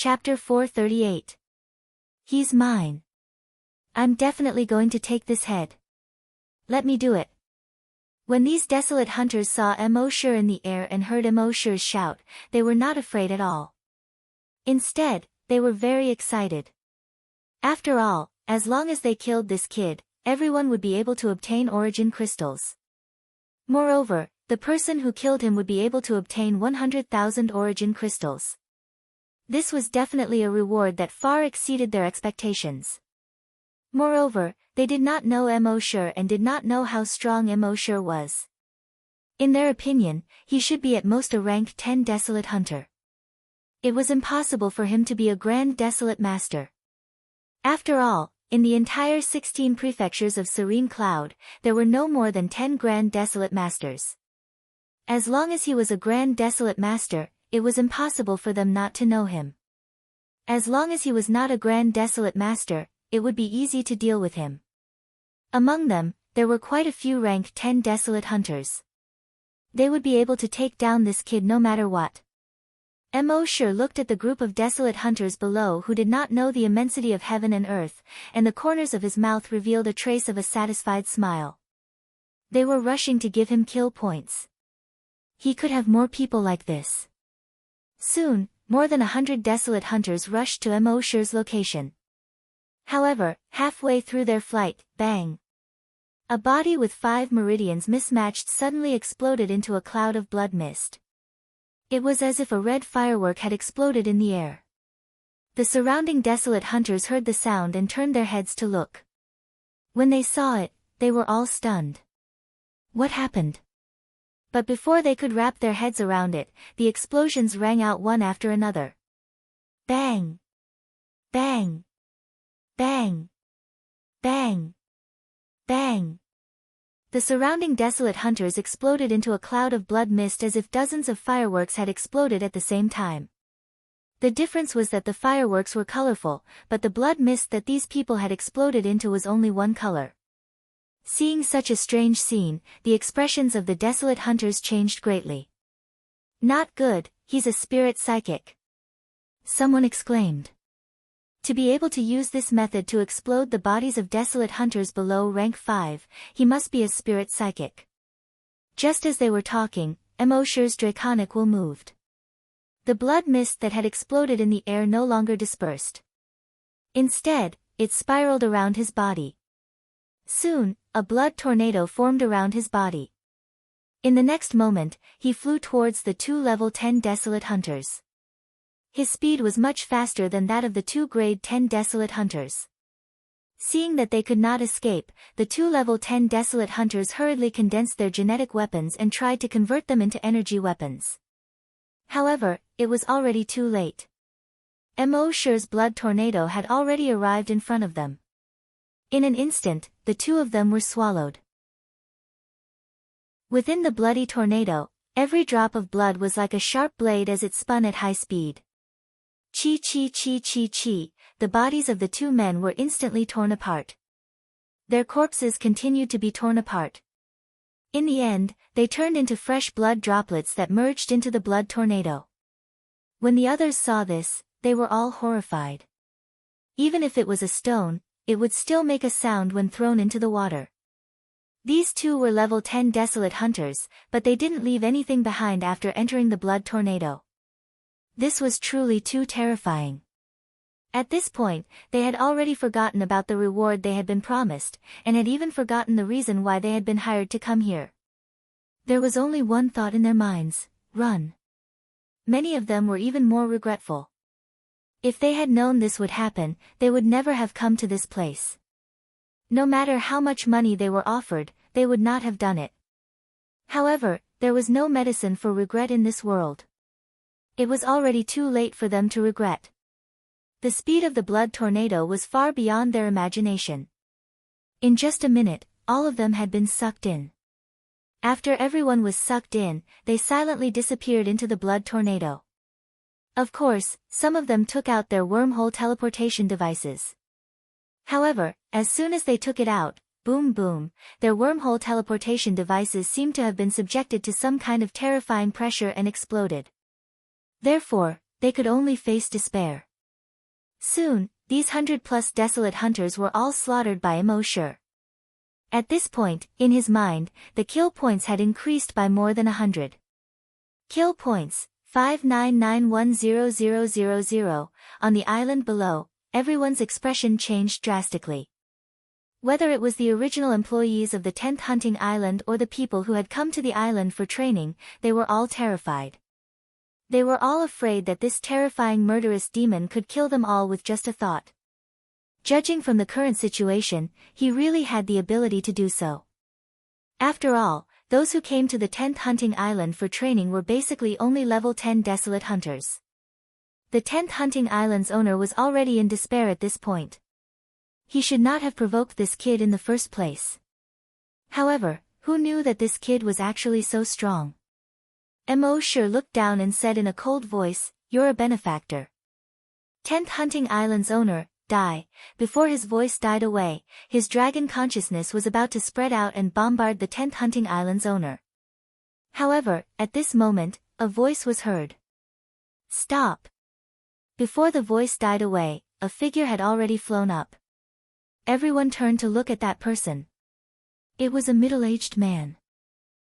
Chapter 438. He's mine. I'm definitely going to take this head. Let me do it. When these desolate hunters saw Emosure in the air and heard Emosure's shout, they were not afraid at all. Instead, they were very excited. After all, as long as they killed this kid, everyone would be able to obtain origin crystals. Moreover, the person who killed him would be able to obtain 100,000 origin crystals. This was definitely a reward that far exceeded their expectations. Moreover, they did not know Emosure and did not know how strong Emosure was. In their opinion, he should be at most a rank 10 desolate hunter. It was impossible for him to be a grand desolate master. After all, in the entire 16 prefectures of Serene Cloud, there were no more than 10 grand desolate masters. As long as he was a grand desolate master, it was impossible for them not to know him. As long as he was not a grand desolate master, it would be easy to deal with him. Among them, there were quite a few rank 10 desolate hunters. They would be able to take down this kid no matter what. Emosure looked at the group of desolate hunters below who did not know the immensity of heaven and earth, and the corners of his mouth revealed a trace of a satisfied smile. They were rushing to give him kill points. He could have more people like this. Soon, more than 100 desolate hunters rushed to Emosure's location. However, halfway through their flight, bang! A body with 5 meridians mismatched suddenly exploded into a cloud of blood mist. It was as if a red firework had exploded in the air. The surrounding desolate hunters heard the sound and turned their heads to look. When they saw it, they were all stunned. What happened? But before they could wrap their heads around it, the explosions rang out one after another. Bang! Bang! Bang! Bang! Bang! The surrounding desolate hunters exploded into a cloud of blood mist as if dozens of fireworks had exploded at the same time. The difference was that the fireworks were colorful, but the blood mist that these people had exploded into was only one color. Seeing such a strange scene, the expressions of the desolate hunters changed greatly. Not good, he's a spirit psychic. Someone exclaimed. To be able to use this method to explode the bodies of desolate hunters below rank 5, he must be a spirit psychic. Just as they were talking, Emosure's draconic will moved. The blood mist that had exploded in the air no longer dispersed. Instead, it spiraled around his body. Soon, a blood tornado formed around his body. In the next moment, he flew towards the 2 level 10 desolate hunters. His speed was much faster than that of the 2 grade 10 desolate hunters. Seeing that they could not escape, the 2 level 10 desolate hunters hurriedly condensed their genetic weapons and tried to convert them into energy weapons. However, it was already too late. Emosure's blood tornado had already arrived in front of them. In an instant, the 2 of them were swallowed. Within the bloody tornado, every drop of blood was like a sharp blade as it spun at high speed. Chi chi chi chi chi, the bodies of the 2 men were instantly torn apart. Their corpses continued to be torn apart. In the end, they turned into fresh blood droplets that merged into the blood tornado. When the others saw this, they were all horrified. Even if it was a stone, it would still make a sound when thrown into the water. These 2 were level 10 desolate hunters, but they didn't leave anything behind after entering the blood tornado. This was truly too terrifying. At this point, they had already forgotten about the reward they had been promised, and had even forgotten the reason why they had been hired to come here. There was only one thought in their minds: run. Many of them were even more regretful. If they had known this would happen, they would never have come to this place. No matter how much money they were offered, they would not have done it. However, there was no medicine for regret in this world. It was already too late for them to regret. The speed of the blood tornado was far beyond their imagination. In just a minute, all of them had been sucked in. After everyone was sucked in, they silently disappeared into the blood tornado. Of course, some of them took out their wormhole teleportation devices. However, as soon as they took it out, boom boom, their wormhole teleportation devices seemed to have been subjected to some kind of terrifying pressure and exploded. Therefore, they could only face despair. Soon, these 100+ desolate hunters were all slaughtered by Immortal. At this point, in his mind, the kill points had increased by more than 100. Kill points, 5991000. On the island below, everyone's expression changed drastically. Whether it was the original employees of the 10th hunting island or the people who had come to the island for training, they were all terrified. They were all afraid that this terrifying murderous demon could kill them all with just a thought. Judging from the current situation, he really had the ability to do so. After all, those who came to the 10th hunting island for training were basically only level 10 desolate hunters. The 10th hunting island's owner was already in despair at this point. He should not have provoked this kid in the first place. However, who knew that this kid was actually so strong? Immortal looked down and said in a cold voice, "You're a benefactor." 10th hunting island's owner, die. Before his voice died away, his dragon consciousness was about to spread out and bombard the 10th hunting island's owner. However, at this moment, a voice was heard. "Stop." Before the voice died away, a figure had already flown up. Everyone turned to look at that person. It was a middle-aged man.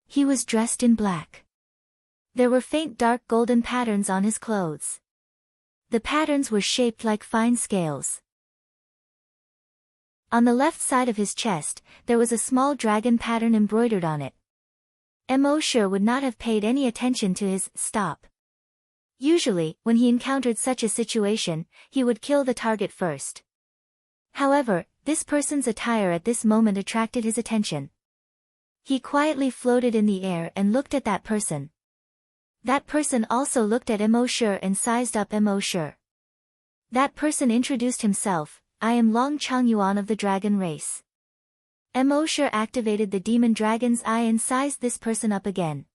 He was dressed in black. There were faint dark golden patterns on his clothes. The patterns were shaped like fine scales. On the left side of his chest, there was a small dragon pattern embroidered on it. Immortal would not have paid any attention to his "stop." Usually, when he encountered such a situation, he would kill the target first. However, this person's attire at this moment attracted his attention. He quietly floated in the air and looked at that person. That person also looked at Immortal and sized up Immortal. That person introduced himself, "I am Long Changyuan of the dragon race." Immortal activated the demon dragon's eye and sized this person up again.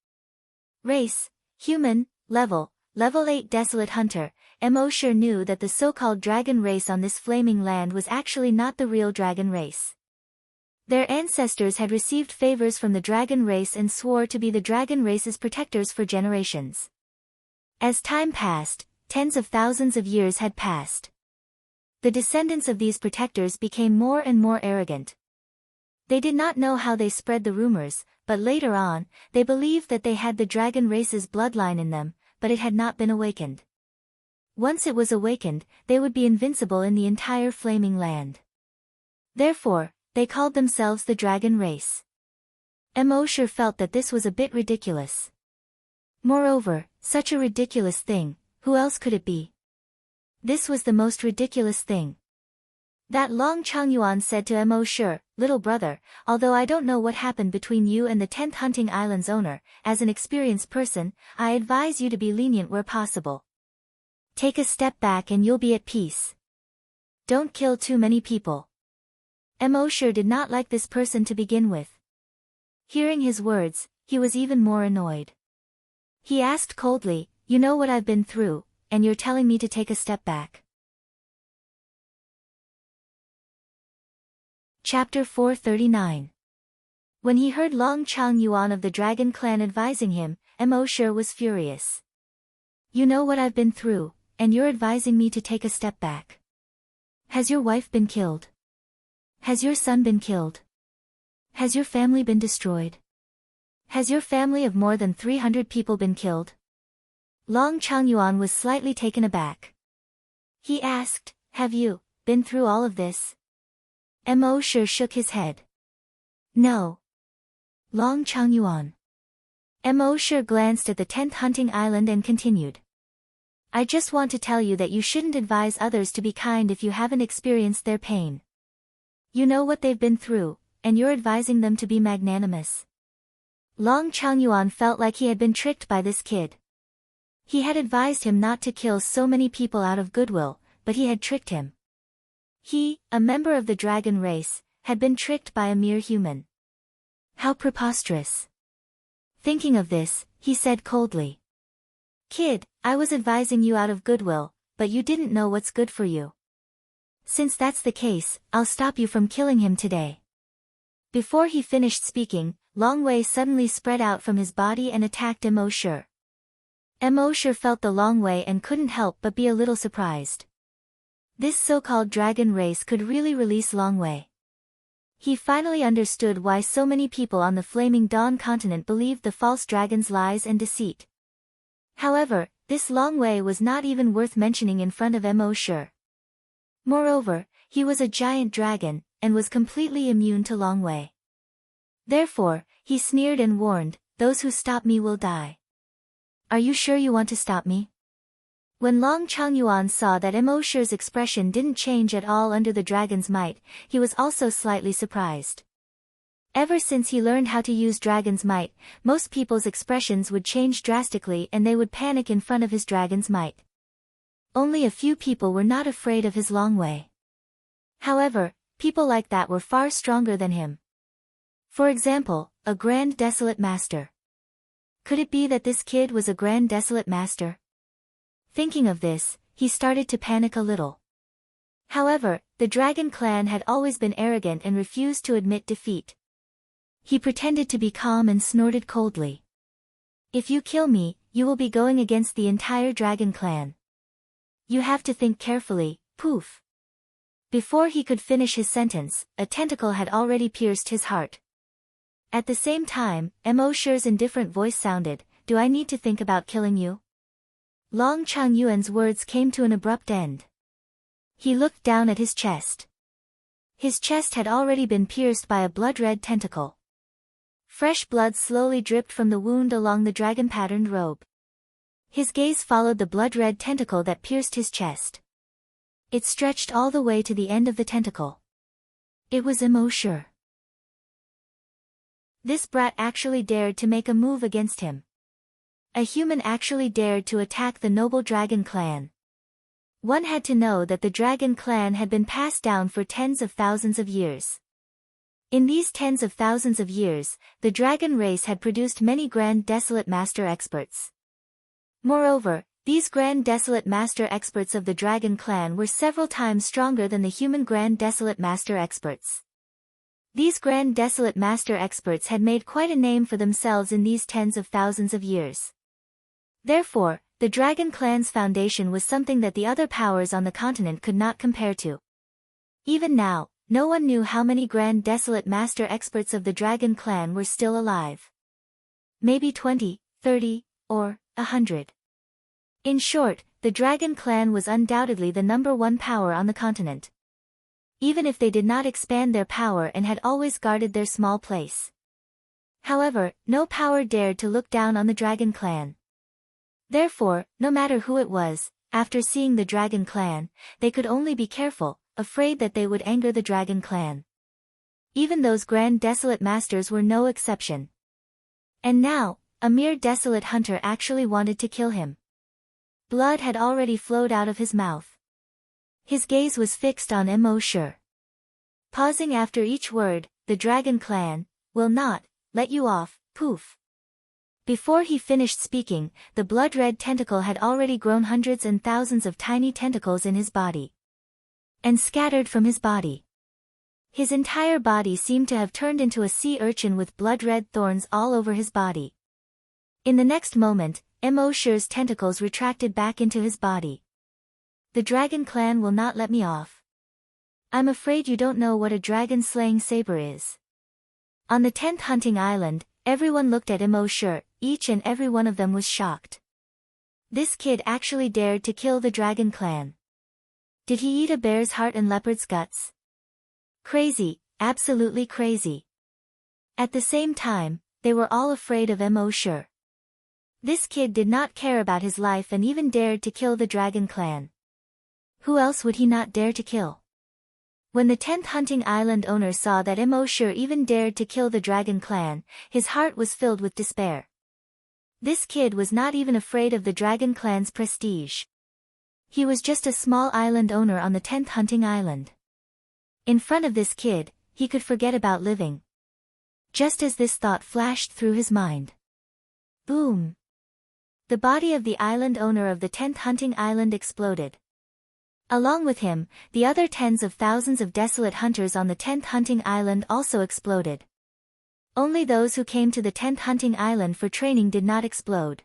Race, human, level 8 desolate hunter. Immortal knew that the so-called dragon race on this flaming land was actually not the real dragon race. Their ancestors had received favors from the dragon race and swore to be the dragon race's protectors for generations. As time passed, tens of thousands of years had passed. The descendants of these protectors became more and more arrogant. They did not know how they spread the rumors, but later on, they believed that they had the dragon race's bloodline in them, but it had not been awakened. Once it was awakened, they would be invincible in the entire flaming land. Therefore, they called themselves the dragon race. Immortal felt that this was a bit ridiculous. Moreover, such a ridiculous thing, who else could it be? This was the most ridiculous thing. That Long Changyuan said to Immortal, "Little brother, although I don't know what happened between you and the 10th hunting island's owner, as an experienced person, I advise you to be lenient where possible. Take a step back and you'll be at peace. Don't kill too many people." Immortal did not like this person to begin with. Hearing his words, he was even more annoyed. He asked coldly, "You know what I've been through, and you're telling me to take a step back?" Chapter 439. When he heard Long Changyuan of the Dragon Clan advising him, Immortal was furious. "You know what I've been through, and you're advising me to take a step back. Has your wife been killed? Has your son been killed? Has your family been destroyed? Has your family of more than 300 people been killed?" Long Changyuan was slightly taken aback. He asked, "Have you been through all of this?" Immortal shook his head. "No." Long Changyuan. Immortal glanced at the 10th hunting island and continued. "I just want to tell you that you shouldn't advise others to be kind if you haven't experienced their pain. You know what they've been through, and you're advising them to be magnanimous." Long Changyuan felt like he had been tricked by this kid. He had advised him not to kill so many people out of goodwill, but he had tricked him. He, a member of the dragon race, had been tricked by a mere human. How preposterous. Thinking of this, he said coldly, "Kid, I was advising you out of goodwill, but you didn't know what's good for you. Since that's the case, I'll stop you from killing him today." Before he finished speaking, Long Wei suddenly spread out from his body and attacked Immortal. Immortal felt the Long Wei and couldn't help but be a little surprised. This so-called dragon race could really release Longwei. He finally understood why so many people on the Flaming Dawn continent believed the false dragon's lies and deceit. However, this Longwei was not even worth mentioning in front of Mo Shi. Moreover, he was a giant dragon, and was completely immune to Longwei. Therefore, he sneered and warned, "Those who stop me will die. Are you sure you want to stop me?" When Long Changyuan saw that Mo Shi's expression didn't change at all under the dragon's might, he was also slightly surprised. Ever since he learned how to use dragon's might, most people's expressions would change drastically and they would panic in front of his dragon's might. Only a few people were not afraid of his Longwei. However, people like that were far stronger than him. For example, a Grand Desolate Master. Could it be that this kid was a Grand Desolate Master? Thinking of this, he started to panic a little. However, the Dragon Clan had always been arrogant and refused to admit defeat. He pretended to be calm and snorted coldly. "If you kill me, you will be going against the entire Dragon Clan. You have to think carefully." Poof. Before he could finish his sentence, a tentacle had already pierced his heart. At the same time, Mo Shi's indifferent voice sounded, "Do I need to think about killing you?" Long Changyuan's words came to an abrupt end. He looked down at his chest. His chest had already been pierced by a blood-red tentacle. Fresh blood slowly dripped from the wound along the dragon-patterned robe. His gaze followed the blood-red tentacle that pierced his chest. It stretched all the way to the end of the tentacle. It was Mo Shi. This brat actually dared to make a move against him. A human actually dared to attack the noble Dragon Clan. One had to know that the Dragon Clan had been passed down for tens of thousands of years. In these tens of thousands of years, the dragon race had produced many Grand Desolate Master experts. Moreover, these Grand Desolate Master experts of the Dragon Clan were several times stronger than the human Grand Desolate Master experts. These Grand Desolate Master experts had made quite a name for themselves in these tens of thousands of years. Therefore, the Dragon Clan's foundation was something that the other powers on the continent could not compare to. Even now, no one knew how many Grand Desolate Master experts of the Dragon Clan were still alive. Maybe 20, 30, or 100. In short, the Dragon Clan was undoubtedly the #1 power on the continent. Even if they did not expand their power and had always guarded their small place. However, no power dared to look down on the Dragon Clan. Therefore, no matter who it was, after seeing the Dragon Clan, they could only be careful, afraid that they would anger the Dragon Clan. Even those Grand Desolate Masters were no exception. And now, a mere desolate hunter actually wanted to kill him. Blood had already flowed out of his mouth. His gaze was fixed on Mo Shi. Pausing after each word, "The Dragon Clan will not let you off." Poof. Before he finished speaking, the blood-red tentacle had already grown hundreds and thousands of tiny tentacles in his body. And scattered from his body. His entire body seemed to have turned into a sea urchin with blood-red thorns all over his body. In the next moment, Mo Shi's tentacles retracted back into his body. "The Dragon Clan will not let me off. I'm afraid you don't know what a dragon-slaying saber is." On the 10th hunting island, everyone looked at Mo Shi, each and every one of them was shocked. This kid actually dared to kill the Dragon Clan. Did he eat a bear's heart and leopard's guts? Crazy, absolutely crazy. At the same time, they were all afraid of Mo Shi. This kid did not care about his life and even dared to kill the Dragon Clan. Who else would he not dare to kill? When the 10th hunting island owner saw that Mo Shi even dared to kill the Dragon Clan, his heart was filled with despair. This kid was not even afraid of the Dragon Clan's prestige. He was just a small island owner on the 10th hunting island. In front of this kid, he could forget about living. Just as this thought flashed through his mind. Boom! The body of the island owner of the 10th hunting island exploded. Along with him, the other tens of thousands of desolate hunters on the 10th hunting island also exploded. Only those who came to the 10th hunting island for training did not explode.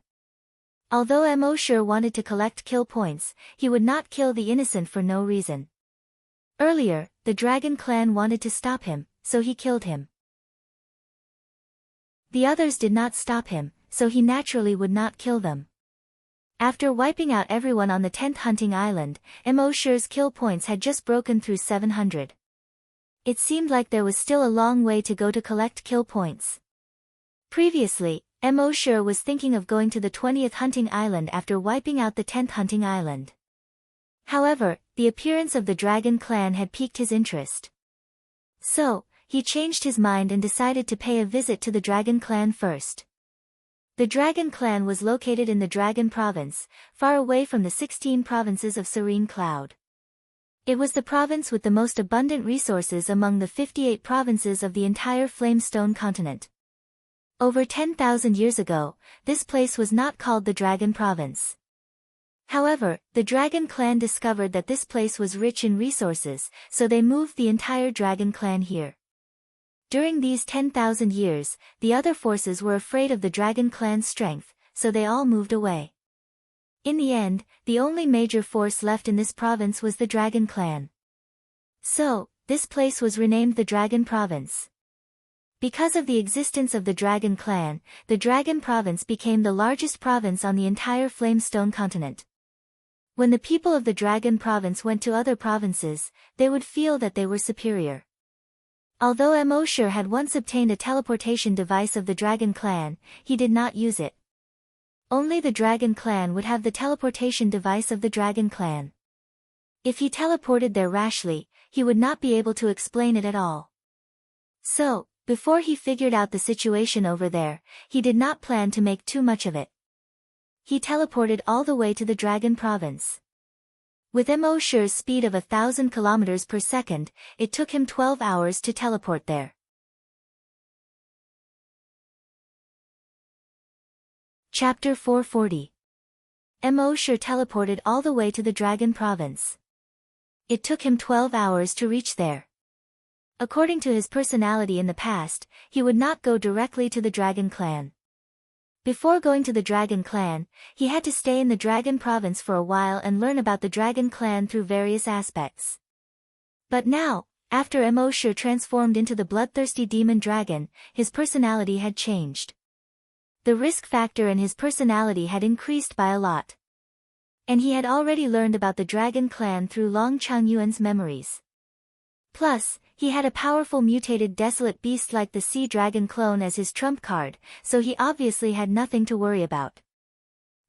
Although Emosure wanted to collect kill points, he would not kill the innocent for no reason. Earlier, the dragon clan wanted to stop him, so he killed him. The others did not stop him, so he naturally would not kill them. After wiping out everyone on the 10th hunting island, Emosure's kill points had just broken through 700. It seemed like there was still a long way to go to collect kill points. Previously, Emosure was thinking of going to the 20th hunting island after wiping out the 10th hunting island. However, the appearance of the dragon clan had piqued his interest. So, he changed his mind and decided to pay a visit to the dragon clan first. The dragon clan was located in the Dragon Province, far away from the 16 provinces of Serene Cloud. It was the province with the most abundant resources among the 58 provinces of the entire Flamestone continent. Over 10,000 years ago, this place was not called the Dragon Province. However, the Dragon Clan discovered that this place was rich in resources, so they moved the entire Dragon Clan here. During these 10,000 years, the other forces were afraid of the Dragon Clan's strength, so they all moved away. In the end, the only major force left in this province was the Dragon Clan. So, this place was renamed the Dragon Province. Because of the existence of the Dragon Clan, the Dragon Province became the largest province on the entire Flamestone continent. When the people of the Dragon Province went to other provinces, they would feel that they were superior. Although Emosure had once obtained a teleportation device of the Dragon Clan, he did not use it. Only the Dragon Clan would have the teleportation device of the Dragon Clan. If he teleported there rashly, he would not be able to explain it at all. So, before he figured out the situation over there, he did not plan to make too much of it. He teleported all the way to the Dragon Province. With Emosure's speed of 1,000 kilometers per second, it took him 12 hours to teleport there. Chapter 440. Emosure teleported all the way to the Dragon Province. It took him 12 hours to reach there. According to his personality in the past, he would not go directly to the Dragon Clan. Before going to the Dragon Clan, he had to stay in the Dragon Province for a while and learn about the Dragon Clan through various aspects. But now, after Emosure transformed into the bloodthirsty demon dragon, his personality had changed. The risk factor in his personality had increased by a lot. And he had already learned about the Dragon Clan through Long Changyuan's memories. Plus, he had a powerful mutated desolate beast like the sea dragon clone as his trump card, so he obviously had nothing to worry about.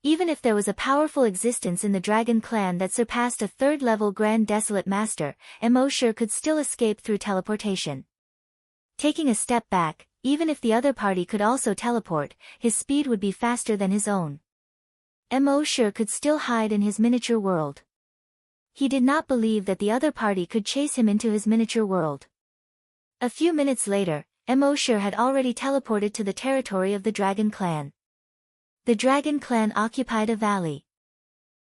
Even if there was a powerful existence in the Dragon Clan that surpassed a third-level Grand Desolate Master, Emosure could still escape through teleportation. Taking a step back, even if the other party could also teleport, his speed would be faster than his own. Emosure could still hide in his miniature world. He did not believe that the other party could chase him into his miniature world. A few minutes later, Emosure had already teleported to the territory of the Dragon Clan. The Dragon Clan occupied a valley.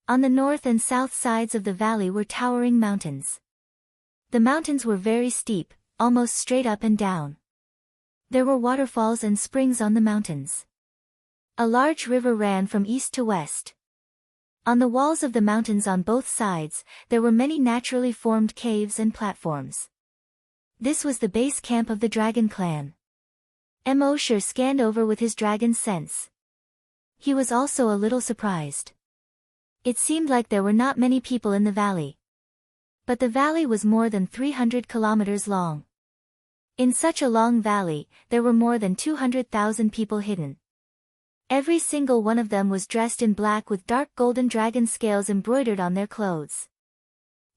On the north and south sides of the valley were towering mountains. The mountains were very steep, almost straight up and down. There were waterfalls and springs on the mountains. A large river ran from east to west. On the walls of the mountains on both sides, there were many naturally formed caves and platforms. This was the base camp of the Dragon Clan. Emosure scanned over with his dragon sense. He was also a little surprised. It seemed like there were not many people in the valley. But the valley was more than 300 kilometers long. In such a long valley, there were more than 200,000 people hidden. Every single one of them was dressed in black with dark golden dragon scales embroidered on their clothes.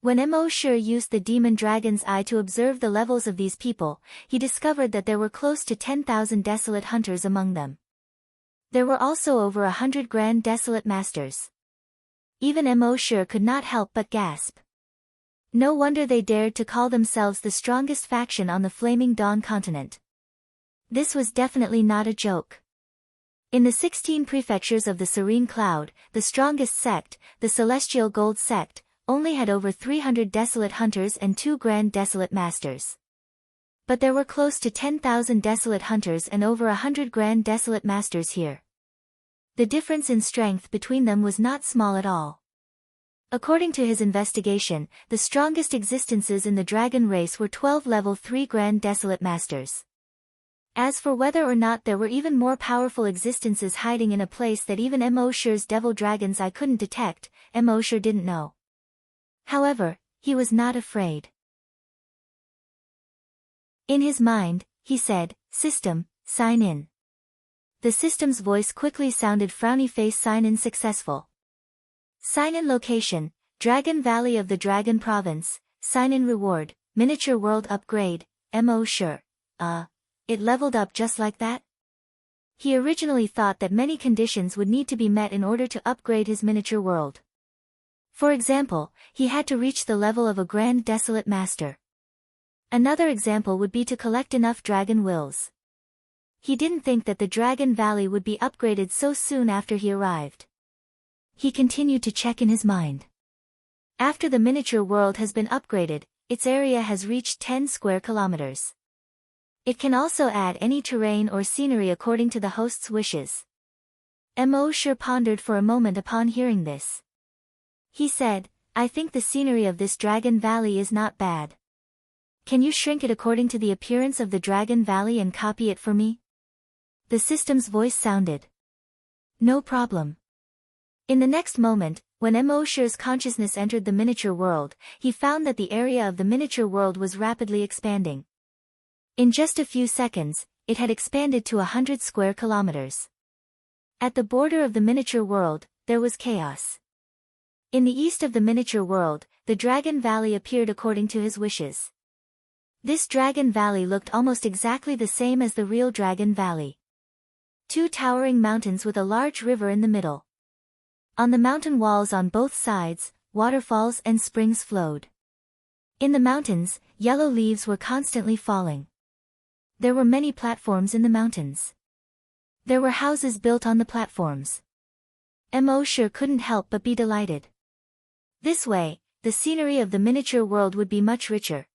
When Emosure used the demon dragon's eye to observe the levels of these people, he discovered that there were close to 10,000 desolate hunters among them. There were also over 100 grand desolate masters. Even Emosure could not help but gasp. No wonder they dared to call themselves the strongest faction on the Flaming Dawn continent. This was definitely not a joke. In the 16 prefectures of the Serene Cloud, the strongest sect, the Celestial Gold sect, only had over 300 desolate hunters and 2 grand desolate masters. But there were close to 10,000 desolate hunters and over 100 grand desolate masters here. The difference in strength between them was not small at all. According to his investigation, the strongest existences in the dragon race were 12 level 3 Grand Desolate Masters. As for whether or not there were even more powerful existences hiding in a place that even Emosher's devil dragons I couldn't detect, Emosher didn't know. However, he was not afraid. In his mind, he said, "System, sign in." The system's voice quickly sounded frowny face sign in successful. Sign in location, Dragon Valley of the Dragon Province, sign in reward, miniature world upgrade, Emosher. It leveled up just like that? He originally thought that many conditions would need to be met in order to upgrade his miniature world. For example, he had to reach the level of a Grand Desolate Master. Another example would be to collect enough dragon wills. He didn't think that the Dragon Valley would be upgraded so soon after he arrived. He continued to check in his mind. After the miniature world has been upgraded, its area has reached 10 square kilometers. It can also add any terrain or scenery according to the host's wishes. Emosher pondered for a moment upon hearing this. He said, "I think the scenery of this Dragon Valley is not bad. Can you shrink it according to the appearance of the Dragon Valley and copy it for me?" The system's voice sounded. "No problem." In the next moment, when Emosher's consciousness entered the miniature world, he found that the area of the miniature world was rapidly expanding. In just a few seconds, it had expanded to 100 square kilometers. At the border of the miniature world, there was chaos. In the east of the miniature world, the Dragon Valley appeared according to his wishes. This Dragon Valley looked almost exactly the same as the real Dragon Valley. Two towering mountains with a large river in the middle. On the mountain walls on both sides, waterfalls and springs flowed. In the mountains, yellow leaves were constantly falling. There were many platforms in the mountains. There were houses built on the platforms. Emosher couldn't help but be delighted. This way, the scenery of the miniature world would be much richer.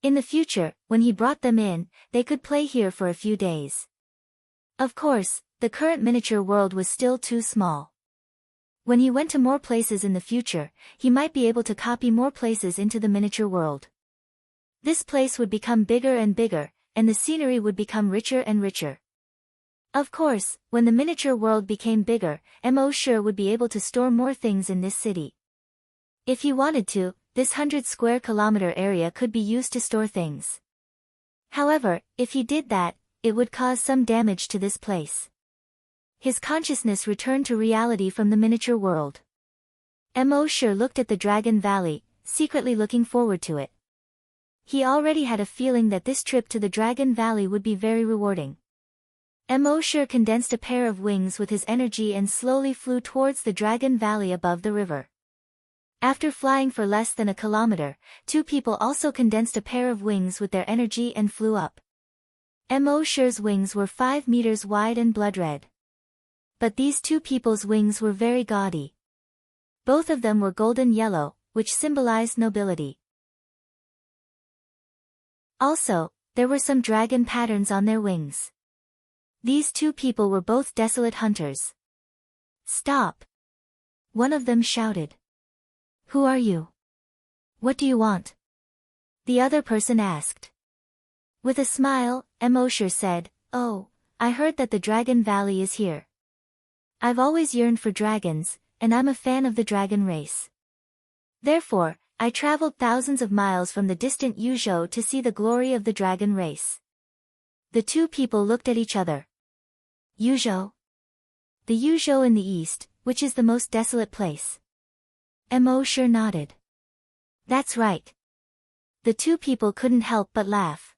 In the future, when he brought them in, they could play here for a few days. Of course, the current miniature world was still too small. When he went to more places in the future, he might be able to copy more places into the miniature world. This place would become bigger and bigger, and the scenery would become richer and richer. Of course, when the miniature world became bigger, Emosher would be able to store more things in this city. If he wanted to, this 100 square kilometer area could be used to store things. However, if he did that, it would cause some damage to this place. His consciousness returned to reality from the miniature world. Emosher looked at the Dragon Valley, secretly looking forward to it. He already had a feeling that this trip to the Dragon Valley would be very rewarding. Emosher condensed a pair of wings with his energy and slowly flew towards the Dragon Valley above the river. After flying for less than a kilometer, two people also condensed a pair of wings with their energy and flew up. Emosher's wings were 5 meters wide and blood red. But these two people's wings were very gaudy. Both of them were golden yellow, which symbolized nobility. Also, there were some dragon patterns on their wings. These two people were both desolate hunters. "Stop!" one of them shouted. "Who are you? What do you want?" the other person asked. With a smile, Emosher said, "Oh, I heard that the Dragon Valley is here. I've always yearned for dragons, and I'm a fan of the dragon race. Therefore, I traveled thousands of miles from the distant Yuzhou to see the glory of the dragon race." The two people looked at each other. Yuzhou? The Yuzhou in the east, which is the most desolate place. Emosher nodded. That's right. The two people couldn't help but laugh.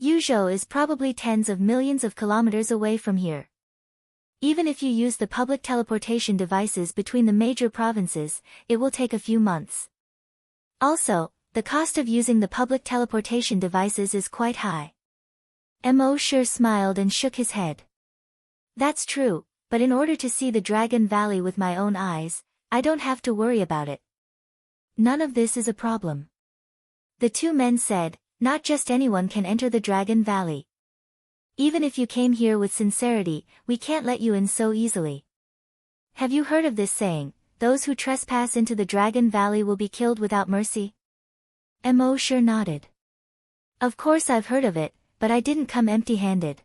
Yuzhou is probably tens of millions of kilometers away from here. Even if you use the public teleportation devices between the major provinces, it will take a few months. Also, the cost of using the public teleportation devices is quite high. Emosher smiled and shook his head. That's true, but in order to see the Dragon Valley with my own eyes, I don't have to worry about it. None of this is a problem. The two men said, not just anyone can enter the Dragon Valley. Even if you came here with sincerity, we can't let you in so easily. Have you heard of this saying, those who trespass into the Dragon Valley will be killed without mercy? Emosure nodded. Of course I've heard of it, but I didn't come empty-handed.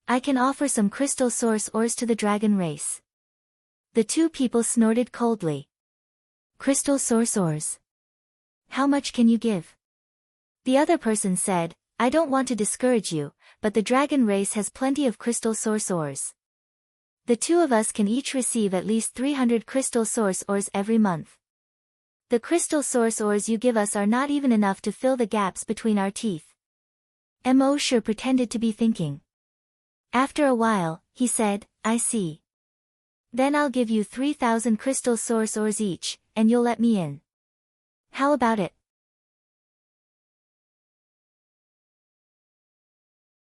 I can offer some crystal source ores to the dragon race. The two people snorted coldly. Crystal source ores. How much can you give? The other person said, I don't want to discourage you, but the dragon race has plenty of crystal source ores. The two of us can each receive at least 300 crystal source ores every month. The crystal source ores you give us are not even enough to fill the gaps between our teeth. Emosure pretended to be thinking. After a while, he said, I see. Then I'll give you 3,000 crystal source ores each, and you'll let me in. How about it?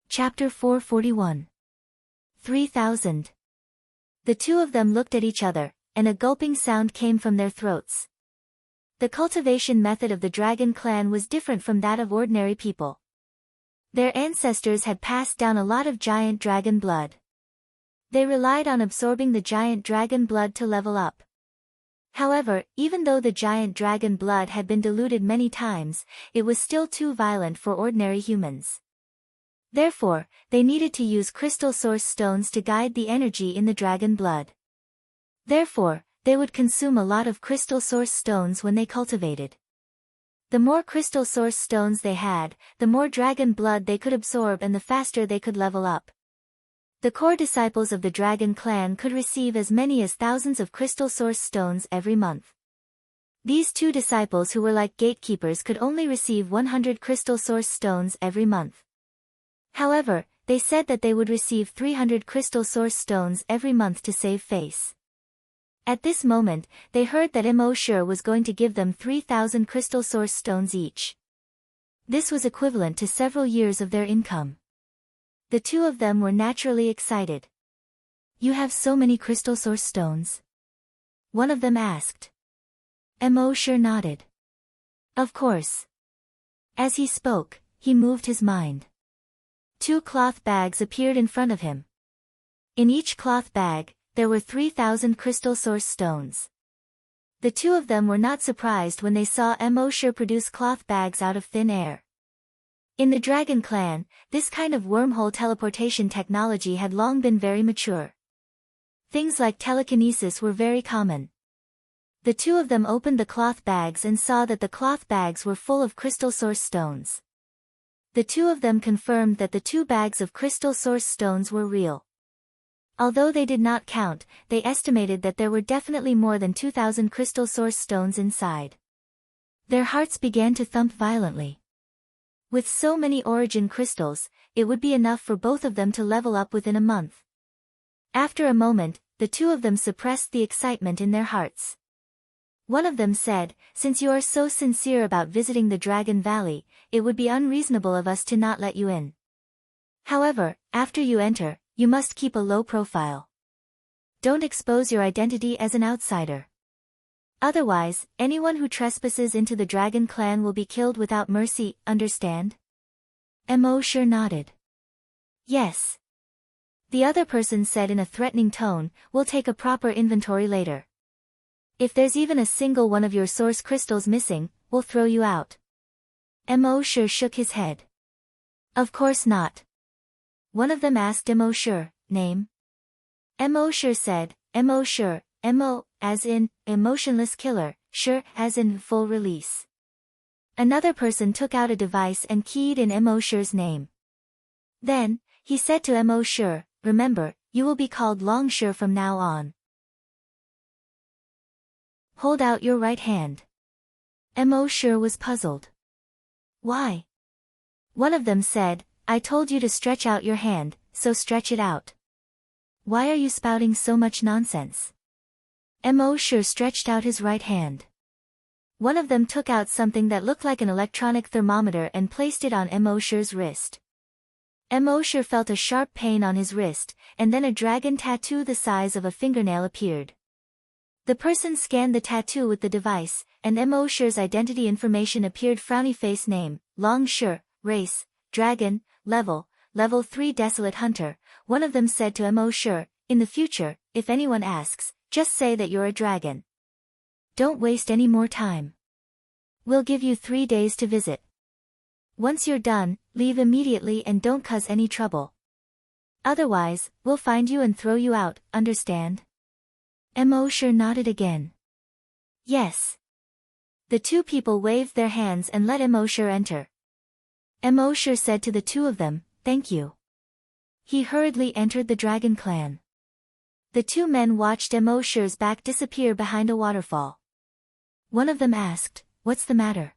Chapter 441. 3,000. The two of them looked at each other, and a gulping sound came from their throats. The cultivation method of the dragon clan was different from that of ordinary people. Their ancestors had passed down a lot of giant dragon blood. They relied on absorbing the giant dragon blood to level up. However, even though the giant dragon blood had been diluted many times, it was still too violent for ordinary humans. Therefore, they needed to use crystal source stones to guide the energy in the dragon blood. Therefore, they would consume a lot of crystal source stones when they cultivated. The more crystal source stones they had, the more dragon blood they could absorb and the faster they could level up. The core disciples of the dragon clan could receive as many as thousands of crystal source stones every month. These two disciples who were like gatekeepers could only receive 100 crystal source stones every month. However, they said that they would receive 300 crystal source stones every month to save face. At this moment, they heard that Emosure was going to give them 3,000 crystal source stones each. This was equivalent to several years of their income. The two of them were naturally excited. You have so many crystal source stones? One of them asked. Emosure nodded. Of course. As he spoke, he moved his mind. 2 cloth bags appeared in front of him. In each cloth bag, there were 3,000 crystal source stones. The two of them were not surprised when they saw Emosure produce cloth bags out of thin air. In the Dragon Clan, this kind of wormhole teleportation technology had long been very mature. Things like telekinesis were very common. The two of them opened the cloth bags and saw that the cloth bags were full of crystal source stones. The two of them confirmed that the 2 bags of crystal source stones were real. Although they did not count, they estimated that there were definitely more than 2,000 crystal source stones inside. Their hearts began to thump violently. With so many origin crystals, it would be enough for both of them to level up within a month. After a moment, the two of them suppressed the excitement in their hearts. One of them said, since you are so sincere about visiting the Dragon Valley, it would be unreasonable of us to not let you in. However, after you enter, you must keep a low profile. Don't expose your identity as an outsider. Otherwise, anyone who trespasses into the Dragon Clan will be killed without mercy, understand? Emosure nodded. Yes. The other person said in a threatening tone, we'll take a proper inventory later. If there's even a single one of your source crystals missing, we'll throw you out. Emosure shook his head. Of course not. One of them asked Emosure, name? Emosure said, Emosure, Emo, as in, emotionless killer, sure, as in, full release. Another person took out a device and keyed in Emosure's name. Then, he said to Emosure, remember, you will be called Longsure from now on. Hold out your right hand. Emosure was puzzled. Why? One of them said, I told you to stretch out your hand, so stretch it out. Why are you spouting so much nonsense? Emosure stretched out his right hand. One of them took out something that looked like an electronic thermometer and placed it on Emosure's wrist. Emosure felt a sharp pain on his wrist, and then a dragon tattoo the size of a fingernail appeared. The person scanned the tattoo with the device, and Emosure's identity information appeared: frowny face, name, Longsure, race, dragon, level, level 3 Desolate Hunter, one of them said to Sure, in the future, if anyone asks, just say that you're a dragon. Don't waste any more time. We'll give you 3 days to visit. Once you're done, leave immediately and don't cause any trouble. Otherwise, we'll find you and throw you out, understand? Sure nodded again. Yes. The two people waved their hands and let Sure enter. Sure said to the two of them, thank you. He hurriedly entered the dragon clan. The two men watched Sure's back disappear behind a waterfall. One of them asked, what's the matter?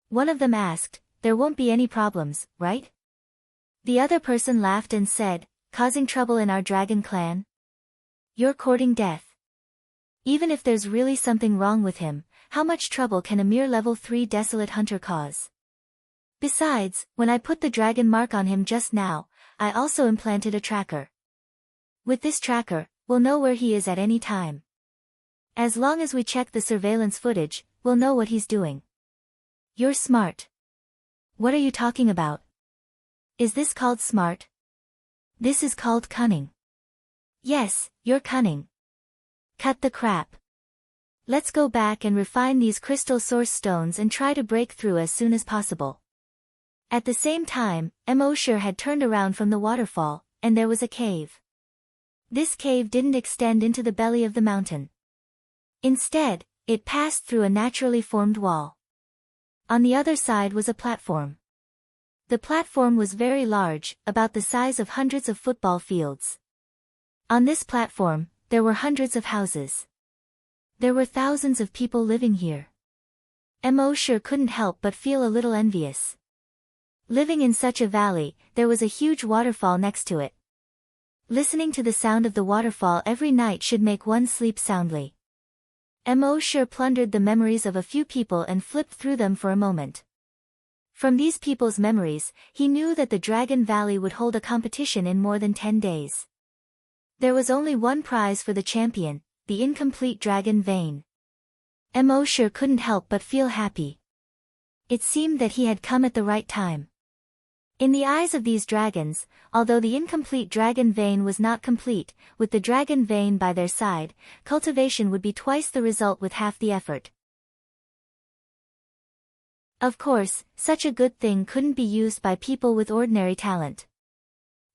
One of them asked, there won't be any problems, right? The other person laughed and said, causing trouble in our dragon clan? You're courting death. Even if there's really something wrong with him, how much trouble can a mere level 3 Desolate Hunter cause? Besides, when I put the dragon mark on him just now, I also implanted a tracker. With this tracker, we'll know where he is at any time. As long as we check the surveillance footage, we'll know what he's doing. You're smart. What are you talking about? Is this called smart? This is called cunning. Yes, you're cunning. Cut the crap. Let's go back and refine these crystal source stones and try to break through as soon as possible. At the same time, Sure had turned around from the waterfall, and there was a cave. This cave didn't extend into the belly of the mountain. Instead, it passed through a naturally formed wall. On the other side was a platform. The platform was very large, about the size of hundreds of football fields. On this platform, there were hundreds of houses. There were thousands of people living here. Sure couldn't help but feel a little envious. Living in such a valley, there was a huge waterfall next to it. Listening to the sound of the waterfall every night should make one sleep soundly. Sure plundered the memories of a few people and flipped through them for a moment. From these people's memories, he knew that the Dragon Valley would hold a competition in more than 10 days. There was only one prize for the champion, the incomplete dragon vein. Sure couldn't help but feel happy. It seemed that he had come at the right time. In the eyes of these dragons, although the incomplete dragon vein was not complete, with the dragon vein by their side, cultivation would be twice the result with half the effort. Of course, such a good thing couldn't be used by people with ordinary talent.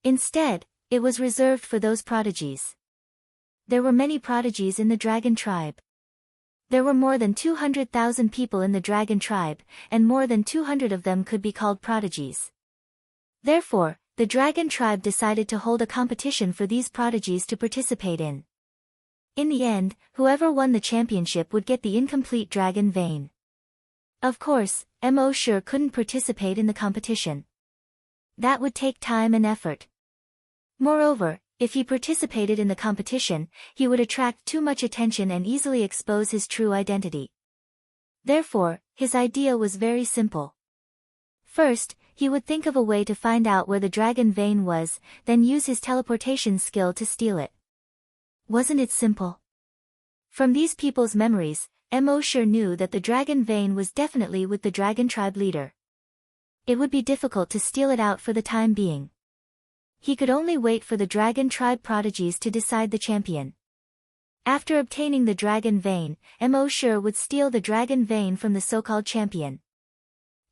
Instead, it was reserved for those prodigies. There were many prodigies in the dragon tribe. There were more than 200,000 people in the dragon tribe, and more than 200 of them could be called prodigies. Therefore, the dragon tribe decided to hold a competition for these prodigies to participate in. In the end, whoever won the championship would get the incomplete dragon vein. Of course, Sure couldn't participate in the competition. That would take time and effort. Moreover, if he participated in the competition, he would attract too much attention and easily expose his true identity. Therefore, his idea was very simple. First, he would think of a way to find out where the dragon vein was, then use his teleportation skill to steal it. Wasn't it simple? From these people's memories, Sure knew that the dragon vein was definitely with the dragon tribe leader. It would be difficult to steal it out for the time being. He could only wait for the dragon tribe prodigies to decide the champion. After obtaining the dragon vein, Sure would steal the dragon vein from the so-called champion.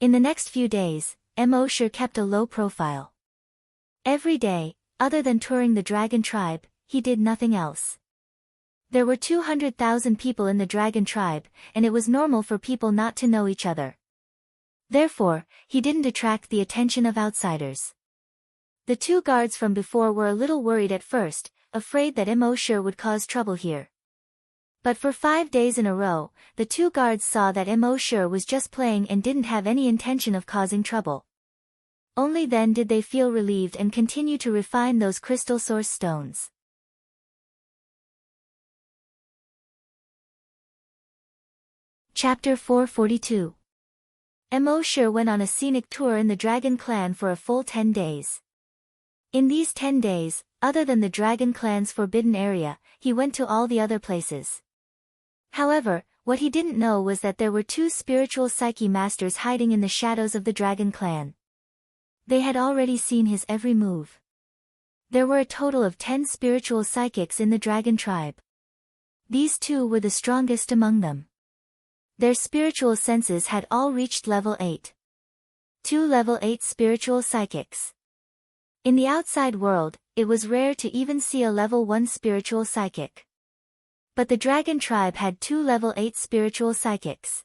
In the next few days, Sure kept a low profile. Every day, other than touring the dragon tribe, he did nothing else. There were 200,000 people in the dragon tribe, and it was normal for people not to know each other. Therefore, he didn't attract the attention of outsiders. The two guards from before were a little worried at first, afraid that Sure would cause trouble here. But for 5 days in a row, the two guards saw that Sure was just playing and didn't have any intention of causing trouble. Only then did they feel relieved and continue to refine those crystal source stones. Chapter 442. Sure went on a scenic tour in the Dragon Clan for a full 10 days. In these 10 days, other than the Dragon Clan's forbidden area, he went to all the other places. However, what he didn't know was that there were 2 spiritual psyche masters hiding in the shadows of the Dragon Clan. They had already seen his every move. There were a total of 10 spiritual psychics in the dragon tribe. These two were the strongest among them. Their spiritual senses had all reached level 8. 2 level 8 spiritual psychics. In the outside world, it was rare to even see a level 1 spiritual psychic. But the dragon tribe had 2 level 8 spiritual psychics.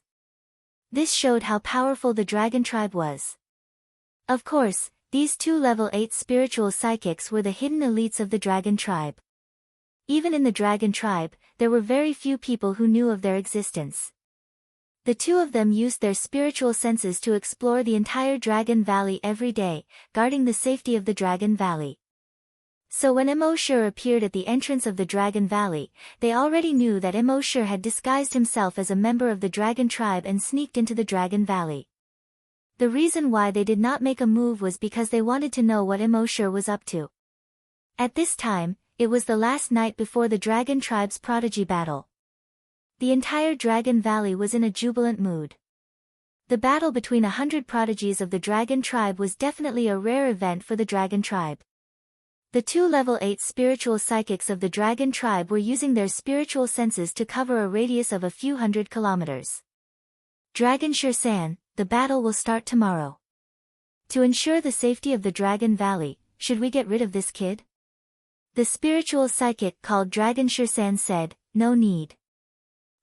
This showed how powerful the dragon tribe was. Of course, these 2 level 8 spiritual psychics were the hidden elites of the dragon tribe. Even in the dragon tribe, there were very few people who knew of their existence. The two of them used their spiritual senses to explore the entire Dragon Valley every day, guarding the safety of the Dragon Valley. So when Immortal appeared at the entrance of the Dragon Valley, they already knew that Immortal had disguised himself as a member of the Dragon tribe and sneaked into the Dragon Valley. The reason why they did not make a move was because they wanted to know what Immortal was up to. At this time, it was the last night before the Dragon tribe's prodigy battle. The entire Dragon Valley was in a jubilant mood. The battle between 100 prodigies of the Dragon tribe was definitely a rare event for the Dragon tribe. The 2 level 8 spiritual psychics of the Dragon tribe were using their spiritual senses to cover a radius of a few hundred kilometers. Dragon Shirsan, the battle will start tomorrow. To ensure the safety of the Dragon Valley, should we get rid of this kid? The spiritual psychic called Dragon Shirsan said, no need.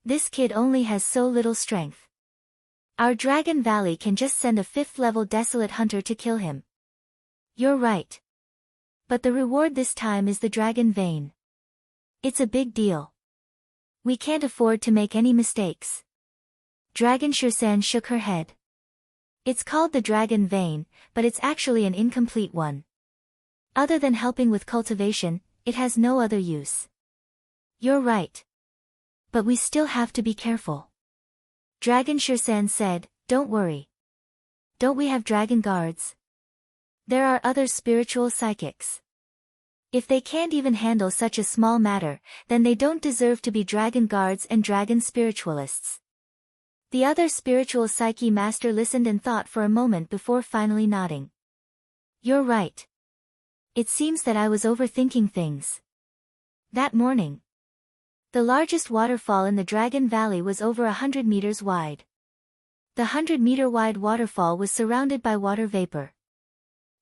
This kid only has so little strength. Our Dragon Valley can just send a 5th level desolate hunter to kill him. You're right. But the reward this time is the Dragon Vein. It's a big deal. We can't afford to make any mistakes. Dragon Shirsan shook her head. It's called the Dragon Vein, but it's actually an incomplete one. Other than helping with cultivation, it has no other use. You're right. But we still have to be careful. Dragon Shirsan said, don't worry. Don't we have dragon guards? There are other spiritual psychics. If they can't even handle such a small matter, then they don't deserve to be dragon guards and dragon spiritualists. The other spiritual psyche master listened and thought for a moment before finally nodding. You're right. It seems that I was overthinking things. That morning, the largest waterfall in the Dragon Valley was over 100 meters wide. The 100-meter wide waterfall was surrounded by water vapor.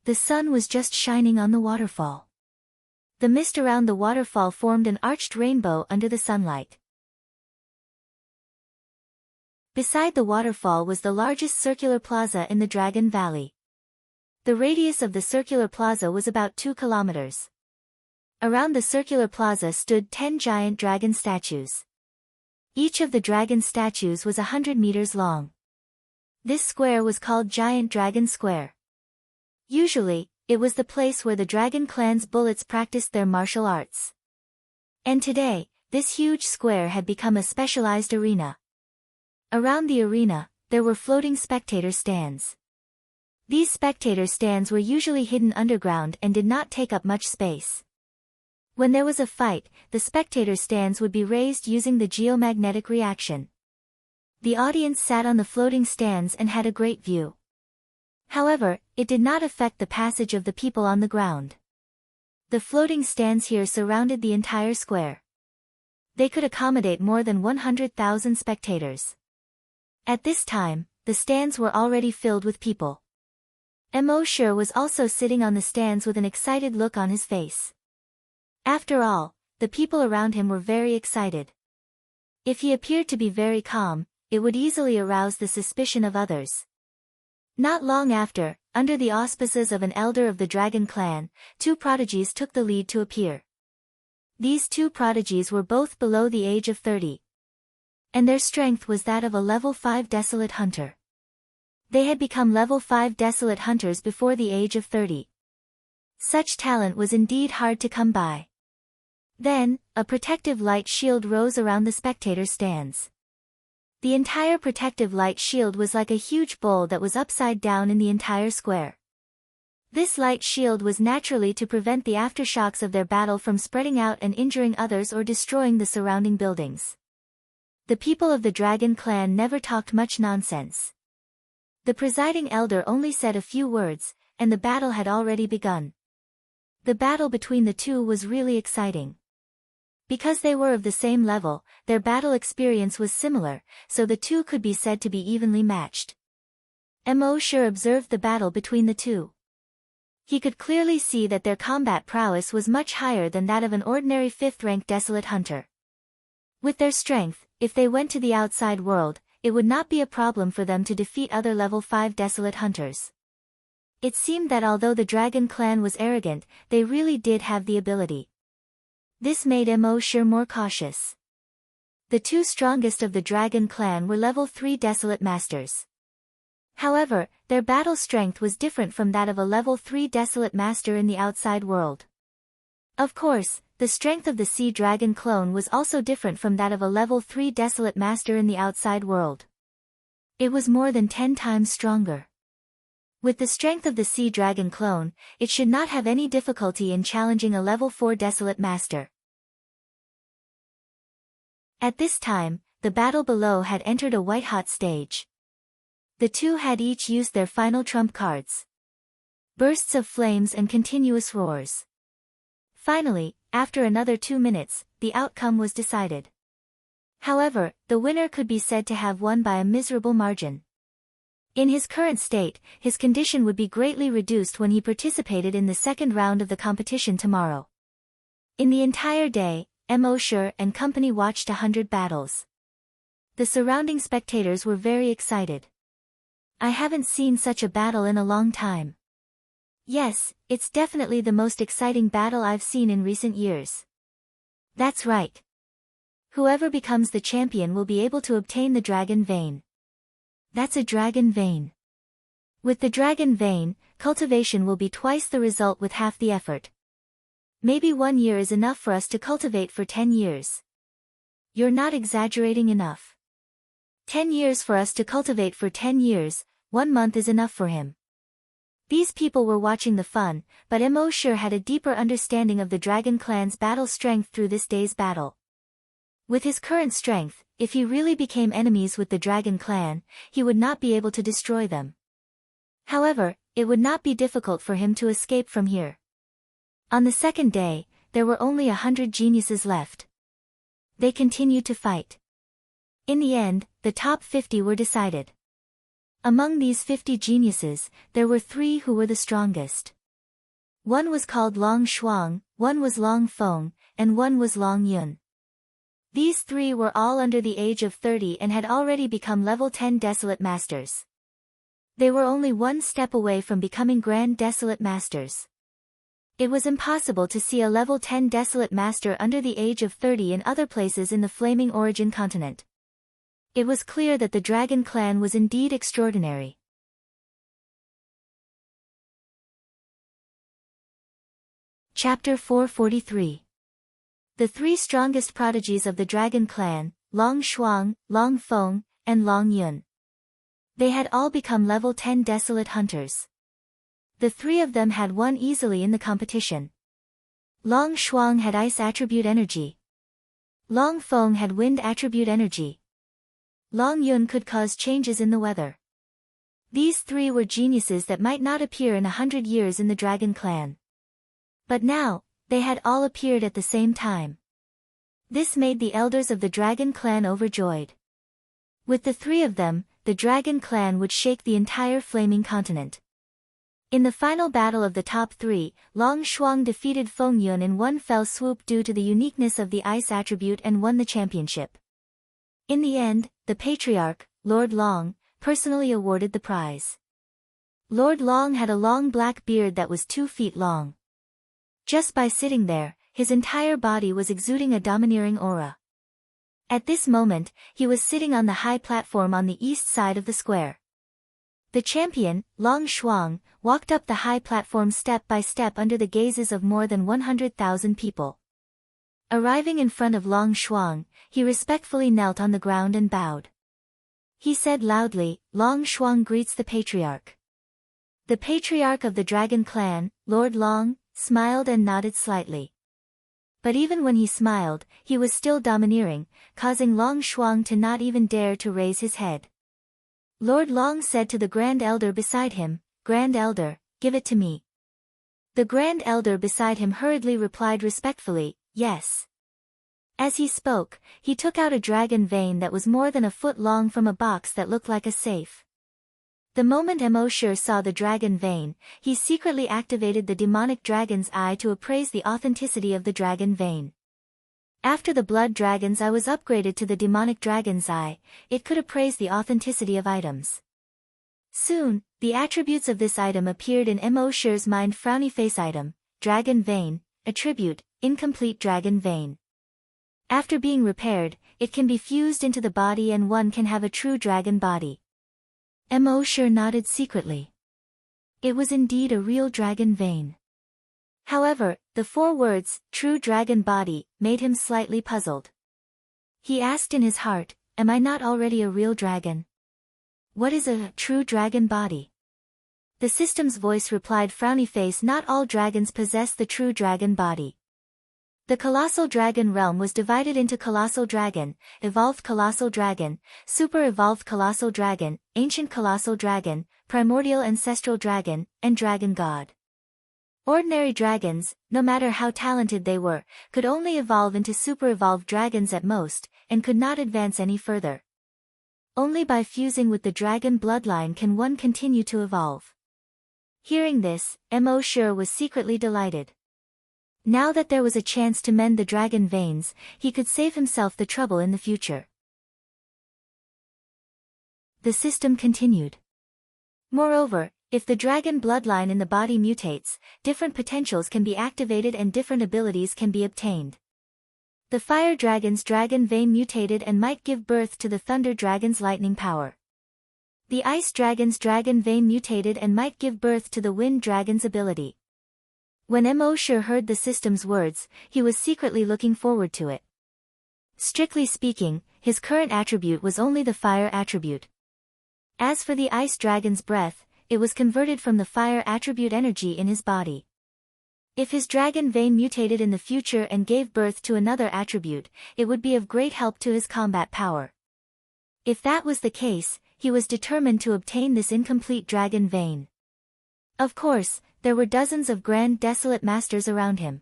The sun was just shining on the waterfall. The mist around the waterfall formed an arched rainbow under the sunlight. Beside the waterfall was the largest circular plaza in the Dragon Valley. The radius of the circular plaza was about 2 kilometers. Around the circular plaza stood 10 giant dragon statues. Each of the dragon statues was 100 meters long. This square was called Giant Dragon Square. Usually, it was the place where the dragon clan's bullets practiced their martial arts. And today, this huge square had become a specialized arena. Around the arena, there were floating spectator stands. These spectator stands were usually hidden underground and did not take up much space. When there was a fight, the spectator stands would be raised using the geomagnetic reaction. The audience sat on the floating stands and had a great view. However, it did not affect the passage of the people on the ground. The floating stands here surrounded the entire square. They could accommodate more than 100,000 spectators. At this time, the stands were already filled with people. Immortal was also sitting on the stands with an excited look on his face. After all, the people around him were very excited. If he appeared to be very calm, it would easily arouse the suspicion of others. Not long after, under the auspices of an elder of the dragon clan, 2 prodigies took the lead to appear. These 2 prodigies were both below the age of 30. And their strength was that of a level 5 desolate hunter. They had become level 5 desolate hunters before the age of 30. Such talent was indeed hard to come by. Then, a protective light shield rose around the spectator stands. The entire protective light shield was like a huge bowl that was upside down in the entire square. This light shield was naturally to prevent the aftershocks of their battle from spreading out and injuring others or destroying the surrounding buildings. The people of the Dragon Clan never talked much nonsense. The presiding elder only said a few words, and the battle had already begun. The battle between the two was really exciting. Because they were of the same level, their battle experience was similar, so the two could be said to be evenly matched. Emosure observed the battle between the two. He could clearly see that their combat prowess was much higher than that of an ordinary 5th-rank desolate hunter. With their strength, if they went to the outside world, it would not be a problem for them to defeat other level 5 desolate hunters. It seemed that although the dragon clan was arrogant, they really did have the ability. This made Emosure more cautious. The two strongest of the dragon clan were level 3 desolate masters. However, their battle strength was different from that of a level 3 desolate master in the outside world. Of course, the strength of the sea dragon clone was also different from that of a level 3 desolate master in the outside world. It was more than 10 times stronger. With the strength of the sea dragon clone, it should not have any difficulty in challenging a level 4 desolate master. At this time, the battle below had entered a white-hot stage. The two had each used their final trump cards. Bursts of flames and continuous roars. Finally, after another 2 minutes, the outcome was decided. However, the winner could be said to have won by a miserable margin. In his current state, his condition would be greatly reduced when he participated in the second round of the competition tomorrow. In the entire day, Emosure and company watched 100 battles. The surrounding spectators were very excited. I haven't seen such a battle in a long time. Yes, it's definitely the most exciting battle I've seen in recent years. That's right. Whoever becomes the champion will be able to obtain the dragon vein. That's a dragon vein. With the dragon vein, cultivation will be twice the result with half the effort. Maybe 1 year is enough for us to cultivate for 10 years. You're not exaggerating enough. 10 years for us to cultivate for 10 years, 1 month is enough for him. These people were watching the fun, but Emosure had a deeper understanding of the dragon clan's battle strength through this day's battle. With his current strength, if he really became enemies with the dragon clan, he would not be able to destroy them. However, it would not be difficult for him to escape from here. On the second day, there were only 100 geniuses left. They continued to fight. In the end, the top 50 were decided. Among these 50 geniuses, there were 3 who were the strongest. One was called Long Shuang, one was Long Feng, and one was Long Yun. These 3 were all under the age of 30 and had already become level 10 desolate masters. They were only 1 step away from becoming grand desolate masters. It was impossible to see a level 10 desolate master under the age of 30 in other places in the Flaming Origin continent. It was clear that the dragon clan was indeed extraordinary. Chapter 443. The 3 strongest prodigies of the dragon clan, Long Shuang, Long Feng, and Long Yun. They had all become level 10 desolate hunters. The 3 of them had won easily in the competition. Long Shuang had ice attribute energy. Long Feng had wind attribute energy. Long Yun could cause changes in the weather. These 3 were geniuses that might not appear in 100 years in the dragon clan. But now, they had all appeared at the same time. This made the elders of the dragon clan overjoyed. With the 3 of them, the dragon clan would shake the entire flaming continent. In the final battle of the top 3, Long Shuang defeated Feng Yun in one fell swoop due to the uniqueness of the ice attribute and won the championship. In the end, the patriarch, Lord Long, personally awarded the prize. Lord Long had a long black beard that was 2 feet long. Just by sitting there, his entire body was exuding a domineering aura. At this moment, he was sitting on the high platform on the east side of the square. The champion, Long Shuang, walked up the high platform step by step under the gazes of more than 100,000 people. Arriving in front of Long Shuang, he respectfully knelt on the ground and bowed. He said loudly, "Long Shuang greets the patriarch." The patriarch of the dragon clan, Lord Long, smiled and nodded slightly. But even when he smiled, he was still domineering, causing Long Shuang to not even dare to raise his head. Lord Long said to the Grand Elder beside him, "Grand Elder, give it to me. The Grand Elder beside him hurriedly replied respectfully, yes. As he spoke, he took out a dragon vein that was more than a foot long from a box that looked like a safe. The moment Emosure saw the dragon vein, he secretly activated the demonic dragon's eye to appraise the authenticity of the dragon vein. After the blood dragon's eye was upgraded to the demonic dragon's eye, it could appraise the authenticity of items. Soon, the attributes of this item appeared in Emosure's mind. Frowny face item, dragon vein, attribute, incomplete dragon vein. After being repaired, it can be fused into the body and one can have a true dragon body. Emosure nodded secretly. It was indeed a real dragon vein. However, the 4 words, true dragon body, made him slightly puzzled. He asked in his heart, am I not already a real dragon? What is a true dragon body? The system's voice replied, frowny face, not all dragons possess the true dragon body. The colossal dragon realm was divided into colossal dragon, evolved colossal dragon, super evolved colossal dragon, ancient colossal dragon, primordial ancestral dragon, and dragon god. Ordinary dragons, no matter how talented they were, could only evolve into super evolved dragons at most, and could not advance any further. Only by fusing with the dragon bloodline can one continue to evolve. Hearing this, Emosure was secretly delighted. Now that there was a chance to mend the dragon veins, he could save himself the trouble in the future. The system continued. Moreover, if the dragon bloodline in the body mutates, different potentials can be activated and different abilities can be obtained. The fire dragon's dragon vein mutated and might give birth to the thunder dragon's lightning power. The ice dragon's dragon vein mutated and might give birth to the wind dragon's ability. When Emosure heard the system's words, he was secretly looking forward to it. Strictly speaking, his current attribute was only the fire attribute. As for the ice dragon's breath, it was converted from the fire attribute energy in his body. If his dragon vein mutated in the future and gave birth to another attribute, it would be of great help to his combat power. If that was the case, he was determined to obtain this incomplete dragon vein. Of course, there were dozens of Grand Desolate Masters around him.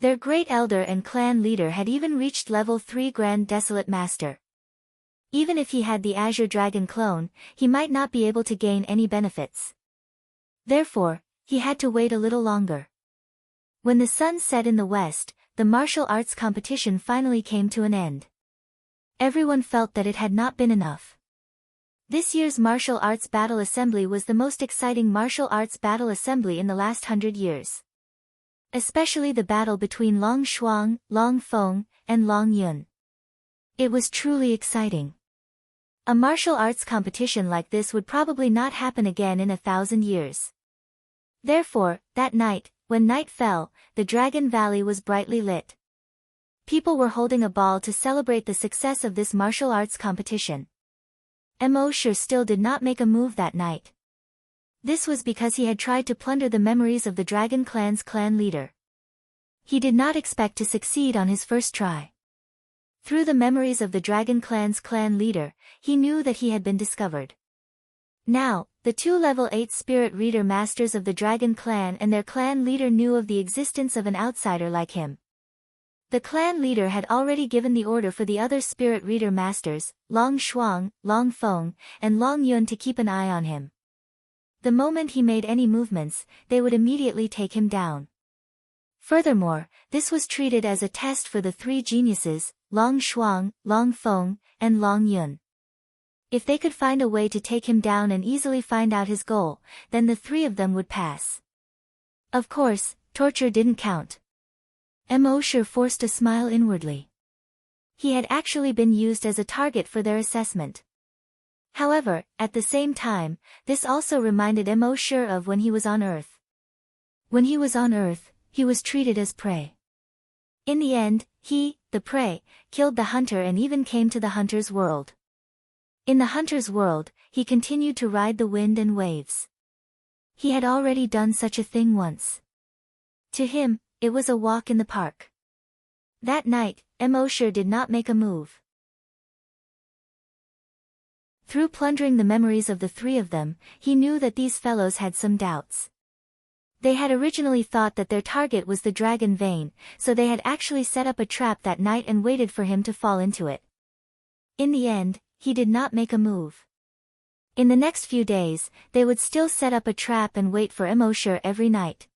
Their Great Elder and clan leader had even reached level 3 Grand Desolate Master. Even if he had the Azure Dragon clone, he might not be able to gain any benefits. Therefore, he had to wait a little longer. When the sun set in the west, the martial arts competition finally came to an end. Everyone felt that it had not been enough. This year's Martial Arts Battle Assembly was the most exciting martial arts battle assembly in the last 100 years. Especially the battle between Long Shuang, Long Feng, and Long Yun. It was truly exciting. A martial arts competition like this would probably not happen again in 1,000 years. Therefore, that night, when night fell, the Dragon Valley was brightly lit. People were holding a ball to celebrate the success of this martial arts competition. Emosure still did not make a move that night. This was because he had tried to plunder the memories of the Dragon Clan's clan leader. He did not expect to succeed on his first try. Through the memories of the Dragon Clan's clan leader, he knew that he had been discovered. Now, the 2 level 8 spirit reader masters of the Dragon Clan and their clan leader knew of the existence of an outsider like him. The clan leader had already given the order for the other spirit reader masters, Long Shuang, Long Feng, and Long Yun to keep an eye on him. The moment he made any movements, they would immediately take him down. Furthermore, this was treated as a test for the 3 geniuses, Long Shuang, Long Feng, and Long Yun. If they could find a way to take him down and easily find out his goal, then the 3 of them would pass. Of course, torture didn't count. Emosure forced a smile inwardly. He had actually been used as a target for their assessment. However, at the same time, this also reminded Emosure of when he was on Earth. When he was on Earth, he was treated as prey. In the end, he, the prey, killed the hunter and even came to the hunter's world. In the hunter's world, he continued to ride the wind and waves. He had already done such a thing once. To him, it was a walk in the park. That night, Emosure did not make a move. Through plundering the memories of the 3 of them, he knew that these fellows had some doubts. They had originally thought that their target was the dragon vein, so they had actually set up a trap that night and waited for him to fall into it. In the end, he did not make a move. In the next few days, they would still set up a trap and wait for Immortal every night.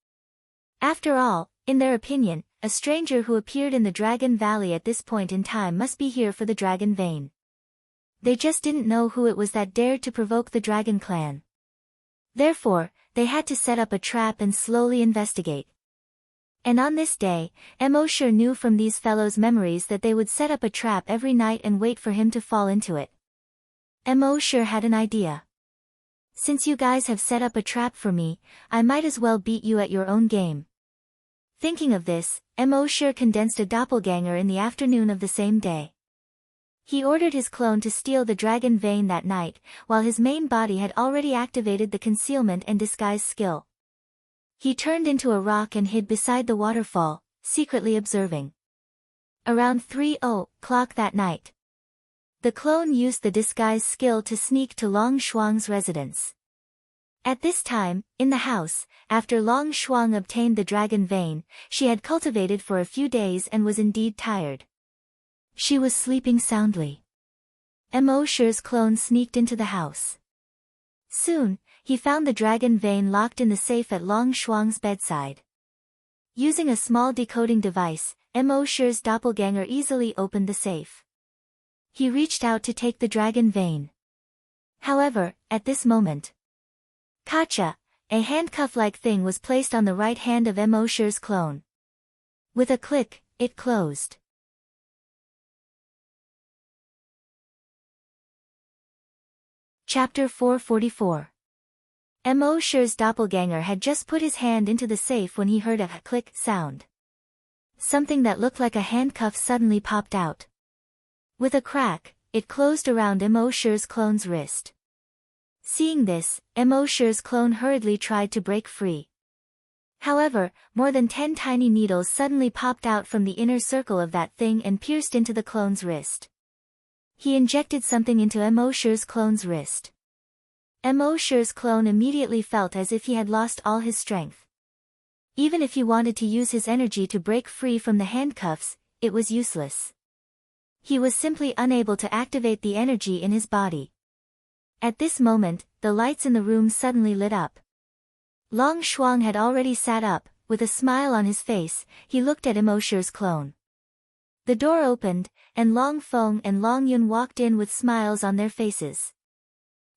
After all, in their opinion, a stranger who appeared in the Dragon Valley at this point in time must be here for the dragon vein. They just didn't know who it was that dared to provoke the dragon clan. Therefore, they had to set up a trap and slowly investigate. And on this day, Immortal knew from these fellows' memories that they would set up a trap every night and wait for him to fall into it. Immortal had an idea. Since you guys have set up a trap for me, I might as well beat you at your own game. Thinking of this, Immortal condensed a doppelganger in the afternoon of the same day. He ordered his clone to steal the dragon vein that night, while his main body had already activated the concealment and disguise skill. He turned into a rock and hid beside the waterfall, secretly observing. Around 3:00 that night, the clone used the disguise skill to sneak to Long Shuang's residence. At this time, in the house, after Long Shuang obtained the dragon vein, she had cultivated for a few days and was indeed tired. She was sleeping soundly. Immortal's clone sneaked into the house. Soon, he found the dragon vein locked in the safe at Long Shuang's bedside. Using a small decoding device, Immortal's doppelganger easily opened the safe. He reached out to take the dragon vein. However, at this moment, Kacha, a handcuff-like thing was placed on the right hand of Immortal's clone. With a click, it closed. Chapter 444. Immortal's doppelganger had just put his hand into the safe when he heard a click sound. Something that looked like a handcuff suddenly popped out. With a crack, it closed around Immortal's clone's wrist. Seeing this, Immortal's clone hurriedly tried to break free. However, more than 10 tiny needles suddenly popped out from the inner circle of that thing and pierced into the clone's wrist. He injected something into Immortal's clone's wrist. Immortal's clone immediately felt as if he had lost all his strength. Even if he wanted to use his energy to break free from the handcuffs, it was useless. He was simply unable to activate the energy in his body. At this moment, the lights in the room suddenly lit up. Long Shuang had already sat up. With a smile on his face, he looked at Immortal's clone. The door opened, and Long Feng and Long Yun walked in with smiles on their faces.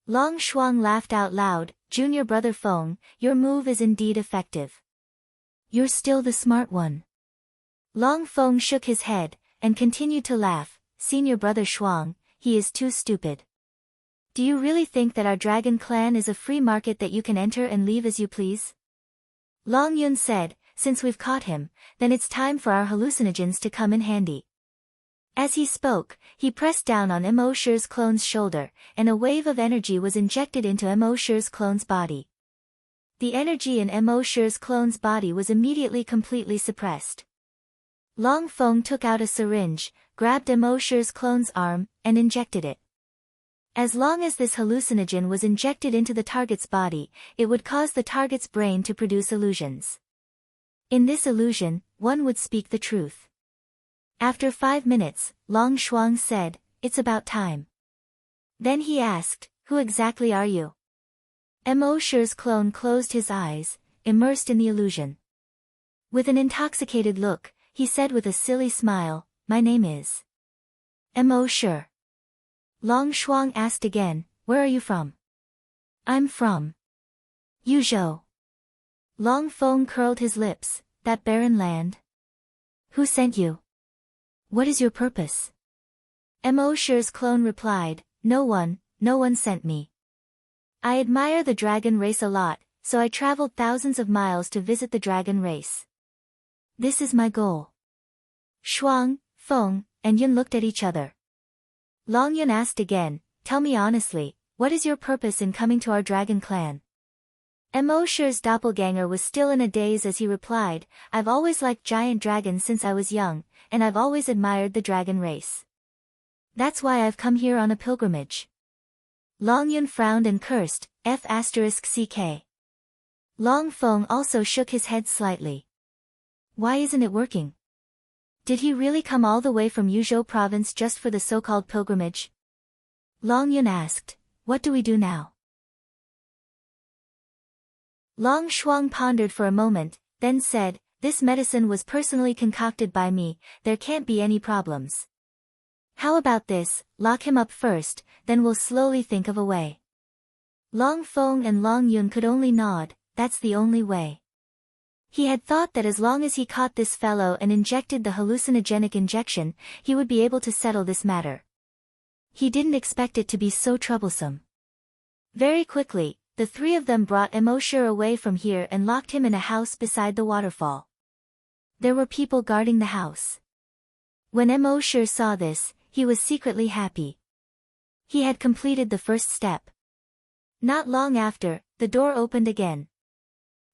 Long Shuang laughed out loud. "Junior brother Feng, your move is indeed effective. You're still the smart one." Long Feng shook his head, and continued to laugh. "Senior brother Shuang, he is too stupid. Do you really think that our dragon clan is a free market that you can enter and leave as you please?" Long Yun said, "Since we've caught him, then it's time for our hallucinogens to come in handy." As he spoke, he pressed down on Immortal's clone's shoulder, and a wave of energy was injected into Immortal's clone's body. The energy in Immortal's clone's body was immediately completely suppressed. Long Feng took out a syringe, grabbed Immortal's clone's arm, and injected it. As long as this hallucinogen was injected into the target's body, it would cause the target's brain to produce illusions. In this illusion, one would speak the truth. After 5 minutes, Long Shuang said, "It's about time." Then he asked, "Who exactly are you?" Immortal's clone closed his eyes, immersed in the illusion. With an intoxicated look, he said with a silly smile, "My name is Immortal." Long Shuang asked again, "Where are you from?" "I'm from Yuzhou." Long Feng curled his lips. "That barren land? Who sent you? What is your purpose?" Immortal's clone replied, no one sent me. I admire the dragon race a lot, so I traveled thousands of miles to visit the dragon race. This is my goal." Shuang, Feng, and Yun looked at each other. Long Yun asked again, "Tell me honestly, what is your purpose in coming to our dragon clan?" Immortal's doppelganger was still in a daze as he replied, "I've always liked giant dragons since I was young, and I've always admired the dragon race. That's why I've come here on a pilgrimage." Long Yun frowned and cursed, "F***ck. Long Feng also shook his head slightly. Why isn't it working? Did he really come all the way from Yuzhou province just for the so-called pilgrimage? Long Yun asked, what do we do now? Long Shuang pondered for a moment, then said, this medicine was personally concocted by me, there can't be any problems. How about this, lock him up first, then we'll slowly think of a way. Long Feng and Long Yun could only nod, that's the only way. He had thought that as long as he caught this fellow and injected the hallucinogenic injection, he would be able to settle this matter. He didn't expect it to be so troublesome. Very quickly, the three of them brought Emosher away from here and locked him in a house beside the waterfall. There were people guarding the house. When Emosher saw this, he was secretly happy. He had completed the first step. Not long after, the door opened again.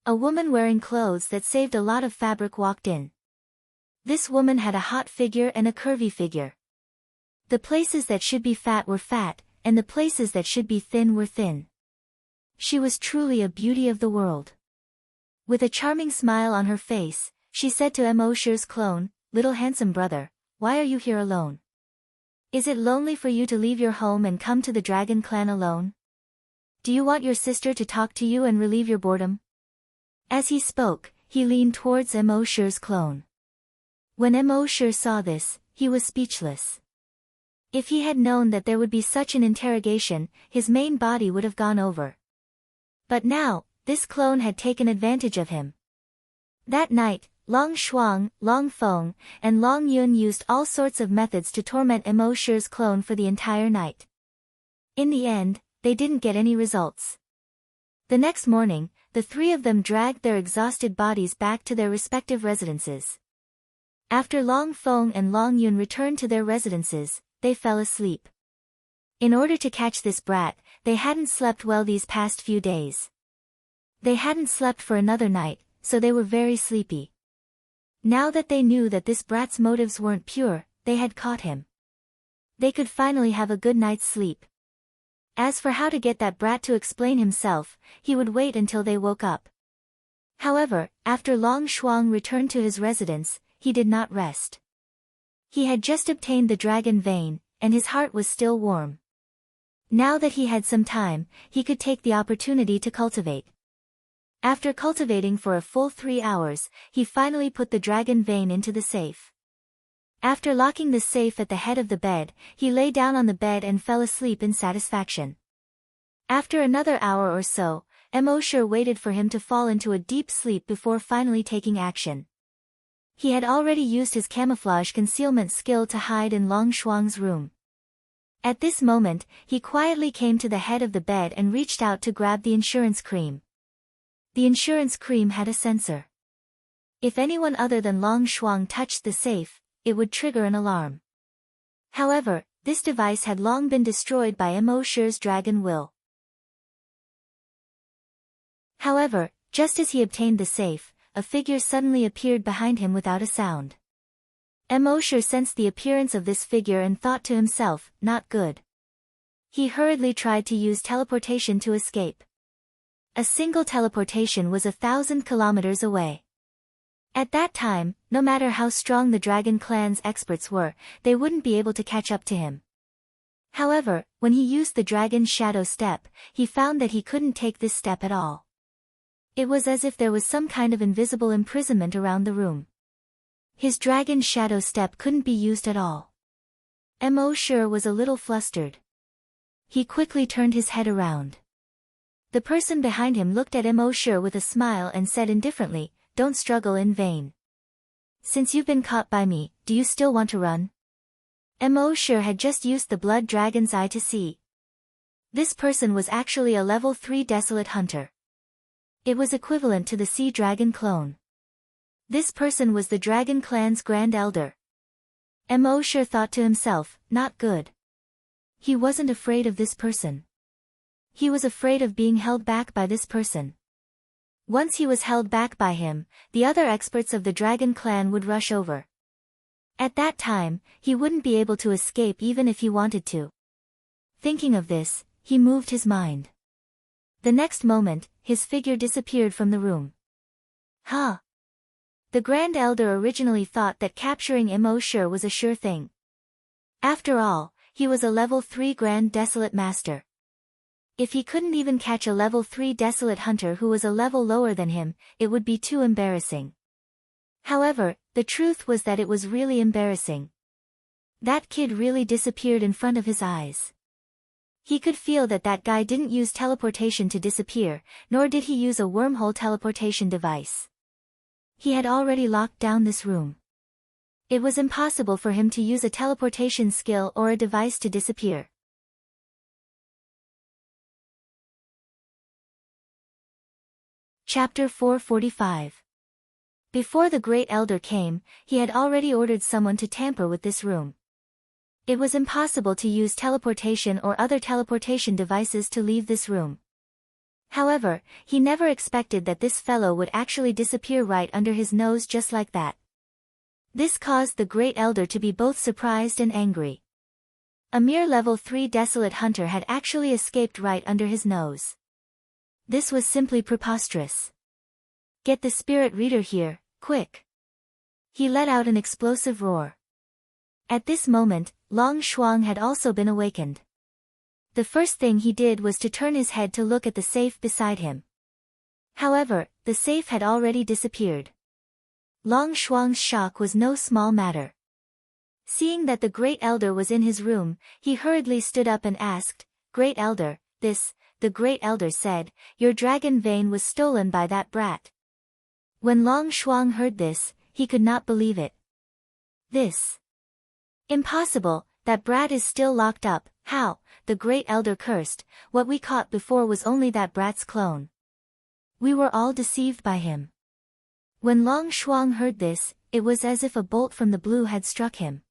A woman wearing clothes that saved a lot of fabric walked in. This woman had a hot figure and a curvy figure. The places that should be fat were fat, and the places that should be thin were thin. She was truly a beauty of the world. With a charming smile on her face, she said to Emosher's clone, little handsome brother, why are you here alone? Is it lonely for you to leave your home and come to the dragon clan alone? Do you want your sister to talk to you and relieve your boredom? As he spoke, he leaned towards Emosher's clone. When Emosher saw this, he was speechless. If he had known that there would be such an interrogation, his main body would have gone over. But now, this clone had taken advantage of him. That night, Long Shuang, Long Feng, and Long Yun used all sorts of methods to torment Emosher's clone for the entire night. In the end, they didn't get any results. The next morning, the three of them dragged their exhausted bodies back to their respective residences. After Long Feng and Long Yun returned to their residences, they fell asleep. In order to catch this brat, they hadn't slept well these past few days. They hadn't slept for another night, so they were very sleepy. Now that they knew that this brat's motives weren't pure, they had caught him. They could finally have a good night's sleep. As for how to get that brat to explain himself, he would wait until they woke up. However, after Long Shuang returned to his residence, he did not rest. He had just obtained the dragon vein, and his heart was still warm. Now that he had some time, he could take the opportunity to cultivate. After cultivating for a full 3 hours, he finally put the dragon vein into the safe. After locking the safe at the head of the bed, he lay down on the bed and fell asleep in satisfaction. After another hour or so, Emosher waited for him to fall into a deep sleep before finally taking action. He had already used his camouflage concealment skill to hide in Long Shuang's room. At this moment, he quietly came to the head of the bed and reached out to grab the insurance cream. The insurance cream had a sensor. If anyone other than Long Shuang touched the safe, it would trigger an alarm. However, this device had long been destroyed by Emosher's dragon will. However, just as he obtained the safe, a figure suddenly appeared behind him without a sound. Emosher sensed the appearance of this figure and thought to himself, not good. He hurriedly tried to use teleportation to escape. A single teleportation was 1,000 kilometers away. At that time, no matter how strong the Dragon Clan's experts were, they wouldn't be able to catch up to him. However, when he used the Dragon's Shadow Step, he found that he couldn't take this step at all. It was as if there was some kind of invisible imprisonment around the room. His Dragon's Shadow Step couldn't be used at all. Emosher was a little flustered. He quickly turned his head around. The person behind him looked at Emosher with a smile and said indifferently, "Don't struggle in vain. Since you've been caught by me, do you still want to run?" Emosher had just used the Blood Dragon's Eye to see. This person was actually a level 3 Desolate Hunter. It was equivalent to the Sea Dragon clone. This person was the Dragon Clan's Grand Elder. Emosher thought to himself, not good. He wasn't afraid of this person. He was afraid of being held back by this person. Once he was held back by him, the other experts of the Dragon Clan would rush over. At that time, he wouldn't be able to escape even if he wanted to. Thinking of this, he moved his mind. The next moment, his figure disappeared from the room. Huh. The Grand Elder originally thought that capturing Immortal was a sure thing. After all, he was a level 3 Grand Desolate Master. If he couldn't even catch a level 3 Desolate Hunter who was a level lower than him, it would be too embarrassing. However, the truth was that it was really embarrassing. That kid really disappeared in front of his eyes. He could feel that that guy didn't use teleportation to disappear, nor did he use a wormhole teleportation device. He had already locked down this room. It was impossible for him to use a teleportation skill or a device to disappear. Chapter 445. Before the Great Elder came, he had already ordered someone to tamper with this room. It was impossible to use teleportation or other teleportation devices to leave this room. However, he never expected that this fellow would actually disappear right under his nose just like that. This caused the Great Elder to be both surprised and angry. A mere level 3 Desolate Hunter had actually escaped right under his nose. This was simply preposterous. Get the spirit reader here, quick. He let out an explosive roar. At this moment, Long Shuang had also been awakened. The first thing he did was to turn his head to look at the safe beside him. However, the safe had already disappeared. Long Shuang's shock was no small matter. Seeing that the Great Elder was in his room, he hurriedly stood up and asked, "Great Elder, the Great Elder said, your dragon vein was stolen by that brat." When Long Shuang heard this, he could not believe it. This. Impossible, that brat is still locked up. How? The Great Elder cursed, what we caught before was only that brat's clone. We were all deceived by him. When Long Shuang heard this, it was as if a bolt from the blue had struck him.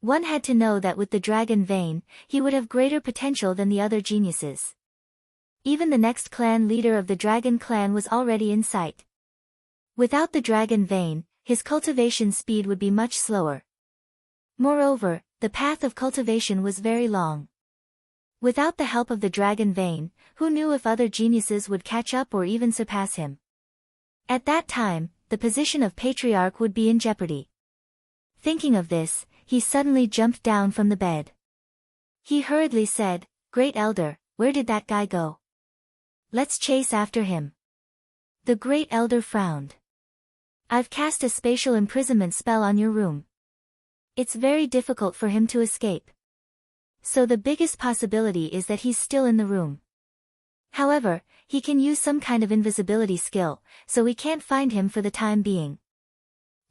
One had to know that with the dragon vein, he would have greater potential than the other geniuses. Even the next clan leader of the dragon clan was already in sight. Without the dragon vein, his cultivation speed would be much slower. Moreover, the path of cultivation was very long. Without the help of the dragon vein, who knew if other geniuses would catch up or even surpass him? At that time, the position of patriarch would be in jeopardy. Thinking of this, he suddenly jumped down from the bed. He hurriedly said, "Great Elder, where did that guy go? Let's chase after him." The Great Elder frowned. "I've cast a spatial imprisonment spell on your room. It's very difficult for him to escape. So the biggest possibility is that he's still in the room. However, he can use some kind of invisibility skill, so we can't find him for the time being."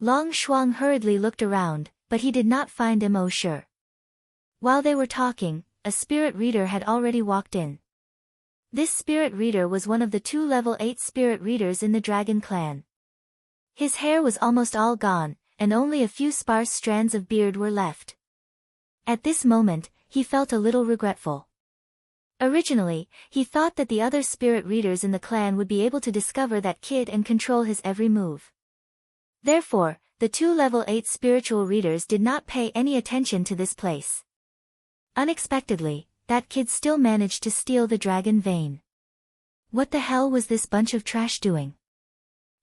Long Shuang hurriedly looked around, but he did not find Immortal. While they were talking, a spirit reader had already walked in. This spirit reader was one of the 2 level 8 spirit readers in the dragon clan. His hair was almost all gone, and only a few sparse strands of beard were left. At this moment, he felt a little regretful. Originally, he thought that the other spirit readers in the clan would be able to discover that kid and control his every move. Therefore, the 2 level 8 spiritual readers did not pay any attention to this place. Unexpectedly, that kid still managed to steal the dragon vein. What the hell was this bunch of trash doing?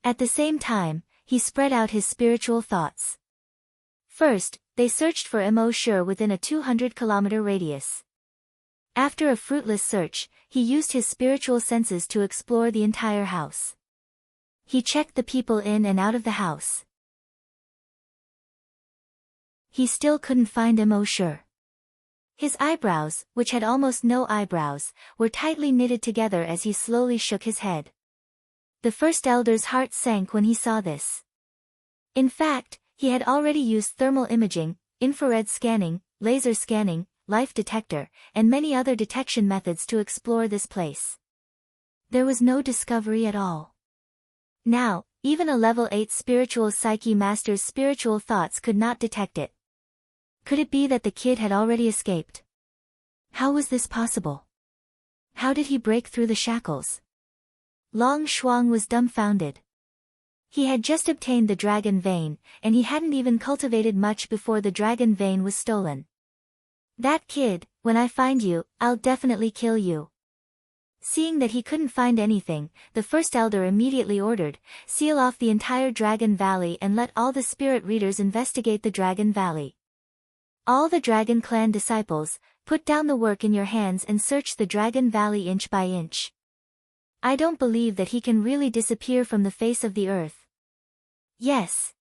At the same time, he spread out his spiritual thoughts. First, they searched for Immortal within a 200-kilometer radius. After a fruitless search, he used his spiritual senses to explore the entire house. He checked the people in and out of the house. He still couldn't find Immortal. His eyebrows, which had almost no eyebrows, were tightly knitted together as he slowly shook his head. The first elder's heart sank when he saw this. In fact, he had already used thermal imaging, infrared scanning, laser scanning, life detector, and many other detection methods to explore this place. There was no discovery at all. Now, even a level 8 spiritual psyche master's spiritual thoughts could not detect it. Could it be that the kid had already escaped? How was this possible? How did he break through the shackles? Long Shuang was dumbfounded. He had just obtained the dragon vein, and he hadn't even cultivated much before the dragon vein was stolen. That kid, when I find you, I'll definitely kill you. Seeing that he couldn't find anything, the first elder immediately ordered, seal off the entire Dragon Valley and let all the spirit readers investigate the Dragon Valley. All the Dragon Clan disciples, put down the work in your hands and search the Dragon Valley inch by inch. I don't believe that he can really disappear from the face of the earth. Yes.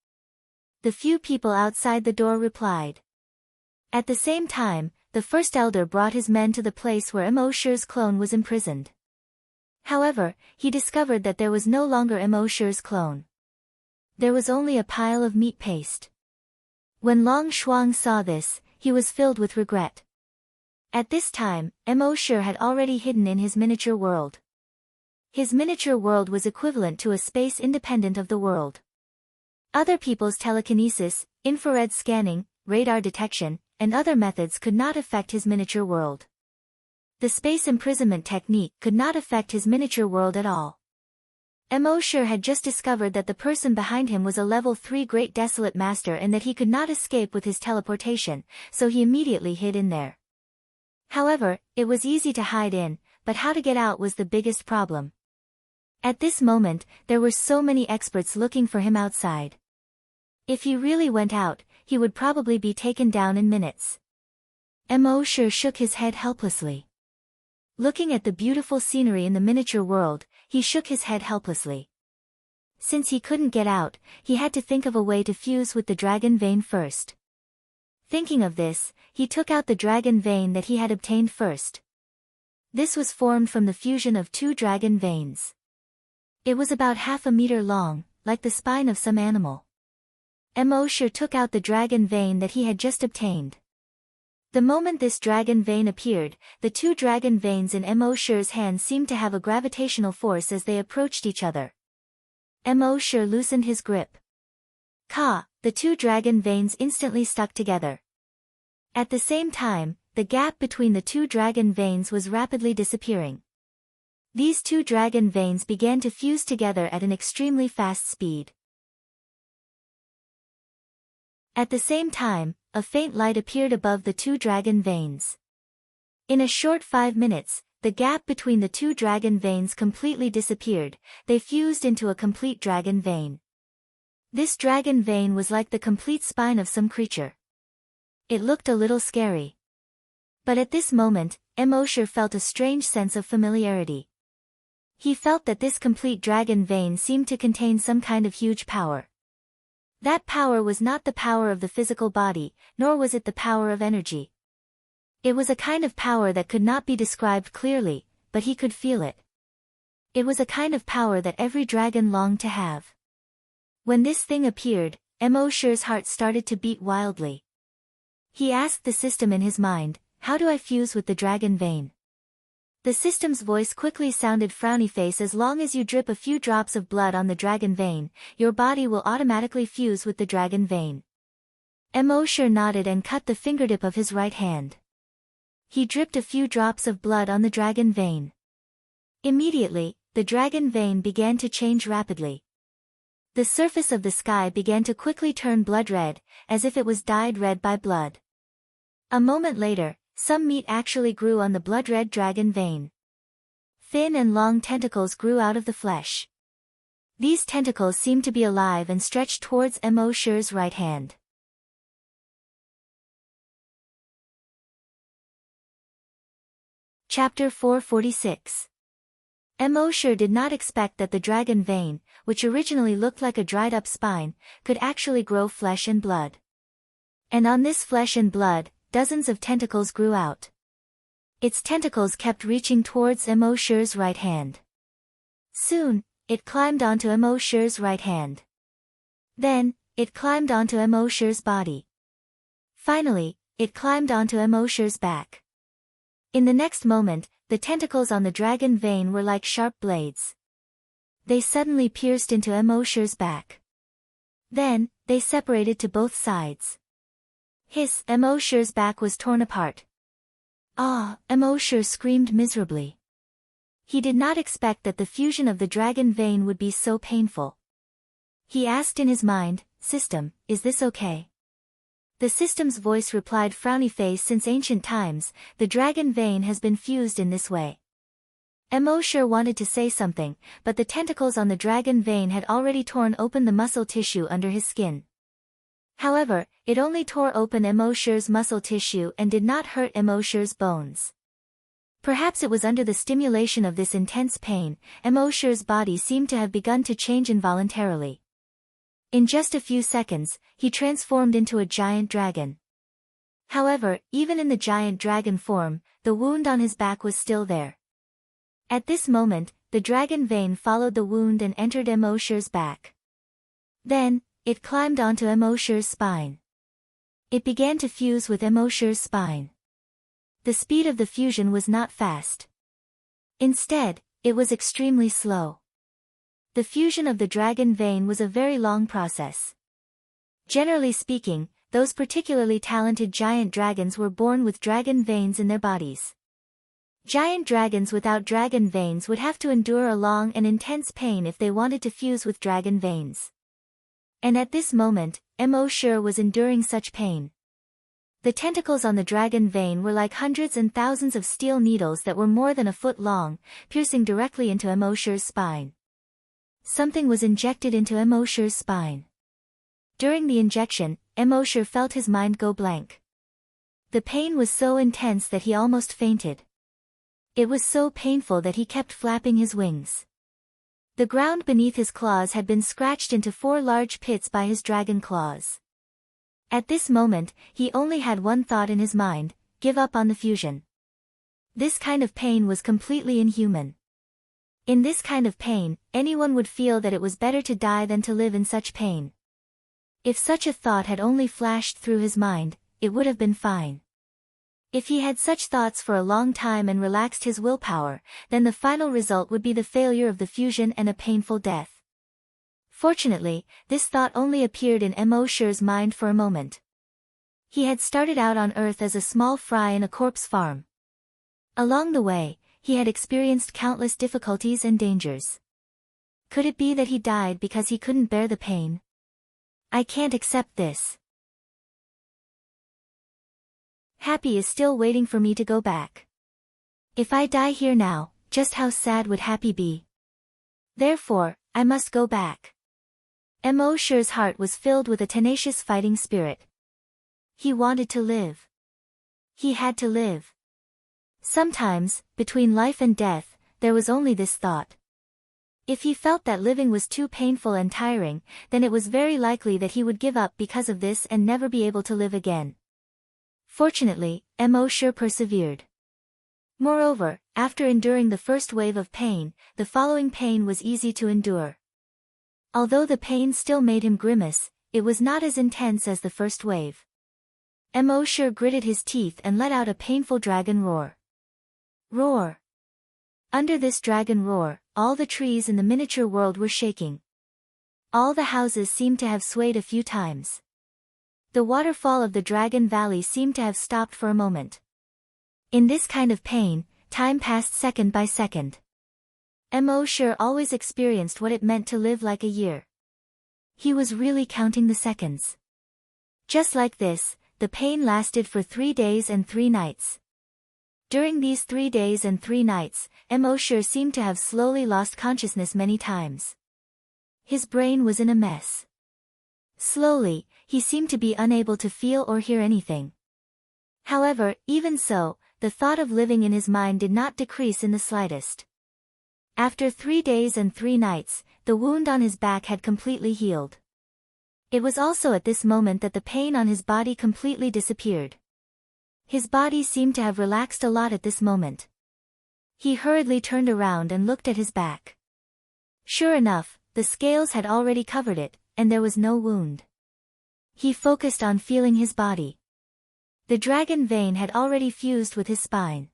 The few people outside the door replied. At the same time, the first elder brought his men to the place where Emosher's clone was imprisoned. However, he discovered that there was no longer Emosher's clone. There was only a pile of meat paste. When Long Shuang saw this, he was filled with regret. At this time, Emosher had already hidden in his miniature world. His miniature world was equivalent to a space independent of the world. Other people's telekinesis, infrared scanning, radar detection, and other methods could not affect his miniature world. The space imprisonment technique could not affect his miniature world at all. Emosher had just discovered that the person behind him was a level 3 Great Desolate Master and that he could not escape with his teleportation, so he immediately hid in there. However, it was easy to hide in, but how to get out was the biggest problem. At this moment, there were so many experts looking for him outside. If he really went out, he would probably be taken down in minutes. Emosher shook his head helplessly. Looking at the beautiful scenery in the miniature world, he shook his head helplessly. Since he couldn't get out, he had to think of a way to fuse with the dragon vein first. Thinking of this, he took out the dragon vein that he had obtained first. This was formed from the fusion of 2 dragon veins. It was about half a meter long, like the spine of some animal. Emosher took out the dragon vein that he had just obtained. The moment this dragon vein appeared, the 2 dragon veins in Emosher's hand seemed to have a gravitational force as they approached each other. Emosher loosened his grip. Ka! The 2 dragon veins instantly stuck together. At the same time, the gap between the 2 dragon veins was rapidly disappearing. These 2 dragon veins began to fuse together at an extremely fast speed. At the same time, a faint light appeared above the 2 dragon veins. In a short 5 minutes, the gap between the 2 dragon veins completely disappeared, they fused into a complete dragon vein. This dragon vein was like the complete spine of some creature. It looked a little scary. But at this moment, Emosher felt a strange sense of familiarity. He felt that this complete dragon vein seemed to contain some kind of huge power. That power was not the power of the physical body, nor was it the power of energy. It was a kind of power that could not be described clearly, but he could feel it. It was a kind of power that every dragon longed to have. When this thing appeared, Emosher's heart started to beat wildly. He asked the system in his mind, "How do I fuse with the dragon vein?" The system's voice quickly sounded, "Frowny face, as long as you drip a few drops of blood on the dragon vein, your body will automatically fuse with the dragon vein." Emosher nodded and cut the fingertip of his right hand. He dripped a few drops of blood on the dragon vein. Immediately, the dragon vein began to change rapidly. The surface of the sky began to quickly turn blood red, as if it was dyed red by blood. A moment later, some meat actually grew on the blood-red dragon vein. Thin and long tentacles grew out of the flesh. These tentacles seemed to be alive and stretched towards Emosher's right hand. Chapter 446. Emosher did not expect that the dragon vein, which originally looked like a dried-up spine, could actually grow flesh and blood. And on this flesh and blood, dozens of tentacles grew out. Its tentacles kept reaching towards Emosher's right hand. Soon, it climbed onto Emosher's right hand. Then, it climbed onto Emosher's body. Finally, it climbed onto Emosher's back. In the next moment, the tentacles on the dragon vein were like sharp blades. They suddenly pierced into Emosher's back. Then, they separated to both sides. Emosher's back was torn apart. Ah! Emosher screamed miserably. He did not expect that the fusion of the dragon vein would be so painful. He asked in his mind, "System, is this okay?" The system's voice replied, "Frowny face, since ancient times, the dragon vein has been fused in this way. Mo sure wanted to say something, but the tentacles on the dragon vein had already torn open the muscle tissue under his skin. However, it only tore open Mo sure's muscle tissue and did not hurt Mo sure's bones. Perhaps it was under the stimulation of this intense pain, Mo sure's body seemed to have begun to change involuntarily. In just a few seconds, he transformed into a giant dragon. However, even in the giant dragon form, the wound on his back was still there. At this moment, the dragon vein followed the wound and entered Mo sure's back. Then, it climbed onto Mo sure's spine. It began to fuse with Mo sure's spine. The speed of the fusion was not fast. Instead, it was extremely slow. The fusion of the dragon vein was a very long process. Generally speaking, those particularly talented giant dragons were born with dragon veins in their bodies. Giant dragons without dragon veins would have to endure a long and intense pain if they wanted to fuse with dragon veins. And at this moment, Mo sure was enduring such pain. The tentacles on the dragon vein were like hundreds and thousands of steel needles that were more than a foot long, piercing directly into Mo sure's spine. Something was injected into Mo sure's spine. During the injection, Mo sure felt his mind go blank. The pain was so intense that he almost fainted. It was so painful that he kept flapping his wings. The ground beneath his claws had been scratched into 4 large pits by his dragon claws. At this moment, he only had one thought in his mind: give up on the fusion. This kind of pain was completely inhuman. In this kind of pain, anyone would feel that it was better to die than to live in such pain. If such a thought had only flashed through his mind, it would have been fine. If he had such thoughts for a long time and relaxed his willpower, then the final result would be the failure of the fusion and a painful death. Fortunately, this thought only appeared in Mo sure's mind for a moment. He had started out on Earth as a small fry in a corpse farm. Along the way, he had experienced countless difficulties and dangers. Could it be that he died because he couldn't bear the pain? I can't accept this. Happy is still waiting for me to go back. If I die here now, just how sad would Happy be? Therefore, I must go back. Mo sure's heart was filled with a tenacious fighting spirit. He wanted to live. He had to live. Sometimes, between life and death, there was only this thought. If he felt that living was too painful and tiring, then it was very likely that he would give up because of this and never be able to live again. Fortunately, Mo sure persevered. Moreover, after enduring the first wave of pain, the following pain was easy to endure. Although the pain still made him grimace, it was not as intense as the first wave. Mo sure gritted his teeth and let out a painful dragon roar. Roar! Under this dragon roar, all the trees in the miniature world were shaking. All the houses seemed to have swayed a few times. The waterfall of the Dragon Valley seemed to have stopped for a moment. In this kind of pain, time passed second by second. Mo sure always experienced what it meant to live like a year. He was really counting the seconds. Just like this, the pain lasted for 3 days and 3 nights. During these 3 days and 3 nights, Mo sure seemed to have slowly lost consciousness many times. His brain was in a mess. Slowly, he seemed to be unable to feel or hear anything. However, even so, the thought of living in his mind did not decrease in the slightest. After 3 days and 3 nights, the wound on his back had completely healed. It was also at this moment that the pain on his body completely disappeared. His body seemed to have relaxed a lot at this moment. He hurriedly turned around and looked at his back. Sure enough, the scales had already covered it, and there was no wound. He focused on feeling his body. The dragon vein had already fused with his spine.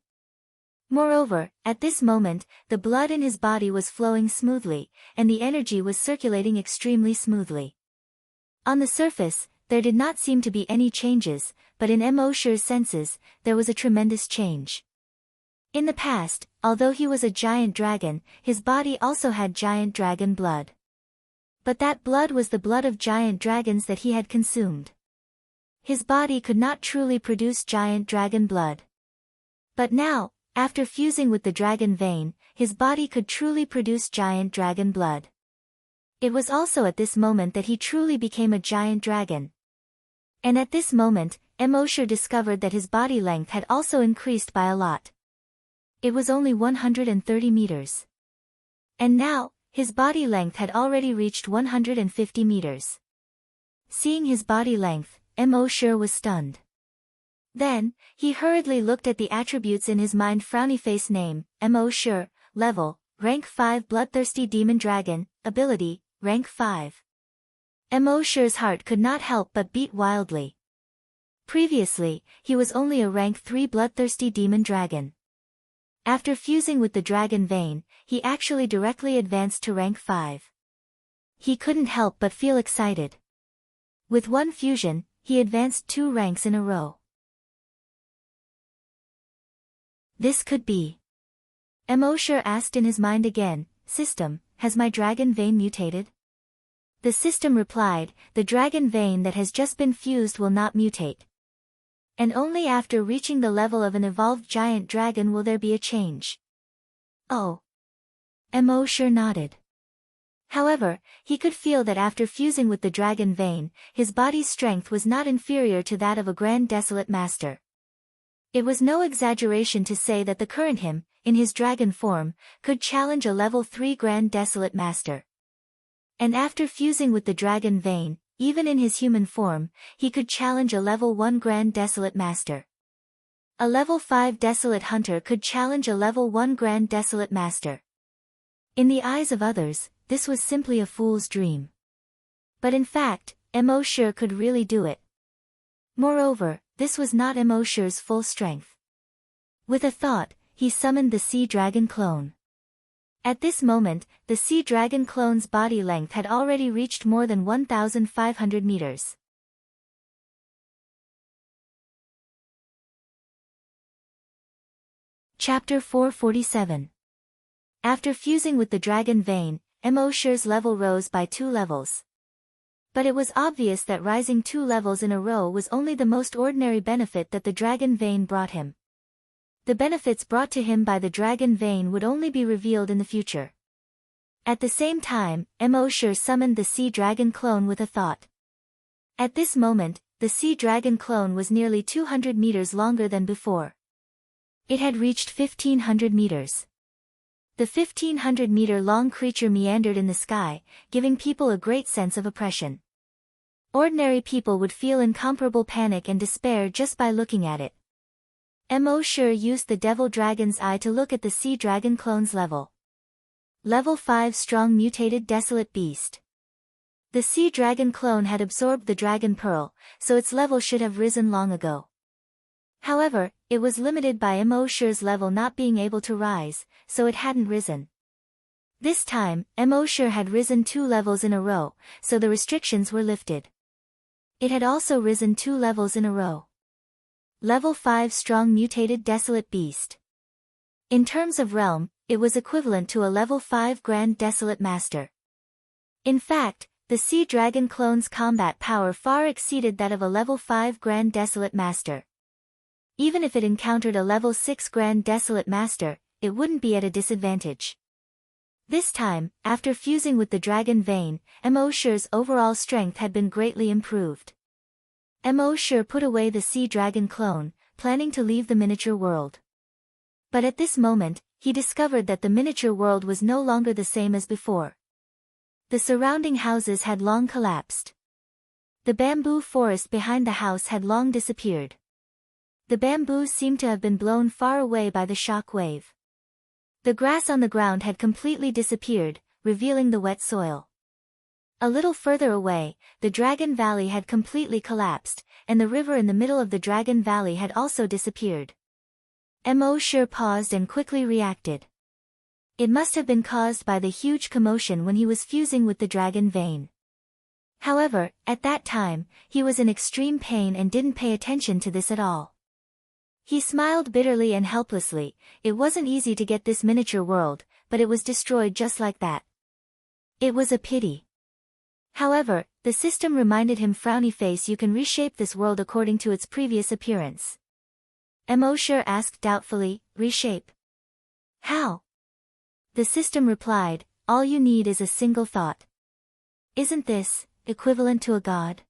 Moreover, at this moment, the blood in his body was flowing smoothly, and the energy was circulating extremely smoothly. On the surface, there did not seem to be any changes, but in Mo sure's senses, there was a tremendous change. In the past, although he was a giant dragon, his body also had giant dragon blood. But that blood was the blood of giant dragons that he had consumed. His body could not truly produce giant dragon blood. But now, After fusing with the dragon vein, his body could truly produce giant dragon blood. It was also at this moment that he truly became a giant dragon. And at this moment, Emosure discovered that his body length had also increased by a lot. It was only 130 meters. And now, his body length had already reached 150 meters. Seeing his body length, Emosure was stunned. Then, he hurriedly looked at the attributes in his mind. Frowny face: name, Emosure, level, rank 5 bloodthirsty demon dragon, ability, rank 5. Emosure's heart could not help but beat wildly. Previously, he was only a rank 3 bloodthirsty demon dragon. After fusing with the dragon vein, he actually directly advanced to rank 5. He couldn't help but feel excited. With one fusion, he advanced 2 ranks in a row. This could be. Emosure asked in his mind again, System, has my dragon vein mutated? The system replied, the dragon vein that has just been fused will not mutate. And only after reaching the level of an evolved giant dragon will there be a change. Oh. Emosure nodded. However, he could feel that after fusing with the dragon vein, his body's strength was not inferior to that of a Grand Desolate Master. It was no exaggeration to say that the current him, in his dragon form, could challenge a level 3 Grand Desolate Master. And after fusing with the dragon vein, even in his human form, he could challenge a level 1 Grand Desolate Master. A level 5 Desolate Hunter could challenge a level 1 Grand Desolate Master. In the eyes of others, this was simply a fool's dream. But in fact, Emosure could really do it. Moreover, this was not Emosure's full strength. With a thought, he summoned the Sea Dragon clone. At this moment, the Sea Dragon clone's body length had already reached more than 1,500 meters. Chapter 447. After fusing with the dragon vein, Emosure's level rose by 2 levels. But it was obvious that rising 2 levels in a row was only the most ordinary benefit that the dragon vein brought him. The benefits brought to him by the dragon vein would only be revealed in the future. At the same time, Emosure summoned the Sea Dragon clone with a thought. At this moment, the Sea Dragon clone was nearly 200 meters longer than before. It had reached 1,500 meters. The 1,500-meter-long creature meandered in the sky, giving people a great sense of oppression. Ordinary people would feel incomparable panic and despair just by looking at it. Emosure used the Devil Dragon's Eye to look at the Sea Dragon clone's level. Level 5 Strong Mutated Desolate Beast. The Sea Dragon clone had absorbed the Dragon Pearl, so its level should have risen long ago. However, it was limited by Emosure's level not being able to rise, so it hadn't risen. This time, Emosure had risen 2 levels in a row, so the restrictions were lifted. It had also risen 2 levels in a row. Level 5 Strong Mutated Desolate Beast. In terms of realm, it was equivalent to a level 5 Grand Desolate Master. In fact, the Sea Dragon clone's combat power far exceeded that of a level 5 Grand Desolate Master. Even if it encountered a level 6 Grand Desolate Master, it wouldn't be at a disadvantage. This time, after fusing with the dragon vein, Emosure's overall strength had been greatly improved. Emosure put away the Sea Dragon clone, planning to leave the miniature world. But at this moment, he discovered that the miniature world was no longer the same as before. The surrounding houses had long collapsed. The bamboo forest behind the house had long disappeared. The bamboos seemed to have been blown far away by the shock wave. The grass on the ground had completely disappeared, revealing the wet soil. A little further away, the Dragon Valley had completely collapsed, and the river in the middle of the Dragon Valley had also disappeared. Emosure paused and quickly reacted. It must have been caused by the huge commotion when he was fusing with the dragon vein. However, at that time, he was in extreme pain and didn't pay attention to this at all. He smiled bitterly and helplessly. It wasn't easy to get this miniature world, but it was destroyed just like that. It was a pity. However, the system reminded him, frowny face, you can reshape this world according to its previous appearance. Emosure asked doubtfully. Reshape. How? The system replied, all you need is a single thought. Isn't this equivalent to a god?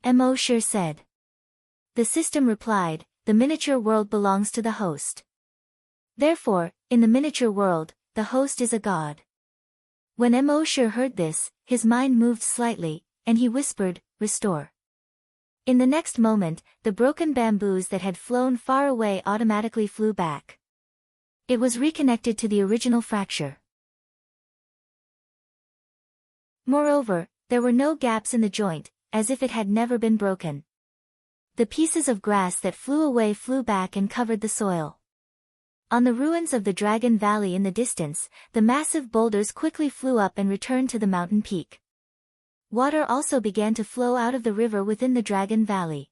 Emosure said. The system replied, the miniature world belongs to the host. Therefore, in the miniature world, the host is a god. When Emosure heard this, his mind moved slightly, and he whispered, restore. In the next moment, the broken bamboos that had flown far away automatically flew back. It was reconnected to the original fracture. Moreover, there were no gaps in the joint, as if it had never been broken. The pieces of grass that flew away flew back and covered the soil. On the ruins of the Dragon Valley in the distance, the massive boulders quickly flew up and returned to the mountain peak. Water also began to flow out of the river within the Dragon Valley.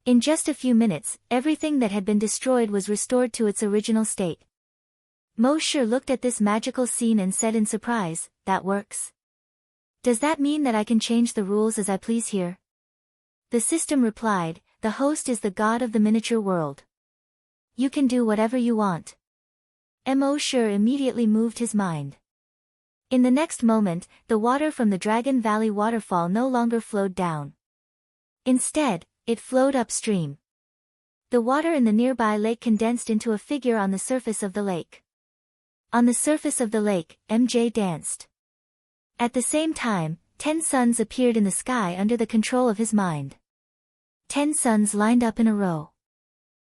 In just a few minutes, everything that had been destroyed was restored to its original state. Emosure looked at this magical scene and said in surprise, that works? Does that mean that I can change the rules as I please here? The system replied, the host is the god of the miniature world. You can do whatever you want. Emosure immediately moved his mind. In the next moment, the water from the Dragon Valley waterfall no longer flowed down. Instead, it flowed upstream. The water in the nearby lake condensed into a figure on the surface of the lake. On the surface of the lake, MJ danced. At the same time, 10 suns appeared in the sky under the control of his mind. 10 suns lined up in a row.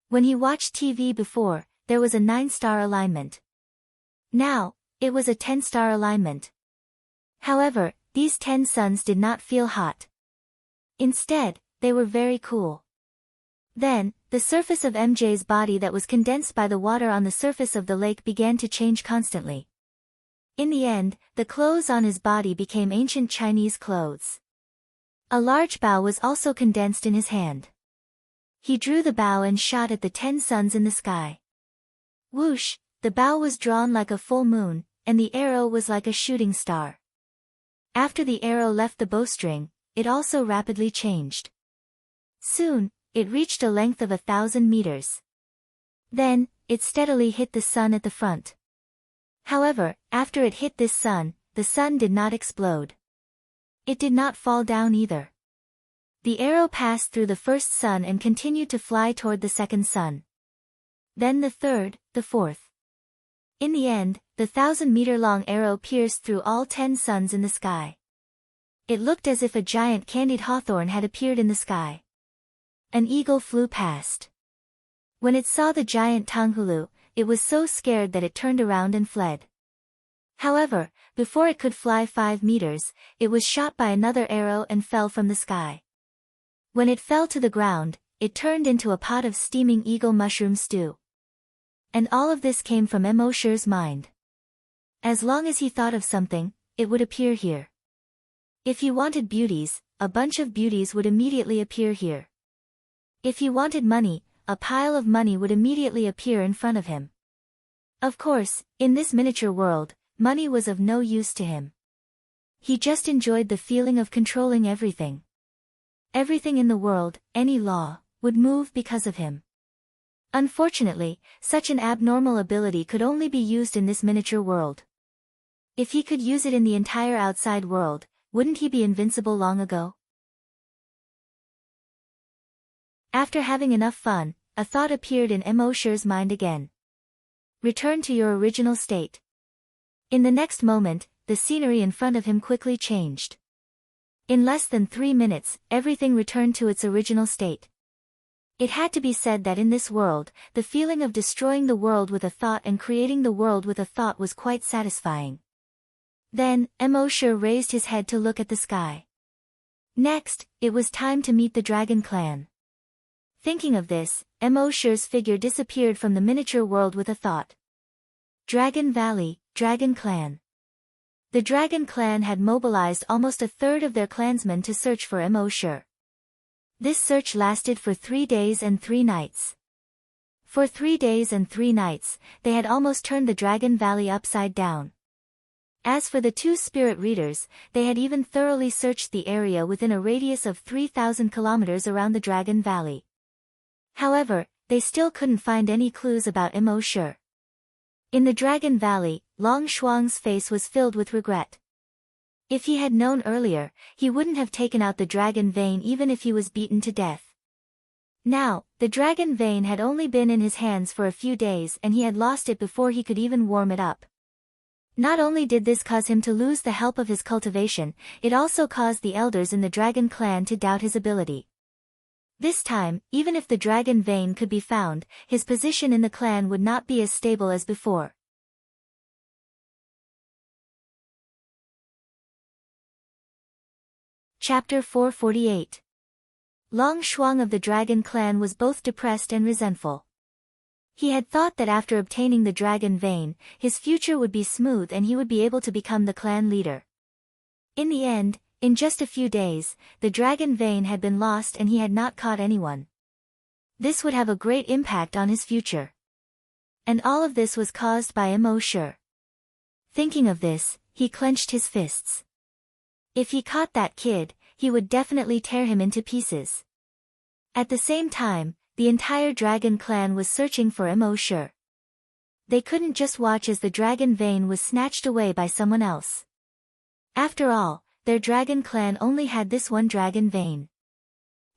When he watched TV before, there was a 9-star alignment. Now, it was a 10-star alignment. However, these 10 suns did not feel hot. Instead, they were very cool. Then, the surface of MJ's body that was condensed by the water on the surface of the lake began to change constantly. In the end, the clothes on his body became ancient Chinese clothes. A large bow was also condensed in his hand. He drew the bow and shot at the 10 suns in the sky. Whoosh, the bow was drawn like a full moon, and the arrow was like a shooting star. After the arrow left the bowstring, it also rapidly changed. Soon, it reached a length of 1,000 meters. Then, it steadily hit the sun at the front. However, after it hit this sun, the sun did not explode. It did not fall down either. The arrow passed through the first sun and continued to fly toward the second sun. Then the third, the fourth. In the end, the 1,000-meter-long arrow pierced through all 10 suns in the sky. It looked as if a giant candied hawthorn had appeared in the sky. An eagle flew past. When it saw the giant Tanghulu, it was so scared that it turned around and fled. However, before it could fly 5 meters, it was shot by another arrow and fell from the sky. When it fell to the ground, it turned into a pot of steaming eagle mushroom stew. And all of this came from Emosure's mind. As long as he thought of something, it would appear here. If he wanted beauties, a bunch of beauties would immediately appear here. If he wanted money, a pile of money would immediately appear in front of him. Of course, in this miniature world, money was of no use to him. He just enjoyed the feeling of controlling everything. Everything in the world, any law, would move because of him. Unfortunately, such an abnormal ability could only be used in this miniature world. If he could use it in the entire outside world, wouldn't he be invincible long ago? After having enough fun, a thought appeared in Emosure's mind again. Return to your original state. In the next moment, the scenery in front of him quickly changed. In less than 3 minutes, everything returned to its original state. It had to be said that in this world, the feeling of destroying the world with a thought and creating the world with a thought was quite satisfying. Then, Emosure raised his head to look at the sky. Next, it was time to meet the Dragon Clan. Thinking of this, Emosure's figure disappeared from the miniature world with a thought. Dragon Valley, Dragon Clan. The Dragon Clan had mobilized almost a third of their clansmen to search for Emosure. This search lasted for 3 days and 3 nights. For 3 days and 3 nights, they had almost turned the Dragon Valley upside down. As for the 2 spirit readers, they had even thoroughly searched the area within a radius of 3,000 kilometers around the Dragon Valley. However, they still couldn't find any clues about Immortal. In the Dragon Valley, Long Shuang's face was filled with regret. If he had known earlier, he wouldn't have taken out the dragon vein even if he was beaten to death. Now, the dragon vein had only been in his hands for a few days and he had lost it before he could even warm it up. Not only did this cause him to lose the help of his cultivation, it also caused the elders in the dragon clan to doubt his ability. This time, even if the dragon vein could be found, his position in the clan would not be as stable as before. Chapter 448. Long Shuang of the Dragon Clan was both depressed and resentful. He had thought that after obtaining the dragon vein, his future would be smooth and he would be able to become the clan leader. In the end, in just a few days, the dragon vein had been lost and he had not caught anyone. This would have a great impact on his future. And all of this was caused by Immortal. Thinking of this, he clenched his fists. If he caught that kid, he would definitely tear him into pieces. At the same time, the entire dragon clan was searching for Immortal. They couldn't just watch as the dragon vein was snatched away by someone else. After all, their dragon clan only had this one dragon vein.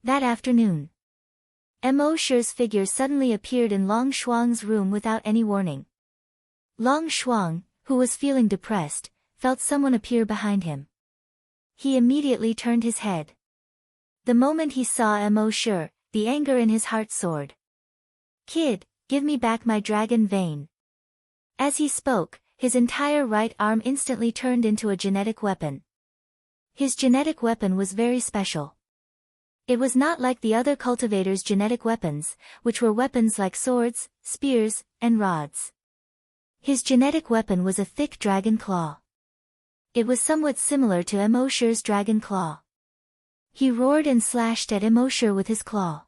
That afternoon, Immortal's figure suddenly appeared in Long Shuang's room without any warning. Long Shuang, who was feeling depressed, felt someone appear behind him. He immediately turned his head. The moment he saw Immortal, the anger in his heart soared. "Kid, give me back my dragon vein." As he spoke, his entire right arm instantly turned into a genetic weapon. His genetic weapon was very special. It was not like the other cultivators' genetic weapons, which were weapons like swords, spears, and rods. His genetic weapon was a thick dragon claw. It was somewhat similar to Immortal's dragon claw. He roared and slashed at Immortal with his claw.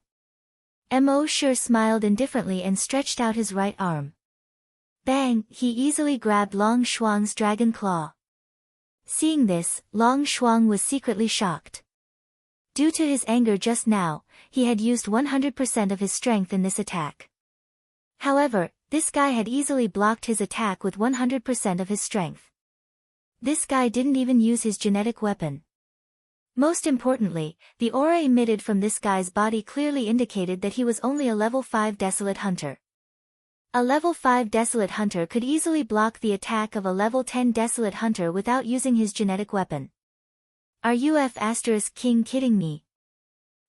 Immortal smiled indifferently and stretched out his right arm. Bang! He easily grabbed Long Shuang's dragon claw. Seeing this, Long Shuang was secretly shocked. Due to his anger just now, he had used 100% of his strength in this attack. However, this guy had easily blocked his attack with 100% of his strength. This guy didn't even use his genetic weapon. Most importantly, the aura emitted from this guy's body clearly indicated that he was only a level 5 Desolate Hunter. A level 5 Desolate Hunter could easily block the attack of a level 10 Desolate Hunter without using his genetic weapon. Are you King kidding me?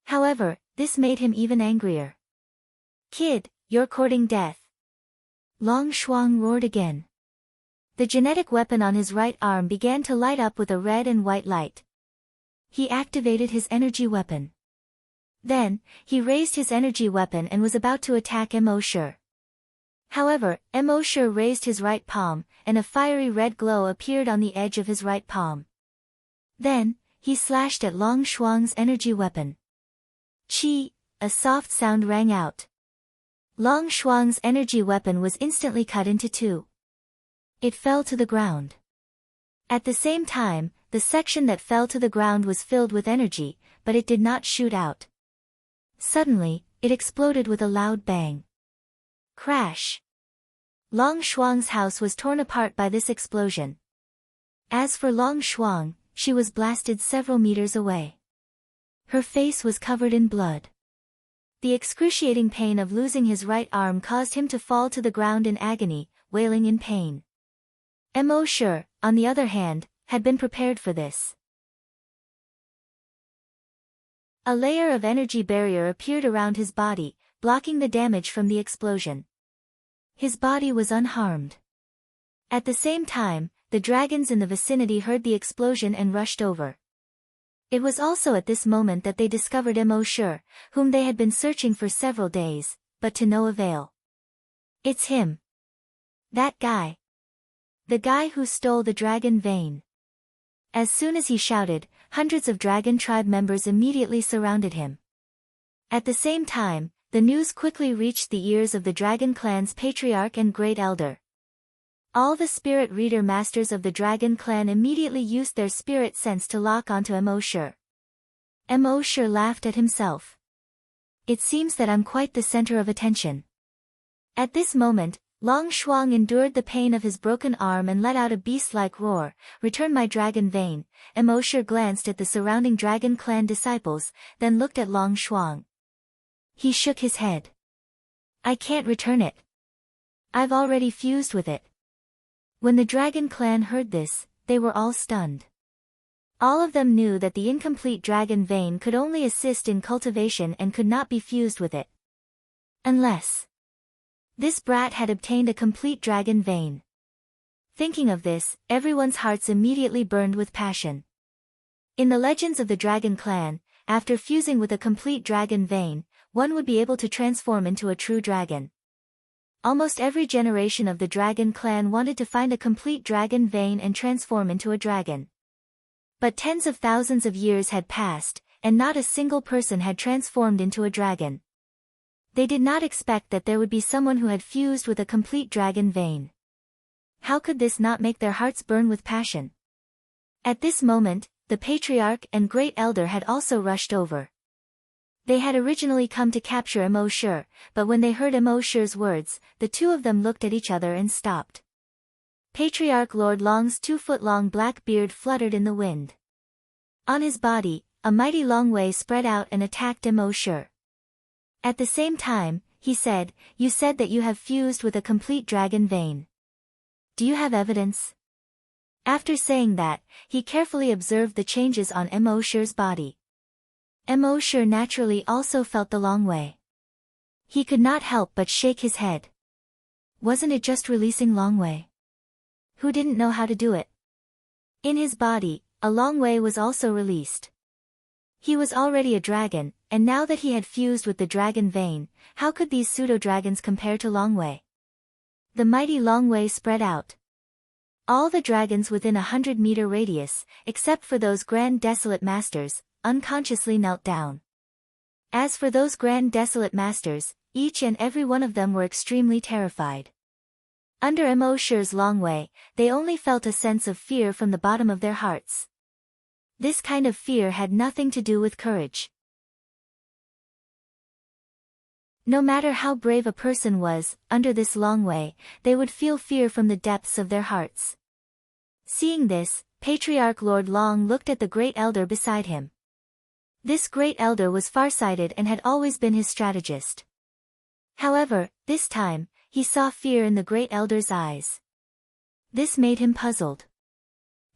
However, this made him even angrier. "Kid, you're courting death." Long Shuang roared again. The genetic weapon on his right arm began to light up with a red and white light. He activated his energy weapon. Then, he raised his energy weapon and was about to attack Immortal. However, Immortal raised his right palm, and a fiery red glow appeared on the edge of his right palm. Then, he slashed at Long Shuang's energy weapon. Chi! A soft sound rang out. Long Shuang's energy weapon was instantly cut into two. It fell to the ground. At the same time, the section that fell to the ground was filled with energy, but it did not shoot out. Suddenly, it exploded with a loud bang. Crash! Long Shuang's house was torn apart by this explosion. As for Long Shuang, she was blasted several meters away. Her face was covered in blood. The excruciating pain of losing his right arm caused him to fall to the ground in agony, wailing in pain. Immortal, on the other hand, had been prepared for this. A layer of energy barrier appeared around his body, blocking the damage from the explosion. His body was unharmed. At the same time, the dragons in the vicinity heard the explosion and rushed over. It was also at this moment that they discovered Immortal, whom they had been searching for several days, but to no avail. "It's him. That guy. The guy who stole the dragon vein." As soon as he shouted, hundreds of dragon tribe members immediately surrounded him. At the same time, the news quickly reached the ears of the dragon clan's patriarch and great elder. All the spirit reader masters of the dragon clan immediately used their spirit sense to lock onto Immortal. Immortal laughed at himself. It seems that I'm quite the center of attention. At this moment, Long Shuang endured the pain of his broken arm and let out a beast-like roar, "Return my dragon vein." Emosher glanced at the surrounding dragon clan disciples, then looked at Long Shuang. He shook his head. "I can't return it. I've already fused with it." When the dragon clan heard this, they were all stunned. All of them knew that the incomplete dragon vein could only assist in cultivation and could not be fused with it. Unless this brat had obtained a complete dragon vein. Thinking of this, everyone's hearts immediately burned with passion. In the legends of the Dragon Clan, after fusing with a complete dragon vein, one would be able to transform into a true dragon. Almost every generation of the Dragon Clan wanted to find a complete dragon vein and transform into a dragon. But tens of thousands of years had passed, and not a single person had transformed into a dragon. They did not expect that there would be someone who had fused with a complete dragon vein. How could this not make their hearts burn with passion? At this moment, the Patriarch and Great Elder had also rushed over. They had originally come to capture Emosher, but when they heard Emosher's words, the two of them looked at each other and stopped. Patriarch Lord Long's 2-foot-long black beard fluttered in the wind. On his body, a mighty long way spread out and attacked Emosher. At the same time, he said, "You said that you have fused with a complete dragon vein. Do you have evidence?" After saying that, he carefully observed the changes on Emosher's body. Emosher naturally also felt the long way. He could not help but shake his head. Wasn't it just releasing Long Wei? Who didn't know how to do it? In his body, a Long Wei was also released. He was already a dragon, and now that he had fused with the dragon vein, how could these pseudo-dragons compare to Long Wei? The mighty Long Wei spread out. All the dragons within 100-meter radius, except for those Grand Desolate Masters, unconsciously knelt down. As for those Grand Desolate Masters, each and every one of them were extremely terrified. Under Emosher's Long Wei, they only felt a sense of fear from the bottom of their hearts. This kind of fear had nothing to do with courage. No matter how brave a person was, under this Long Wei, they would feel fear from the depths of their hearts. Seeing this, Patriarch Lord Long looked at the Great Elder beside him. This Great Elder was farsighted and had always been his strategist. However, this time, he saw fear in the Great Elder's eyes. This made him puzzled.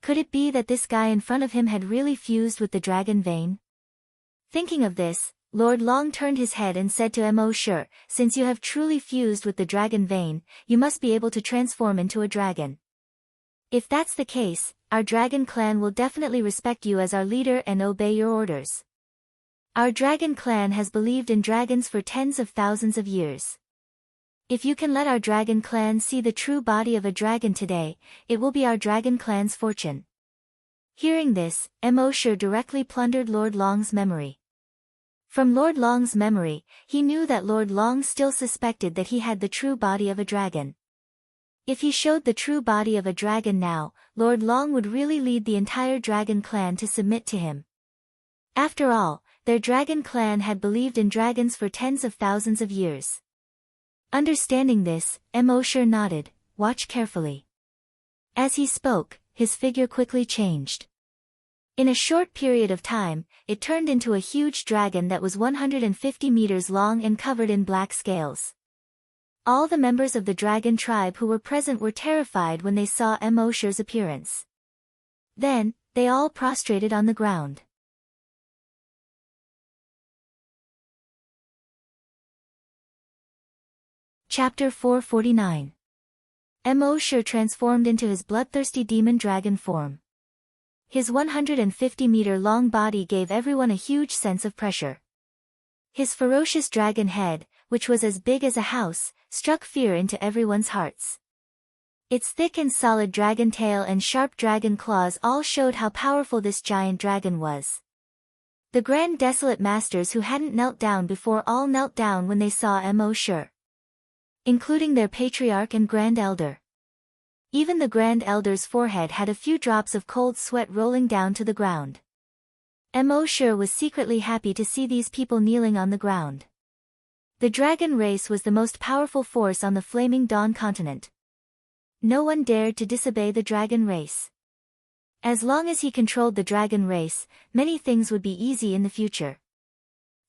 Could it be that this guy in front of him had really fused with the dragon vein? Thinking of this, Lord Long turned his head and said to Emosher, "Since you have truly fused with the dragon vein, you must be able to transform into a dragon. If that's the case, our dragon clan will definitely respect you as our leader and obey your orders. Our dragon clan has believed in dragons for tens of thousands of years. If you can let our dragon clan see the true body of a dragon today, it will be our dragon clan's fortune." Hearing this, Emosher directly plundered Lord Long's memory. From Lord Long's memory, he knew that Lord Long still suspected that he had the true body of a dragon. If he showed the true body of a dragon now, Lord Long would really lead the entire dragon clan to submit to him. After all, their dragon clan had believed in dragons for tens of thousands of years. Understanding this, Emosher nodded, "Watch carefully." As he spoke, his figure quickly changed. In a short period of time, it turned into a huge dragon that was 150 meters long and covered in black scales. All the members of the dragon tribe who were present were terrified when they saw Emosher's appearance. Then, they all prostrated on the ground. Chapter 449. Emosher transformed into his bloodthirsty demon dragon form. His 150-meter-long body gave everyone a huge sense of pressure. His ferocious dragon head, which was as big as a house, struck fear into everyone's hearts. Its thick and solid dragon tail and sharp dragon claws all showed how powerful this giant dragon was. The Grand Desolate Masters who hadn't knelt down before all knelt down when they saw Emosher, including their Patriarch and Grand Elder. Even the Grand Elder's forehead had a few drops of cold sweat rolling down to the ground. Emosher was secretly happy to see these people kneeling on the ground. The dragon race was the most powerful force on the flaming Dawn continent. No one dared to disobey the dragon race. As long as he controlled the dragon race, many things would be easy in the future.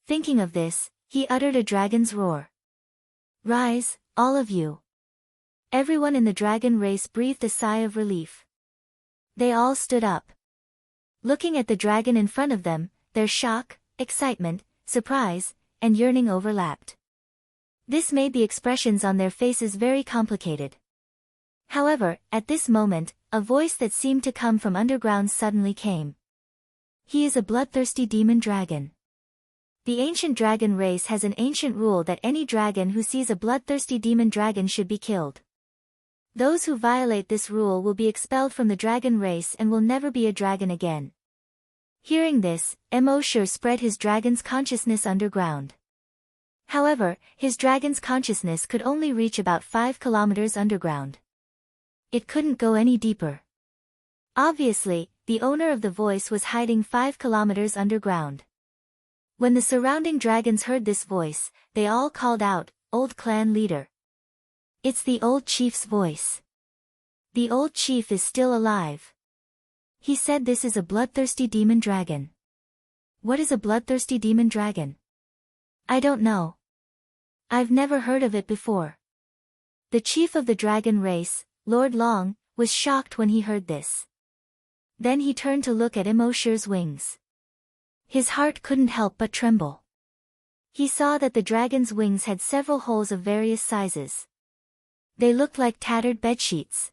Thinking of this, he uttered a dragon's roar. Rise, all of you. Everyone in the dragon race breathed a sigh of relief. They all stood up. Looking at the dragon in front of them, their shock, excitement, surprise, and yearning overlapped. This made the expressions on their faces very complicated. However, at this moment, a voice that seemed to come from underground suddenly came. He is a bloodthirsty demon dragon. The ancient dragon race has an ancient rule that any dragon who sees a bloodthirsty demon dragon should be killed. Those who violate this rule will be expelled from the dragon race and will never be a dragon again. Hearing this, Emosure spread his dragon's consciousness underground. However, his dragon's consciousness could only reach about 5 kilometers underground. It couldn't go any deeper. Obviously, the owner of the voice was hiding 5 kilometers underground. When the surrounding dragons heard this voice, they all called out, "Old clan leader." It's the old chief's voice. The old chief is still alive. He said this is a bloodthirsty demon dragon. What is a bloodthirsty demon dragon? I don't know. I've never heard of it before. The chief of the dragon race, Lord Long, was shocked when he heard this. Then he turned to look at Emosure's wings. His heart couldn't help but tremble. He saw that the dragon's wings had several holes of various sizes. They looked like tattered bedsheets.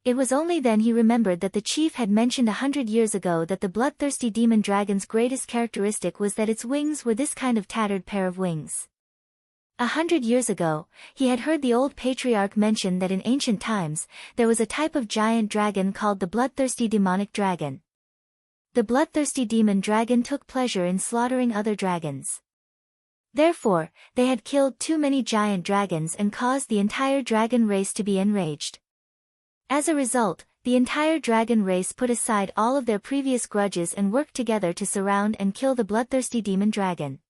It was only then he remembered that the chief had mentioned 100 years ago that the bloodthirsty demon dragon's greatest characteristic was that its wings were this kind of tattered pair of wings. 100 years ago, he had heard the old patriarch mention that in ancient times, there was a type of giant dragon called the bloodthirsty demonic dragon. The bloodthirsty demon dragon took pleasure in slaughtering other dragons. Therefore, they had killed too many giant dragons and caused the entire dragon race to be enraged. As a result, the entire dragon race put aside all of their previous grudges and worked together to surround and kill the bloodthirsty demon dragon.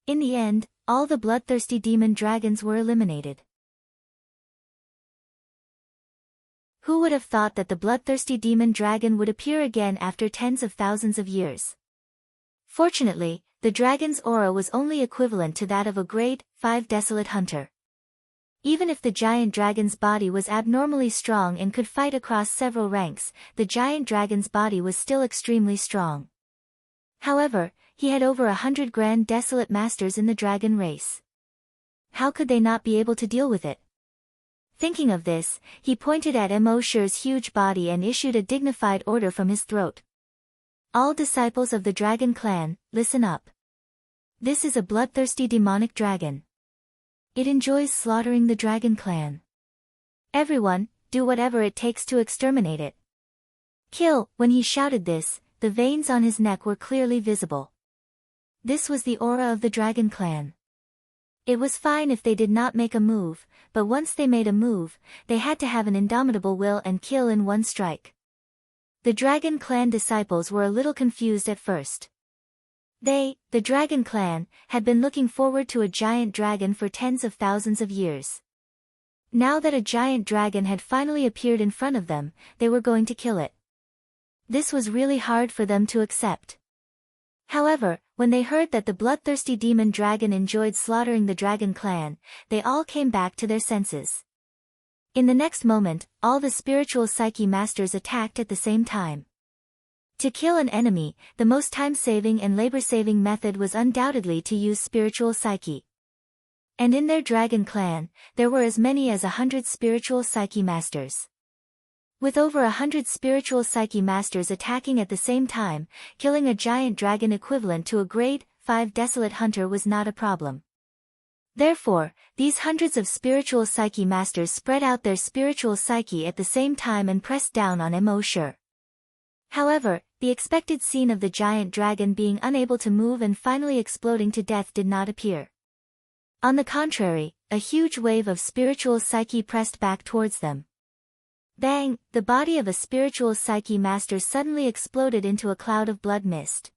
In the end, all the bloodthirsty demon dragons were eliminated. Who would have thought that the bloodthirsty demon dragon would appear again after tens of thousands of years? Fortunately, the dragon's aura was only equivalent to that of a grade 5 desolate hunter. Even if the giant dragon's body was abnormally strong and could fight across several ranks, the giant dragon's body was still extremely strong. However, he had over 100 grand desolate masters in the dragon race. How could they not be able to deal with it? Thinking of this, he pointed at Emosure's huge body and issued a dignified order from his throat. All disciples of the dragon clan, listen up. This is a bloodthirsty demonic dragon. It enjoys slaughtering the dragon clan. Everyone, do whatever it takes to exterminate it. Kill. When he shouted this, the veins on his neck were clearly visible. This was the aura of the dragon clan. It was fine if they did not make a move, but once they made a move, they had to have an indomitable will and kill in one strike. The dragon clan disciples were a little confused at first. They, the dragon clan, had been looking forward to a giant dragon for tens of thousands of years. Now that a giant dragon had finally appeared in front of them, they were going to kill it. This was really hard for them to accept. However, when they heard that the bloodthirsty demon dragon enjoyed slaughtering the dragon clan, they all came back to their senses. In the next moment, all the spiritual psyche masters attacked at the same time. To kill an enemy, the most time-saving and labor-saving method was undoubtedly to use spiritual psyche. And in their dragon clan, there were as many as 100 spiritual psyche masters. With over 100 spiritual psyche masters attacking at the same time, killing a giant dragon equivalent to a grade 5 desolate hunter was not a problem. Therefore, these hundreds of spiritual psyche masters spread out their spiritual psyche at the same time and pressed down on Emosure. However, the expected scene of the giant dragon being unable to move and finally exploding to death did not appear. On the contrary, a huge wave of spiritual psyche pressed back towards them. Bang! The body of a spiritual psyche master suddenly exploded into a cloud of blood mist.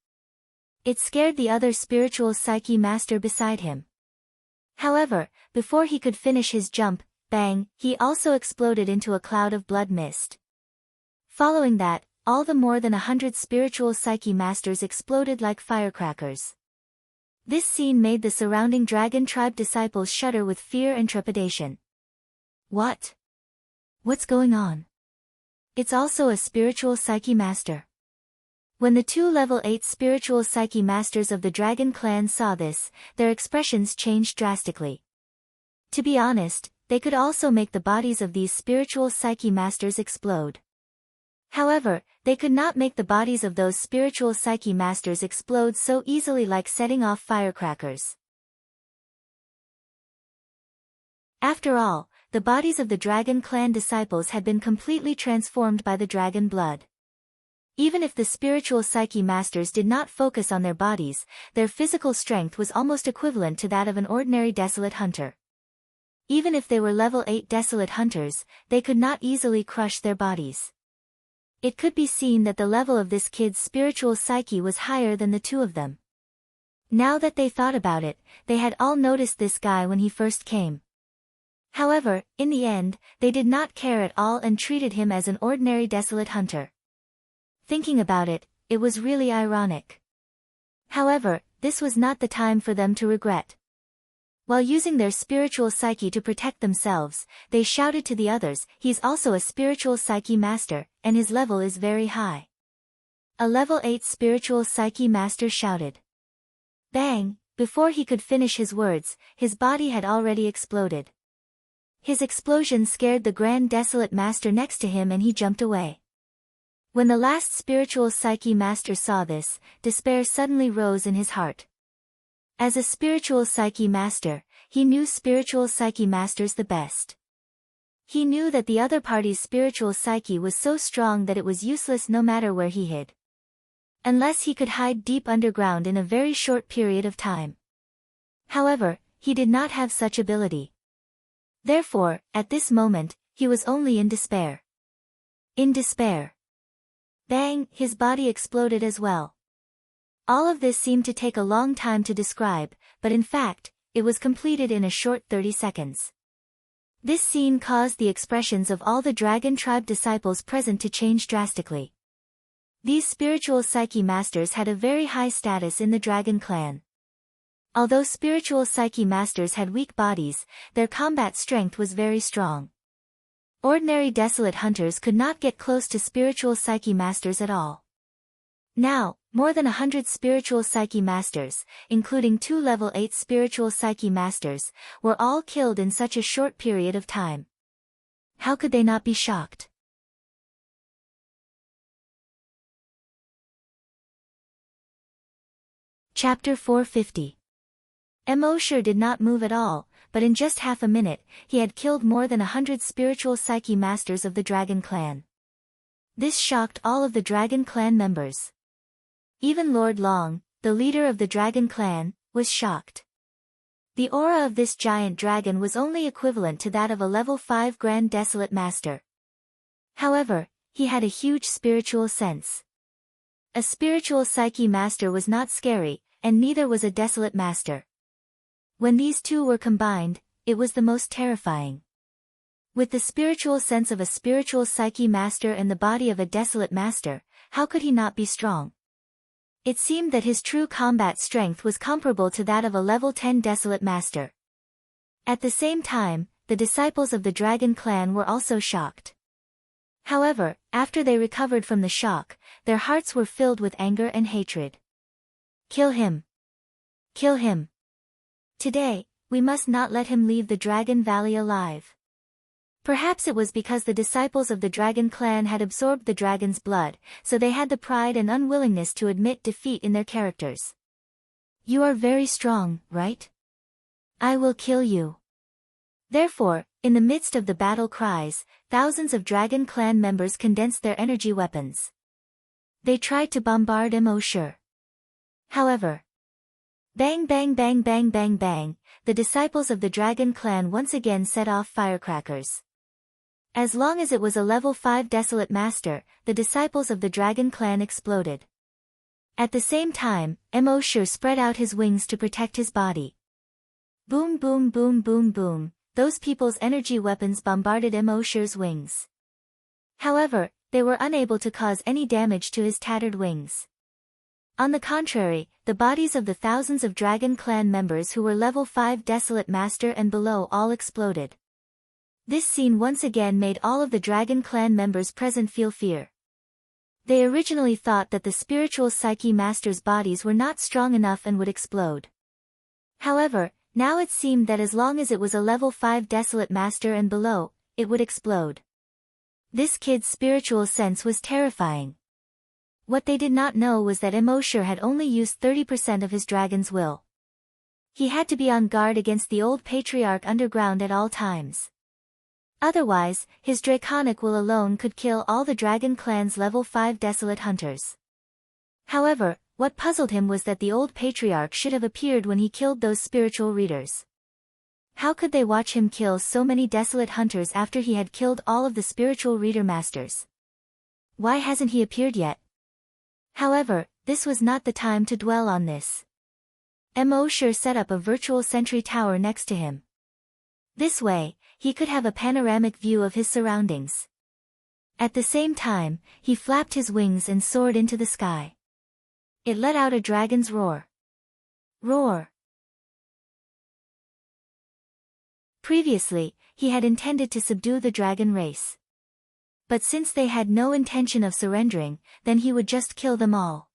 It scared the other spiritual psyche master beside him. However, before he could finish his jump, bang, he also exploded into a cloud of blood mist. Following that, all the more than 100 spiritual psyche masters exploded like firecrackers. This scene made the surrounding dragon tribe disciples shudder with fear and trepidation. What? What's going on? It's also a spiritual psyche master. When the two level 8 spiritual psyche masters of the dragon clan saw this, their expressions changed drastically. To be honest, they could also make the bodies of these spiritual psyche masters explode. However, they could not make the bodies of those spiritual psyche masters explode so easily like setting off firecrackers. After all, the bodies of the dragon clan disciples had been completely transformed by the dragon blood. Even if the spiritual psyche masters did not focus on their bodies, their physical strength was almost equivalent to that of an ordinary desolate hunter. Even if they were level 8 desolate hunters, they could not easily crush their bodies. It could be seen that the level of this kid's spiritual psyche was higher than the two of them. Now that they thought about it, they had all noticed this guy when he first came. However, in the end, they did not care at all and treated him as an ordinary desolate hunter. Thinking about it, it was really ironic. However, this was not the time for them to regret. While using their spiritual psyche to protect themselves, they shouted to the others, "He's also a spiritual psyche master, and his level is very high." A level 8 spiritual psyche master shouted. Bang! Before he could finish his words, his body had already exploded. His explosion scared the Grand Desolate Master next to him and he jumped away. When the last spiritual psyche master saw this, despair suddenly rose in his heart. As a spiritual psyche master, he knew spiritual psyche masters the best. He knew that the other party's spiritual psyche was so strong that it was useless no matter where he hid. Unless he could hide deep underground in a very short period of time. However, he did not have such ability. Therefore, at this moment, he was only in despair. In despair. Bang! His body exploded as well. All of this seemed to take a long time to describe, but in fact, it was completed in a short 30 seconds. This scene caused the expressions of all the dragon tribe disciples present to change drastically. These spiritual psyche masters had a very high status in the dragon clan. Although spiritual psyche masters had weak bodies, their combat strength was very strong. Ordinary desolate hunters could not get close to spiritual psyche masters at all. Now, more than 100 spiritual psyche masters, including 2 level 8 spiritual psyche masters, were all killed in such a short period of time. How could they not be shocked? Chapter 450. Emosure did not move at all, but in just half a minute, he had killed more than 100 spiritual psyche masters of the dragon clan. This shocked all of the dragon clan members. Even Lord Long, the leader of the dragon clan, was shocked. The aura of this giant dragon was only equivalent to that of a level 5 Grand Desolate Master. However, he had a huge spiritual sense. A spiritual psyche master was not scary, and neither was a desolate master. When these two were combined, it was the most terrifying. With the spiritual sense of a spiritual psyche master and the body of a desolate master, how could he not be strong? It seemed that his true combat strength was comparable to that of a level 10 desolate master. At the same time, the disciples of the dragon clan were also shocked. However, after they recovered from the shock, their hearts were filled with anger and hatred. Kill him! Kill him! Today, we must not let him leave the Dragon Valley alive. Perhaps it was because the disciples of the dragon clan had absorbed the dragon's blood, so they had the pride and unwillingness to admit defeat in their characters. You are very strong, right? I will kill you. Therefore, in the midst of the battle cries, thousands of dragon clan members condensed their energy weapons. They tried to bombard Emosure. However, bang bang bang bang bang bang, the disciples of the dragon clan once again set off firecrackers. As long as it was a level 5 desolate master, the disciples of the dragon clan exploded. At the same time, Emosure spread out his wings to protect his body. Boom boom boom boom boom, those people's energy weapons bombarded Emosher's wings. However, they were unable to cause any damage to his tattered wings. On the contrary, the bodies of the thousands of Dragon Clan members who were level 5 Desolate Master and below all exploded. This scene once again made all of the Dragon Clan members present feel fear. They originally thought that the spiritual Psyche Masters' bodies were not strong enough and would explode. However, now it seemed that as long as it was a level 5 Desolate Master and below, it would explode. This kid's spiritual sense was terrifying. What they did not know was that Emosher had only used 30% of his dragon's will. He had to be on guard against the old Patriarch underground at all times. Otherwise, his draconic will alone could kill all the Dragon Clan's level 5 Desolate Hunters. However, what puzzled him was that the old Patriarch should have appeared when he killed those spiritual readers. How could they watch him kill so many Desolate Hunters after he had killed all of the spiritual reader masters? Why hasn't he appeared yet? However, this was not the time to dwell on this. Emosher set up a virtual sentry tower next to him. This way, he could have a panoramic view of his surroundings. At the same time, he flapped his wings and soared into the sky. It let out a dragon's roar. Roar! Previously, he had intended to subdue the dragon race. But since they had no intention of surrendering, then he would just kill them all.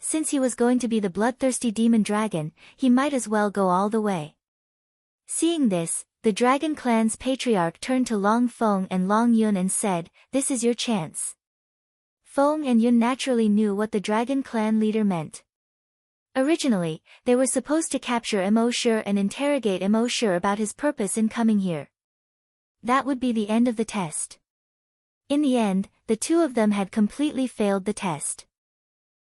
Since he was going to be the bloodthirsty demon dragon, he might as well go all the way. Seeing this, the Dragon Clan's Patriarch turned to Long Feng and Long Yun and said, "This is your chance." Feng and Yun naturally knew what the Dragon Clan leader meant. Originally, they were supposed to capture Emosher and interrogate Emosher about his purpose in coming here. That would be the end of the test. In the end, the two of them had completely failed the test.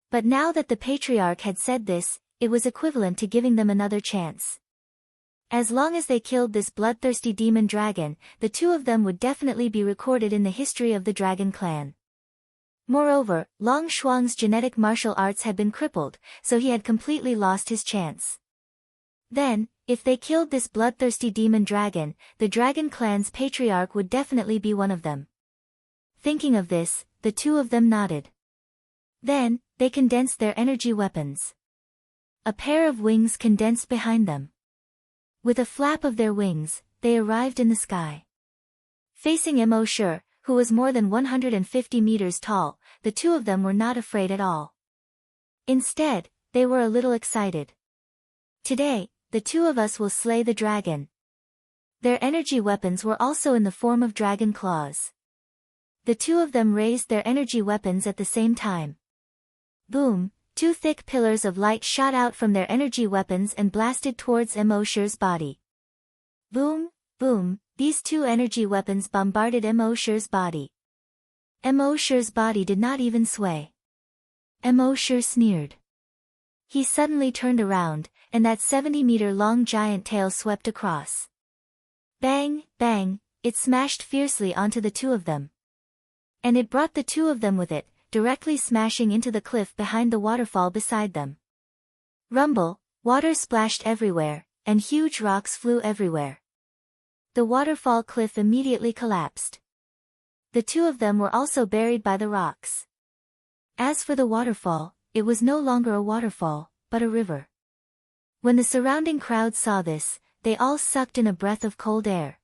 But now that the Patriarch had said this, it was equivalent to giving them another chance. As long as they killed this bloodthirsty demon dragon, the two of them would definitely be recorded in the history of the Dragon Clan. Moreover, Long Shuang's genetic martial arts had been crippled, so he had completely lost his chance. Then, if they killed this bloodthirsty demon dragon, the Dragon Clan's Patriarch would definitely be one of them. Thinking of this, the two of them nodded. Then, they condensed their energy weapons. A pair of wings condensed behind them. With a flap of their wings, they arrived in the sky. Facing Emosher, who was more than 150 meters tall, the two of them were not afraid at all. Instead, they were a little excited. Today, the two of us will slay the dragon. Their energy weapons were also in the form of dragon claws. The two of them raised their energy weapons at the same time. Boom! Two thick pillars of light shot out from their energy weapons and blasted towards Emosher's body. Boom! Boom! These two energy weapons bombarded Emosher's body. Emosher's body did not even sway. Emosher sneered. He suddenly turned around, and that 70-meter-long giant tail swept across. Bang! Bang! It smashed fiercely onto the two of them. And it brought the two of them with it, directly smashing into the cliff behind the waterfall beside them. Rumble! Water splashed everywhere, and huge rocks flew everywhere. The waterfall cliff immediately collapsed. The two of them were also buried by the rocks. As for the waterfall, it was no longer a waterfall, but a river. When the surrounding crowd saw this, they all sucked in a breath of cold air.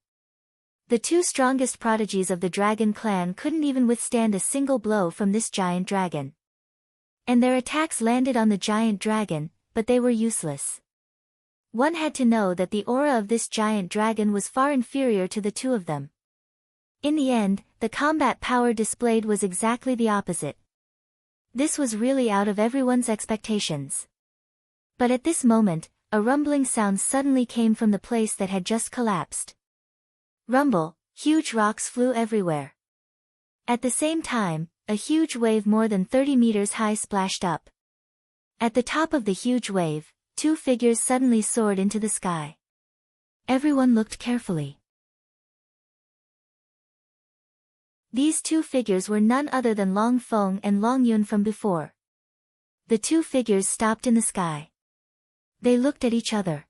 The two strongest prodigies of the Dragon Clan couldn't even withstand a single blow from this giant dragon. And their attacks landed on the giant dragon, but they were useless. One had to know that the aura of this giant dragon was far inferior to the two of them. In the end, the combat power displayed was exactly the opposite. This was really out of everyone's expectations. But at this moment, a rumbling sound suddenly came from the place that had just collapsed. Rumble! Huge rocks flew everywhere. At the same time, a huge wave more than 30 meters high splashed up. At the top of the huge wave, two figures suddenly soared into the sky. Everyone looked carefully. These two figures were none other than Long Feng and Long Yun from before. The two figures stopped in the sky. They looked at each other.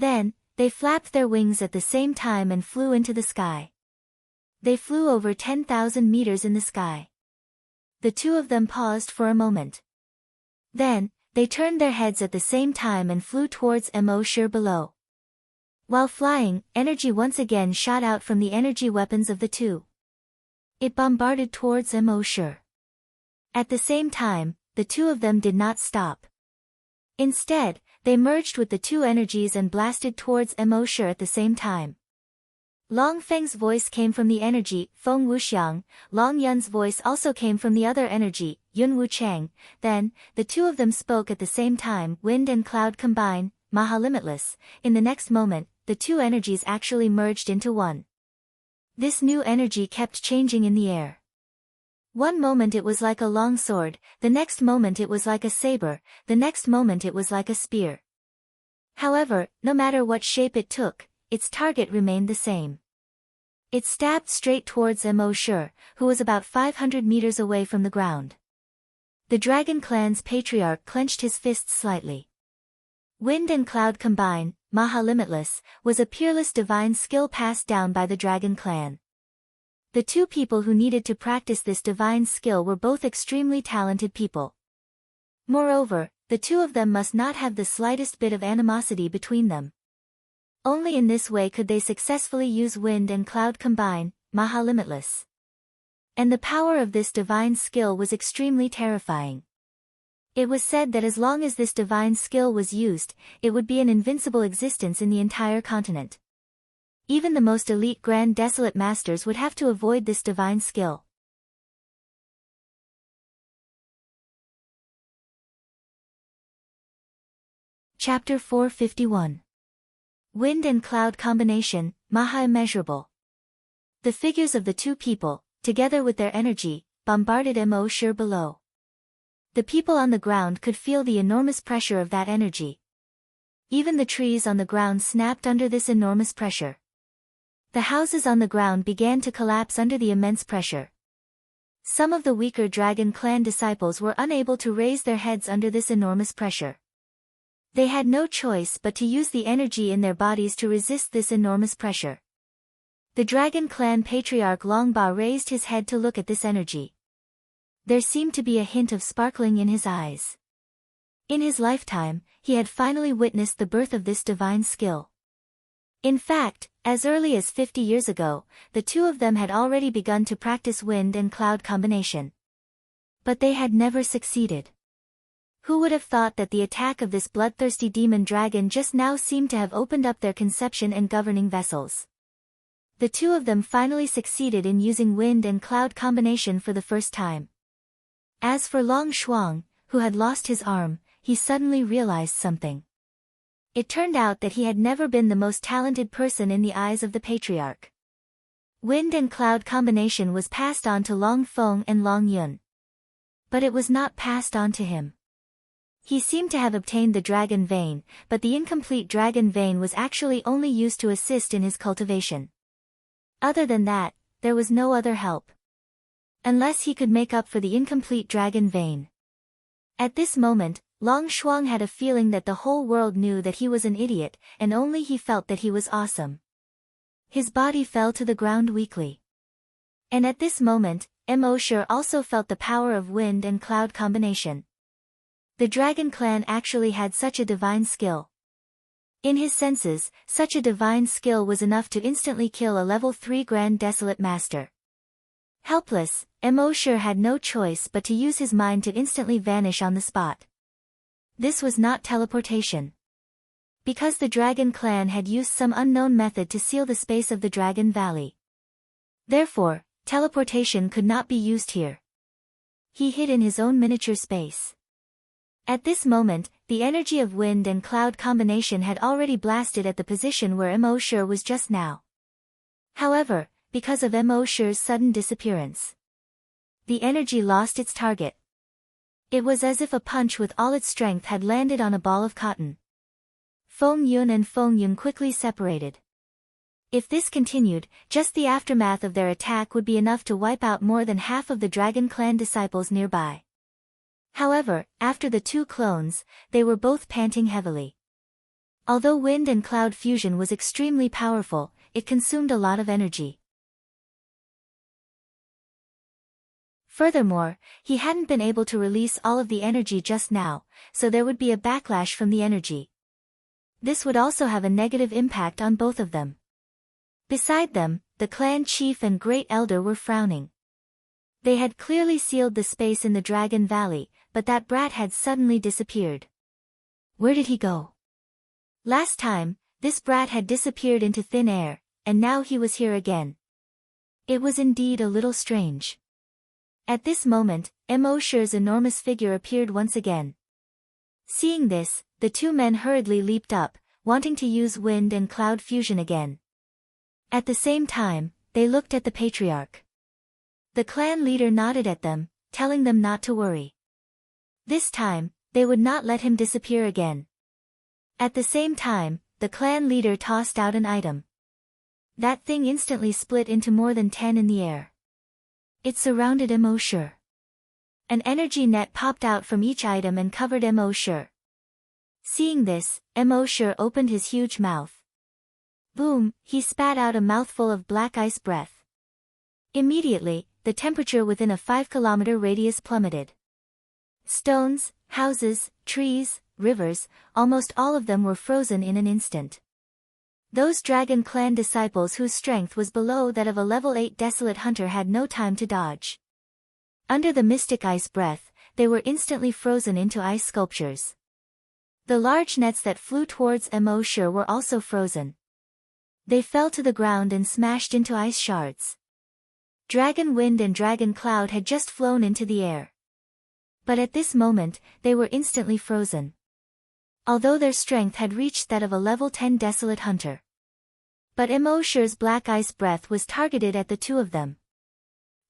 Then, they flapped their wings at the same time and flew into the sky. They flew over 10,000 meters in the sky. The two of them paused for a moment. Then, they turned their heads at the same time and flew towards Mo below. While flying, energy once again shot out from the energy weapons of the two. It bombarded towards Mo. At the same time, the two of them did not stop. Instead, they merged with the two energies and blasted towards Mo at the same time. Long Feng's voice came from the energy, Feng Wuxiang. Long Yun's voice also came from the other energy, Yun Wuchang. Then, the two of them spoke at the same time. Wind and cloud combine, Maha Limitless. In the next moment, the two energies actually merged into one. This new energy kept changing in the air. One moment it was like a long sword, the next moment it was like a saber, the next moment it was like a spear. However, no matter what shape it took, its target remained the same. It stabbed straight towards Mo, who was about 500 meters away from the ground. The Dragon Clan's patriarch clenched his fists slightly. Wind and cloud combine, Maha Limitless, was a peerless divine skill passed down by the Dragon Clan. The two people who needed to practice this divine skill were both extremely talented people. Moreover, the two of them must not have the slightest bit of animosity between them. Only in this way could they successfully use wind and cloud combine, Maha Limitless. And the power of this divine skill was extremely terrifying. It was said that as long as this divine skill was used, it would be an invincible existence in the entire continent. Even the most elite Grand Desolate Masters would have to avoid this divine skill. Chapter 451. Wind and cloud combination, Maha Immeasurable. The figures of the two people, together with their energy, bombarded Mo below. The people on the ground could feel the enormous pressure of that energy. Even the trees on the ground snapped under this enormous pressure. The houses on the ground began to collapse under the immense pressure. Some of the weaker Dragon Clan disciples were unable to raise their heads under this enormous pressure. They had no choice but to use the energy in their bodies to resist this enormous pressure. The Dragon Clan patriarch Longba raised his head to look at this energy. There seemed to be a hint of sparkling in his eyes. In his lifetime, he had finally witnessed the birth of this divine skill. In fact, as early as 50 years ago, the two of them had already begun to practice wind and cloud combination. But they had never succeeded. Who would have thought that the attack of this bloodthirsty demon dragon just now seemed to have opened up their conception and governing vessels? The two of them finally succeeded in using wind and cloud combination for the first time. As for Long Shuang, who had lost his arm, he suddenly realized something. It turned out that he had never been the most talented person in the eyes of the patriarch. Wind and cloud combination was passed on to Long Feng and Long Yun. But it was not passed on to him. He seemed to have obtained the dragon vein, but the incomplete dragon vein was actually only used to assist in his cultivation. Other than that, there was no other help. Unless he could make up for the incomplete dragon vein. At this moment, Long Shuang had a feeling that the whole world knew that he was an idiot, and only he felt that he was awesome. His body fell to the ground weakly. And at this moment, Mo also felt the power of wind and cloud combination. The Dragon Clan actually had such a divine skill. In his senses, such a divine skill was enough to instantly kill a level 3 Grand Desolate Master. Helpless, Mo had no choice but to use his mind to instantly vanish on the spot. This was not teleportation. Because the Dragon Clan had used some unknown method to seal the space of the Dragon Valley. Therefore, teleportation could not be used here. He hid in his own miniature space. At this moment, the energy of wind and cloud combination had already blasted at the position where Mo was just now. However, because of Mo's sudden disappearance, the energy lost its target. It was as if a punch with all its strength had landed on a ball of cotton. Feng Yun and Feng Yun quickly separated. If this continued, just the aftermath of their attack would be enough to wipe out more than half of the Dragon Clan disciples nearby. However, after the two clones, they were both panting heavily. Although wind and cloud fusion was extremely powerful, it consumed a lot of energy. Furthermore, he hadn't been able to release all of the energy just now, so there would be a backlash from the energy. This would also have a negative impact on both of them. Beside them, the clan chief and great elder were frowning. They had clearly sealed the space in the Dragon Valley, but that brat had suddenly disappeared. Where did he go? Last time, this brat had disappeared into thin air, and now he was here again. It was indeed a little strange. At this moment, Emosher's enormous figure appeared once again. Seeing this, the two men hurriedly leaped up, wanting to use wind and cloud fusion again. At the same time, they looked at the patriarch. The clan leader nodded at them, telling them not to worry. This time, they would not let him disappear again. At the same time, the clan leader tossed out an item. That thing instantly split into more than 10 in the air. It surrounded Emosher. An energy net popped out from each item and covered Emosher. Seeing this, Emosher opened his huge mouth. Boom, he spat out a mouthful of black ice breath. Immediately, the temperature within a 5-kilometer radius plummeted. Stones, houses, trees, rivers, almost all of them were frozen in an instant. Those Dragon Clan disciples whose strength was below that of a level 8 Desolate Hunter had no time to dodge. Under the mystic ice breath, they were instantly frozen into ice sculptures. The large nets that flew towards Emosher were also frozen. They fell to the ground and smashed into ice shards. Dragon Wind and Dragon Cloud had just flown into the air. But at this moment, they were instantly frozen. Although their strength had reached that of a level 10 Desolate Hunter. But Emosher's black ice breath was targeted at the two of them.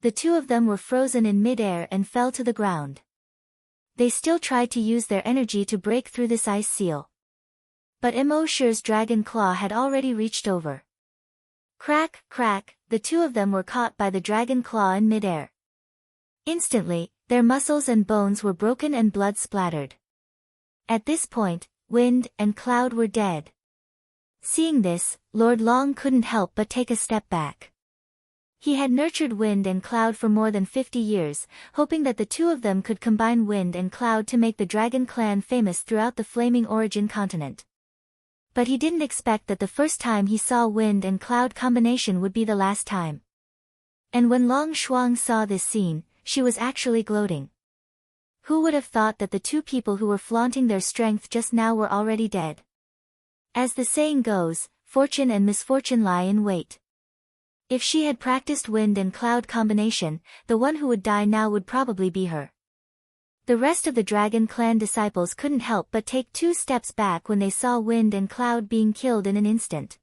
The two of them were frozen in mid-air and fell to the ground. They still tried to use their energy to break through this ice seal. But Emosher's dragon claw had already reached over. Crack, crack, the two of them were caught by the dragon claw in mid-air. Instantly, their muscles and bones were broken and blood splattered. At this point, Wind and Cloud were dead. Seeing this, Lord Long couldn't help but take a step back. He had nurtured Wind and Cloud for more than 50 years, hoping that the two of them could combine Wind and Cloud to make the Dragon Clan famous throughout the Flaming Origin continent. But he didn't expect that the first time he saw Wind and Cloud combination would be the last time. And when Long Shuang saw this scene, she was actually gloating. Who would have thought that the two people who were flaunting their strength just now were already dead? As the saying goes, fortune and misfortune lie in wait. If she had practiced Wind and Cloud combination, the one who would die now would probably be her. The rest of the Dragon Clan disciples couldn't help but take 2 steps back when they saw Wind and Cloud being killed in an instant.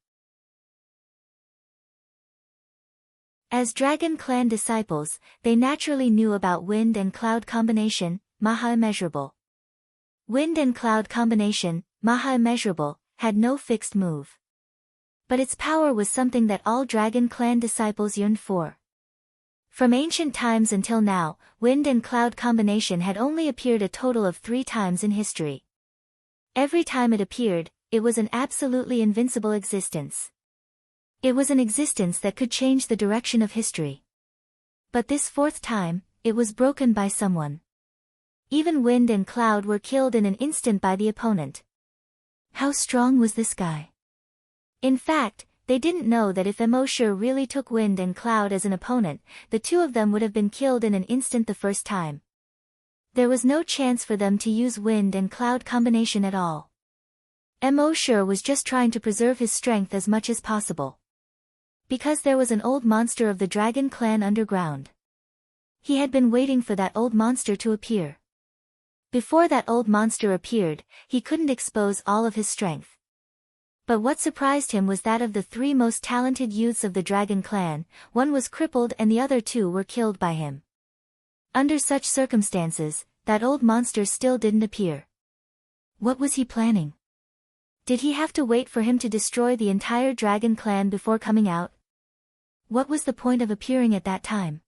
As Dragon Clan disciples, they naturally knew about Wind and Cloud combination, Maha Immeasurable. Wind and Cloud combination, Maha Immeasurable, had no fixed move. But its power was something that all Dragon Clan disciples yearned for. From ancient times until now, Wind and Cloud combination had only appeared a total of 3 times in history. Every time it appeared, it was an absolutely invincible existence. It was an existence that could change the direction of history. But this 4th time, it was broken by someone. Even Wind and Cloud were killed in an instant by the opponent. How strong was this guy? In fact, they didn't know that if Emosher really took Wind and Cloud as an opponent, the two of them would have been killed in an instant the first time. There was no chance for them to use Wind and Cloud combination at all. Emosher was just trying to preserve his strength as much as possible. Because there was an old monster of the Dragon Clan underground. He had been waiting for that old monster to appear. Before that old monster appeared, he couldn't expose all of his strength. But what surprised him was that of the 3 most talented youths of the Dragon Clan, one was crippled and the other 2 were killed by him. Under such circumstances, that old monster still didn't appear. What was he planning? Did he have to wait for him to destroy the entire Dragon Clan before coming out? What was the point of appearing at that time?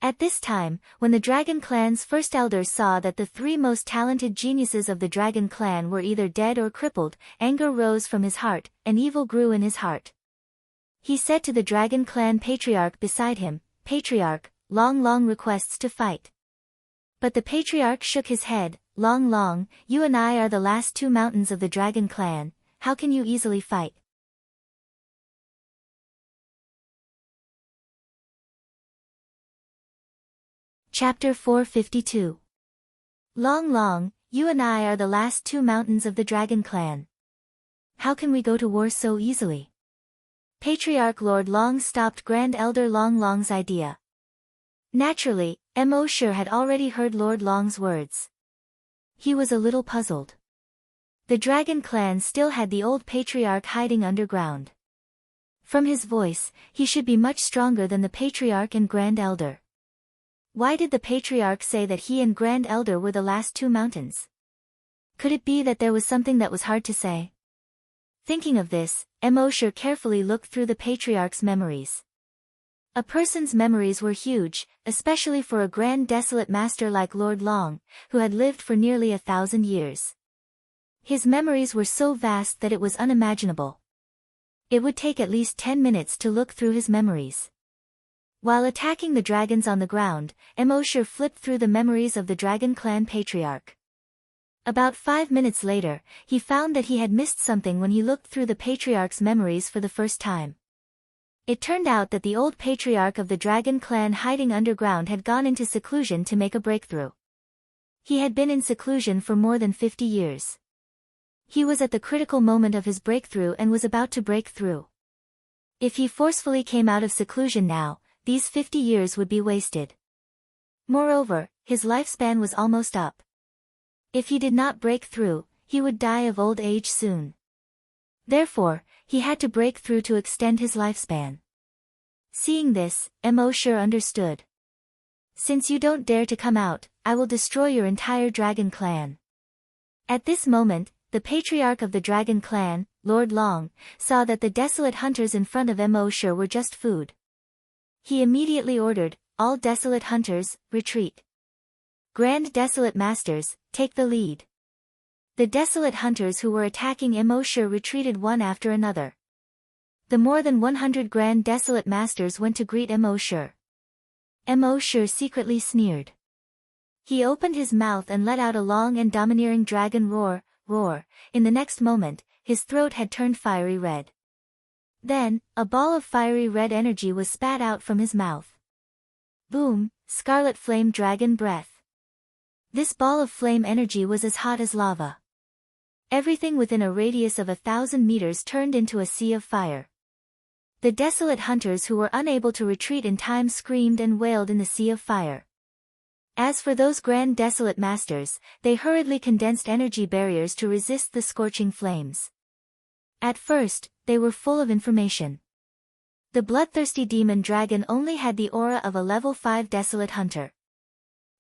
At this time, when the Dragon Clan's first elders saw that the three most talented geniuses of the Dragon Clan were either dead or crippled, anger rose from his heart, and evil grew in his heart. He said to the Dragon Clan Patriarch beside him, "Patriarch, Long requests to fight." But the Patriarch shook his head, Long, you and I are the last two mountains of the Dragon Clan, how can you easily fight?" Chapter 452. Long, you and I are the last two mountains of the Dragon Clan. How can we go to war so easily? Patriarch Lord Long stopped Grand Elder Long's idea. Naturally, Mo had already heard Lord Long's words. He was a little puzzled. The Dragon Clan still had the old Patriarch hiding underground. From his voice, he should be much stronger than the Patriarch and Grand Elder. Why did the Patriarch say that he and Grand Elder were the last two mountains? Could it be that there was something that was hard to say? Thinking of this, Mo carefully looked through the Patriarch's memories. A person's memories were huge, especially for a grand desolate master like Lord Long, who had lived for nearly 1,000 years. His memories were so vast that it was unimaginable. It would take at least 10 minutes to look through his memories. While attacking the dragons on the ground, Mo flipped through the memories of the Dragon Clan Patriarch. About 5 minutes later, he found that he had missed something when he looked through the Patriarch's memories for the first time. It turned out that the old Patriarch of the Dragon Clan hiding underground had gone into seclusion to make a breakthrough. He had been in seclusion for more than 50 years. He was at the critical moment of his breakthrough and was about to break through. If he forcefully came out of seclusion now, these 50 years would be wasted. Moreover, his lifespan was almost up. If he did not break through, he would die of old age soon. Therefore, he had to break through to extend his lifespan. Seeing this, Mo understood. "Since you don't dare to come out, I will destroy your entire Dragon Clan." At this moment, the Patriarch of the Dragon Clan, Lord Long, saw that the desolate hunters in front of Mo were just food. He immediately ordered, "All desolate hunters, retreat. Grand Desolate Masters, take the lead." The desolate hunters who were attacking Mo retreated one after another. The more than 100 Grand Desolate Masters went to greet Mo secretly sneered. He opened his mouth and let out a long and domineering dragon roar. In the next moment, his throat had turned fiery red. Then, a ball of fiery red energy was spat out from his mouth. Boom, scarlet flame dragon breath. This ball of flame energy was as hot as lava. Everything within a radius of 1,000 meters turned into a sea of fire. The desolate hunters who were unable to retreat in time screamed and wailed in the sea of fire. As for those Grand Desolate Masters, they hurriedly condensed energy barriers to resist the scorching flames. At first, they were full of information. The bloodthirsty demon dragon only had the aura of a level 5 desolate hunter.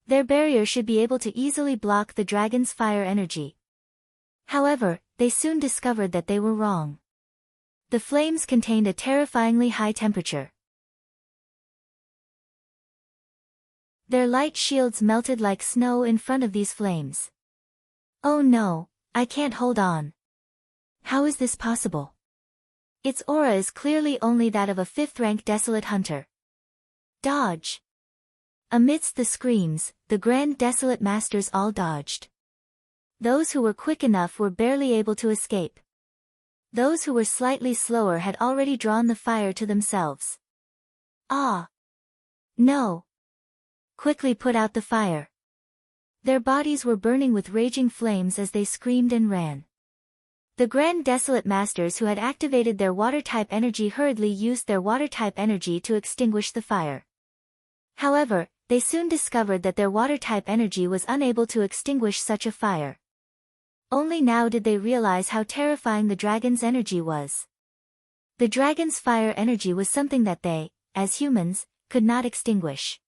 Their barrier should be able to easily block the dragon's fire energy. However, they soon discovered that they were wrong. The flames contained a terrifyingly high temperature. Their light shields melted like snow in front of these flames. "Oh no, I can't hold on. How is this possible? Its aura is clearly only that of a 5th-rank desolate hunter. Dodge!" Amidst the screams, the Grand Desolate Masters all dodged. Those who were quick enough were barely able to escape. Those who were slightly slower had already drawn the fire to themselves. "Ah! No! Quickly put out the fire!" Their bodies were burning with raging flames as they screamed and ran. The Grand Desolate Masters who had activated their water-type energy hurriedly used their water-type energy to extinguish the fire. However, they soon discovered that their water-type energy was unable to extinguish such a fire. Only now did they realize how terrifying the dragon's energy was. The dragon's fire energy was something that they, as humans, could not extinguish.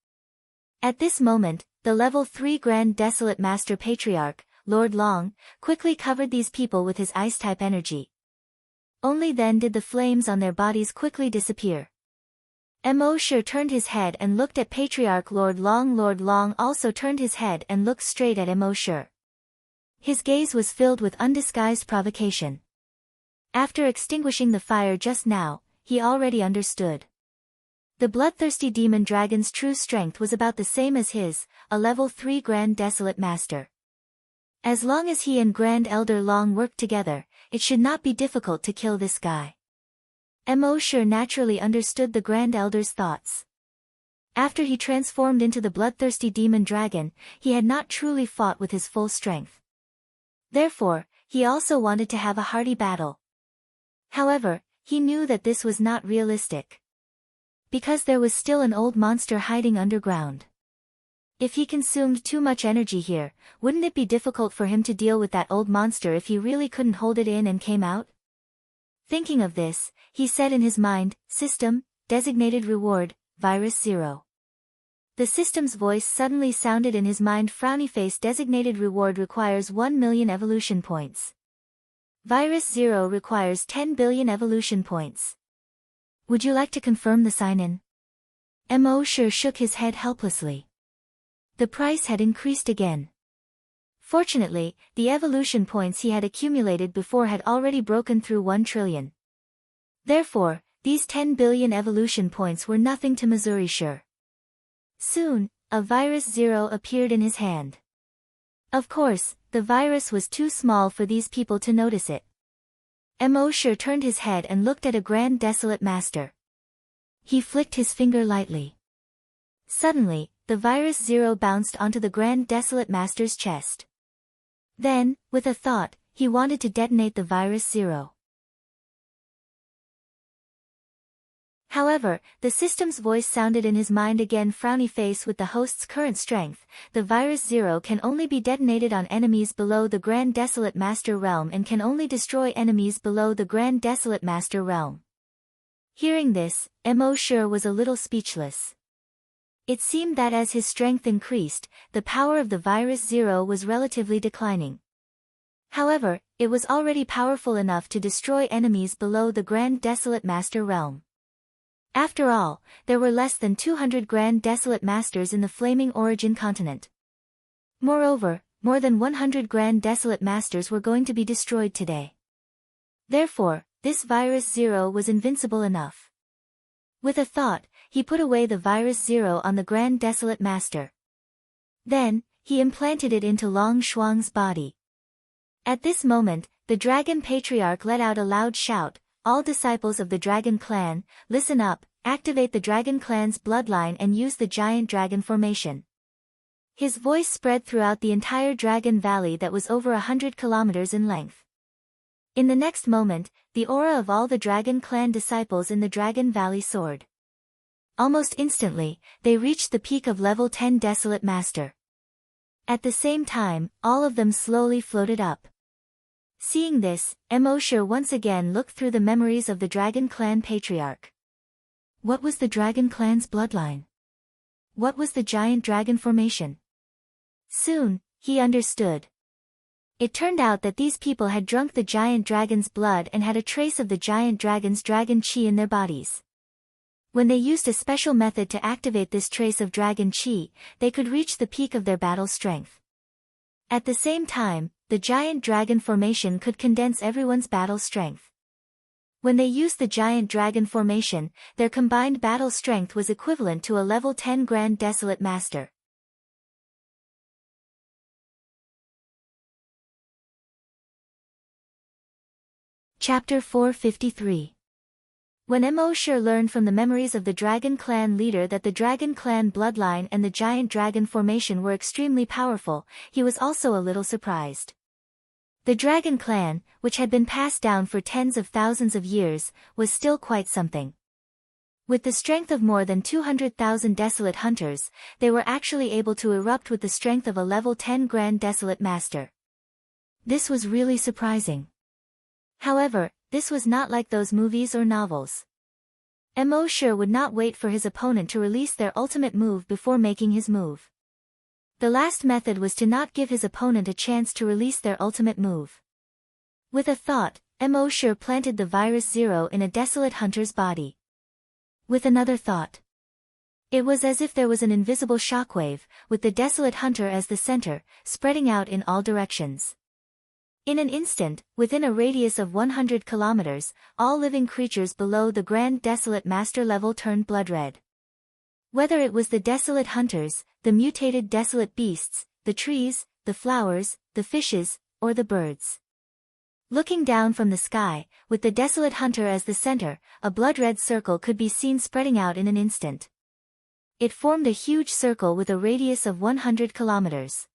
At this moment, the level 3 Grand Desolate Master Patriarch, Lord Long, quickly covered these people with his ice-type energy. Only then did the flames on their bodies quickly disappear. Mosher turned his head and looked at Patriarch Lord Long. Lord Long also turned his head and looked straight at Mosher. His gaze was filled with undisguised provocation. After extinguishing the fire just now, he already understood. The bloodthirsty demon dragon's true strength was about the same as his, a level 3 Grand Desolate Master. As long as he and Grand Elder Long worked together, it should not be difficult to kill this guy. Mosher naturally understood the Grand Elder's thoughts. After he transformed into the bloodthirsty demon dragon, he had not truly fought with his full strength. Therefore, he also wanted to have a hearty battle. However, he knew that this was not realistic. Because there was still an old monster hiding underground. If he consumed too much energy here, wouldn't it be difficult for him to deal with that old monster if he really couldn't hold it in and came out? Thinking of this, he said in his mind, "System, designated reward, Virus 0. The system's voice suddenly sounded in his mind. Frowny face. Designated reward requires 1 million evolution points. Virus 0 requires 10 billion evolution points. Would you like to confirm the sign-in? Mosher shook his head helplessly. The price had increased again. Fortunately, the evolution points he had accumulated before had already broken through 1 trillion. Therefore, these 10 billion evolution points were nothing to Mosher. Soon, a Virus 0 appeared in his hand. Of course, the virus was too small for these people to notice it. Mosher turned his head and looked at a Grand Desolate Master. He flicked his finger lightly. Suddenly, the Virus 0 bounced onto the Grand Desolate Master's chest. Then, with a thought, he wanted to detonate the Virus 0. However, the system's voice sounded in his mind again. Frowny face. With the host's current strength, the Virus 0 can only be detonated on enemies below the Grand Desolate Master realm and can only destroy enemies below the Grand Desolate Master realm. Hearing this, Mosher was a little speechless. It seemed that as his strength increased, the power of the Virus 0 was relatively declining. However, it was already powerful enough to destroy enemies below the Grand Desolate Master realm. After all, there were less than 200 Grand Desolate Masters in the Flaming Origin continent. Moreover, more than 100 Grand Desolate Masters were going to be destroyed today. Therefore, this Virus 0 was invincible enough. With a thought, he put away the Virus 0 on the Grand Desolate Master. Then, he implanted it into Long Shuang's body. At this moment, the Dragon Patriarch let out a loud shout, "All disciples of the Dragon Clan, listen up, activate the Dragon Clan's bloodline and use the Giant Dragon formation." His voice spread throughout the entire Dragon Valley that was over 100 kilometers in length. In the next moment, the aura of all the Dragon Clan disciples in the Dragon Valley soared. Almost instantly, they reached the peak of level 10 Desolate Master. At the same time, all of them slowly floated up. Seeing this, Mosher once again looked through the memories of the Dragon Clan Patriarch. What was the Dragon Clan's bloodline? What was the Giant Dragon formation? Soon, he understood. It turned out that these people had drunk the Giant Dragon's blood and had a trace of the Giant Dragon's Dragon Chi in their bodies. When they used a special method to activate this trace of Dragon Chi, they could reach the peak of their battle strength. At the same time, the Giant Dragon formation could condense everyone's battle strength. When they used the Giant Dragon formation, their combined battle strength was equivalent to a level 10 Grand Desolate Master. Chapter 453. When Mosher learned from the memories of the Dragon Clan leader that the Dragon Clan bloodline and the Giant Dragon formation were extremely powerful, he was also a little surprised. The Dragon Clan, which had been passed down for tens of thousands of years, was still quite something. With the strength of more than 200,000 Desolate Hunters, they were actually able to erupt with the strength of a level 10 Grand Desolate Master. This was really surprising. However, this was not like those movies or novels. Mosher would not wait for his opponent to release their ultimate move before making his move. The last method was to not give his opponent a chance to release their ultimate move. With a thought, Mosher planted the Virus 0 in a Desolate Hunter's body. with another thought. It was as if there was an invisible shockwave, with the desolate hunter as the center, spreading out in all directions. In an instant, within a radius of 100 kilometers, all living creatures below the grand desolate master level turned blood red. Whether it was the desolate hunters, the mutated desolate beasts, the trees, the flowers, the fishes, or the birds. Looking down from the sky, with the desolate hunter as the center, a blood-red circle could be seen spreading out in an instant. It formed a huge circle with a radius of 100 kilometers.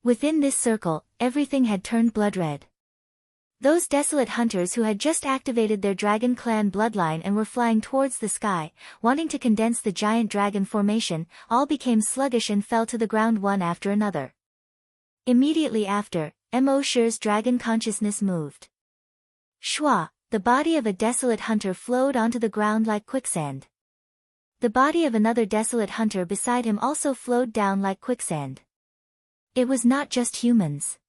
Within this circle, everything had turned blood-red. Those desolate hunters who had just activated their dragon clan bloodline and were flying towards the sky, wanting to condense the giant dragon formation, all became sluggish and fell to the ground one after another. Immediately after, Emosher's dragon consciousness moved. Shwa, the body of a desolate hunter flowed onto the ground like quicksand. The body of another desolate hunter beside him also flowed down like quicksand. It was not just humans.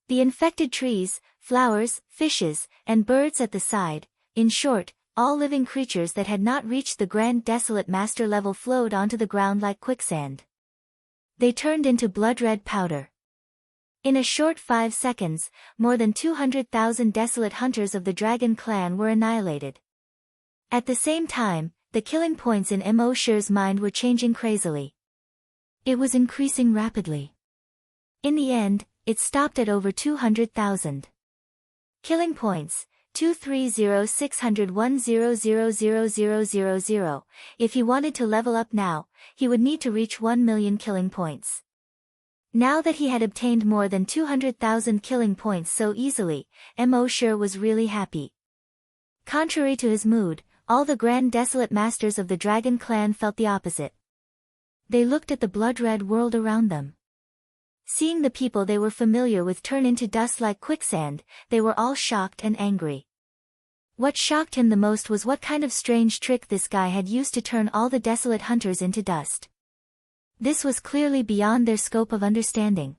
The infected trees, flowers, fishes, and birds at the side, in short, all living creatures that had not reached the grand desolate master level flowed onto the ground like quicksand. They turned into blood-red powder. In a short 5 seconds, more than 200,000 desolate hunters of the dragon clan were annihilated. At the same time, the killing points in Emosher's mind were changing crazily. It was increasing rapidly. In the end, it stopped at over 200,000. Killing points, 230,601,000,000. If he wanted to level up now, he would need to reach 1 million killing points. Now that he had obtained more than 200,000 killing points so easily, Emosher was really happy. Contrary to his mood, all the grand desolate masters of the dragon clan felt the opposite. They looked at the blood-red world around them. Seeing the people they were familiar with turn into dust like quicksand, they were all shocked and angry. What shocked him the most was what kind of strange trick this guy had used to turn all the desolate hunters into dust. This was clearly beyond their scope of understanding.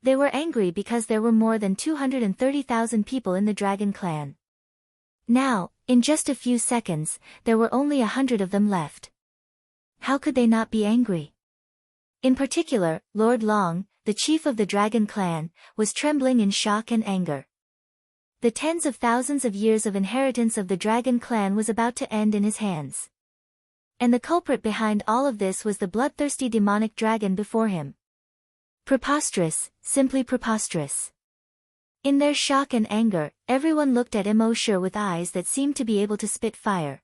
They were angry because there were more than 230,000 people in the dragon clan. Now, in just a few seconds, there were only 100 of them left. How could they not be angry? In particular, Lord Long, the chief of the dragon clan, was trembling in shock and anger. The tens of thousands of years of inheritance of the dragon clan was about to end in his hands. And the culprit behind all of this was the bloodthirsty demonic dragon before him. Preposterous, simply preposterous. In their shock and anger, everyone looked at Emosher with eyes that seemed to be able to spit fire.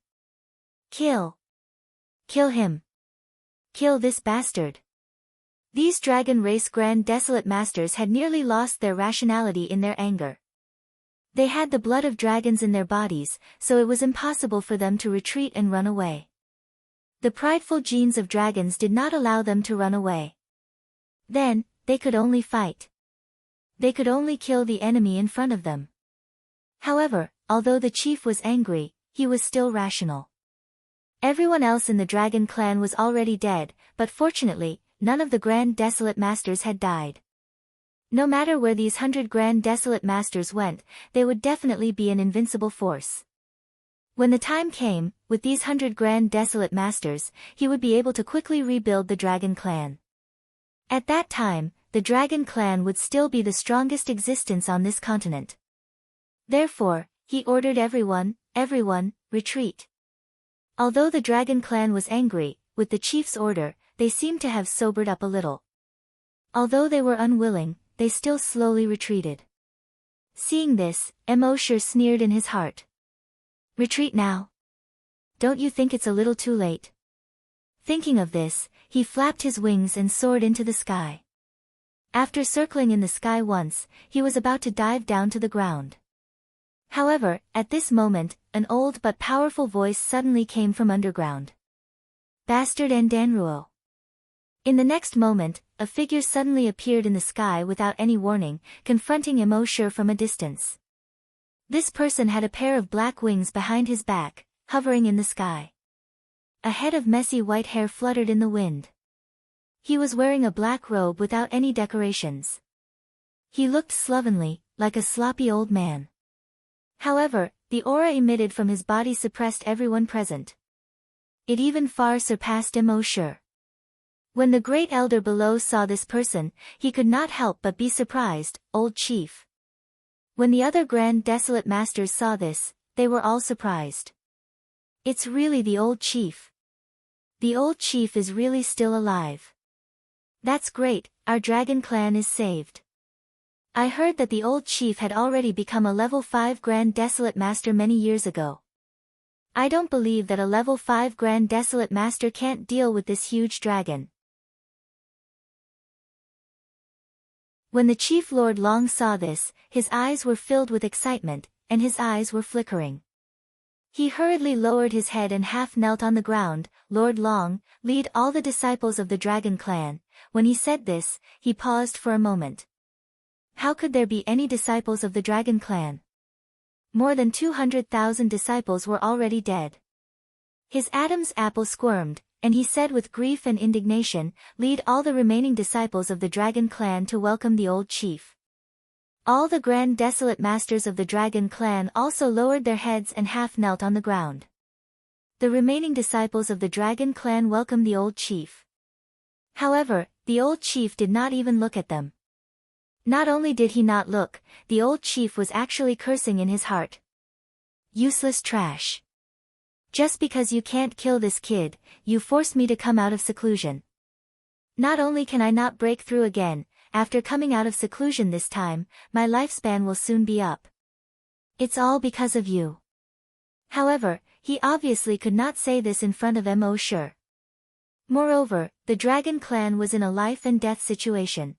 Kill. Kill him. Kill this bastard. These dragon race grand desolate masters had nearly lost their rationality in their anger. They had the blood of dragons in their bodies, so it was impossible for them to retreat and run away. The prideful genes of dragons did not allow them to run away. Then, they could only fight. They could only kill the enemy in front of them. However, although the chief was angry, he was still rational. Everyone else in the dragon clan was already dead, but fortunately, none of the grand desolate masters had died. No matter where these 100 grand desolate masters went, they would definitely be an invincible force. When the time came, with these 100 grand desolate masters, he would be able to quickly rebuild the dragon clan. At that time, the dragon clan would still be the strongest existence on this continent. Therefore, he ordered everyone, retreat. Although the dragon clan was angry, with the chief's order, they seemed to have sobered up a little. Although they were unwilling, they still slowly retreated. Seeing this, Emosher sneered in his heart. Retreat now. Don't you think it's a little too late? Thinking of this, he flapped his wings and soared into the sky. After circling in the sky once, he was about to dive down to the ground. However, at this moment, an old but powerful voice suddenly came from underground. Bastard Endanruo. In the next moment, a figure suddenly appeared in the sky without any warning, confronting Emosher from a distance. This person had a pair of black wings behind his back, hovering in the sky. A head of messy white hair fluttered in the wind. He was wearing a black robe without any decorations. He looked slovenly, like a sloppy old man. However, the aura emitted from his body suppressed everyone present. It even far surpassed Immortal. When the great elder below saw this person, he could not help but be surprised, old chief. When the other grand desolate masters saw this, they were all surprised. It's really the old chief. The old chief is really still alive. That's great, our dragon clan is saved. I heard that the old chief had already become a level 5 grand desolate master many years ago. I don't believe that a level 5 grand desolate master can't deal with this huge dragon. When the Chief Lord Long saw this, his eyes were filled with excitement, and his eyes were flickering. He hurriedly lowered his head and half knelt on the ground. Lord Long, lead all the disciples of the Dragon Clan. When he said this, he paused for a moment. How could there be any disciples of the Dragon Clan? More than 200,000 disciples were already dead. His Adam's apple squirmed, and he said with grief and indignation, lead all the remaining disciples of the Dragon Clan to welcome the old chief. All the grand desolate masters of the Dragon Clan also lowered their heads and half knelt on the ground. The remaining disciples of the Dragon Clan welcomed the old chief. However, the old chief did not even look at them. Not only did he not look, the old chief was actually cursing in his heart. Useless trash. Just because you can't kill this kid, you forced me to come out of seclusion. Not only can I not break through again, after coming out of seclusion this time, my lifespan will soon be up. It's all because of you. However, he obviously could not say this in front of Immortal. Moreover, the Dragon Clan was in a life and death situation.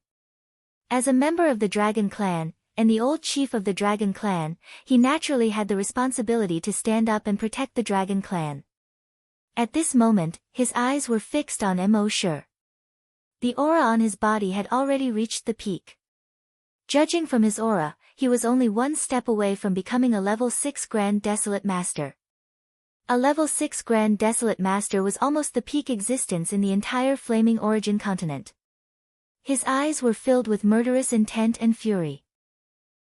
As a member of the Dragon Clan, and the old chief of the Dragon Clan, he naturally had the responsibility to stand up and protect the Dragon Clan. At this moment, his eyes were fixed on Immortal. The aura on his body had already reached the peak. Judging from his aura, he was only one step away from becoming a level 6 Grand Desolate Master. A level 6 Grand Desolate Master was almost the peak existence in the entire Flaming Origin continent. His eyes were filled with murderous intent and fury.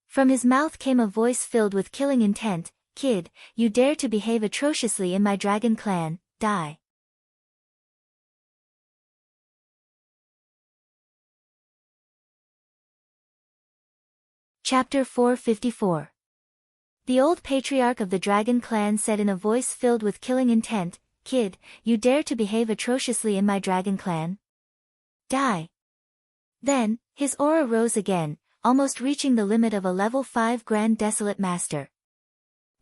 From his mouth came a voice filled with killing intent, kid, you dare to behave atrociously in my Dragon Clan, die. Chapter 454. The old patriarch of the Dragon Clan said in a voice filled with killing intent, kid, you dare to behave atrociously in my Dragon Clan? Die. Then, his aura rose again, almost reaching the limit of a level 5 Grand Desolate Master.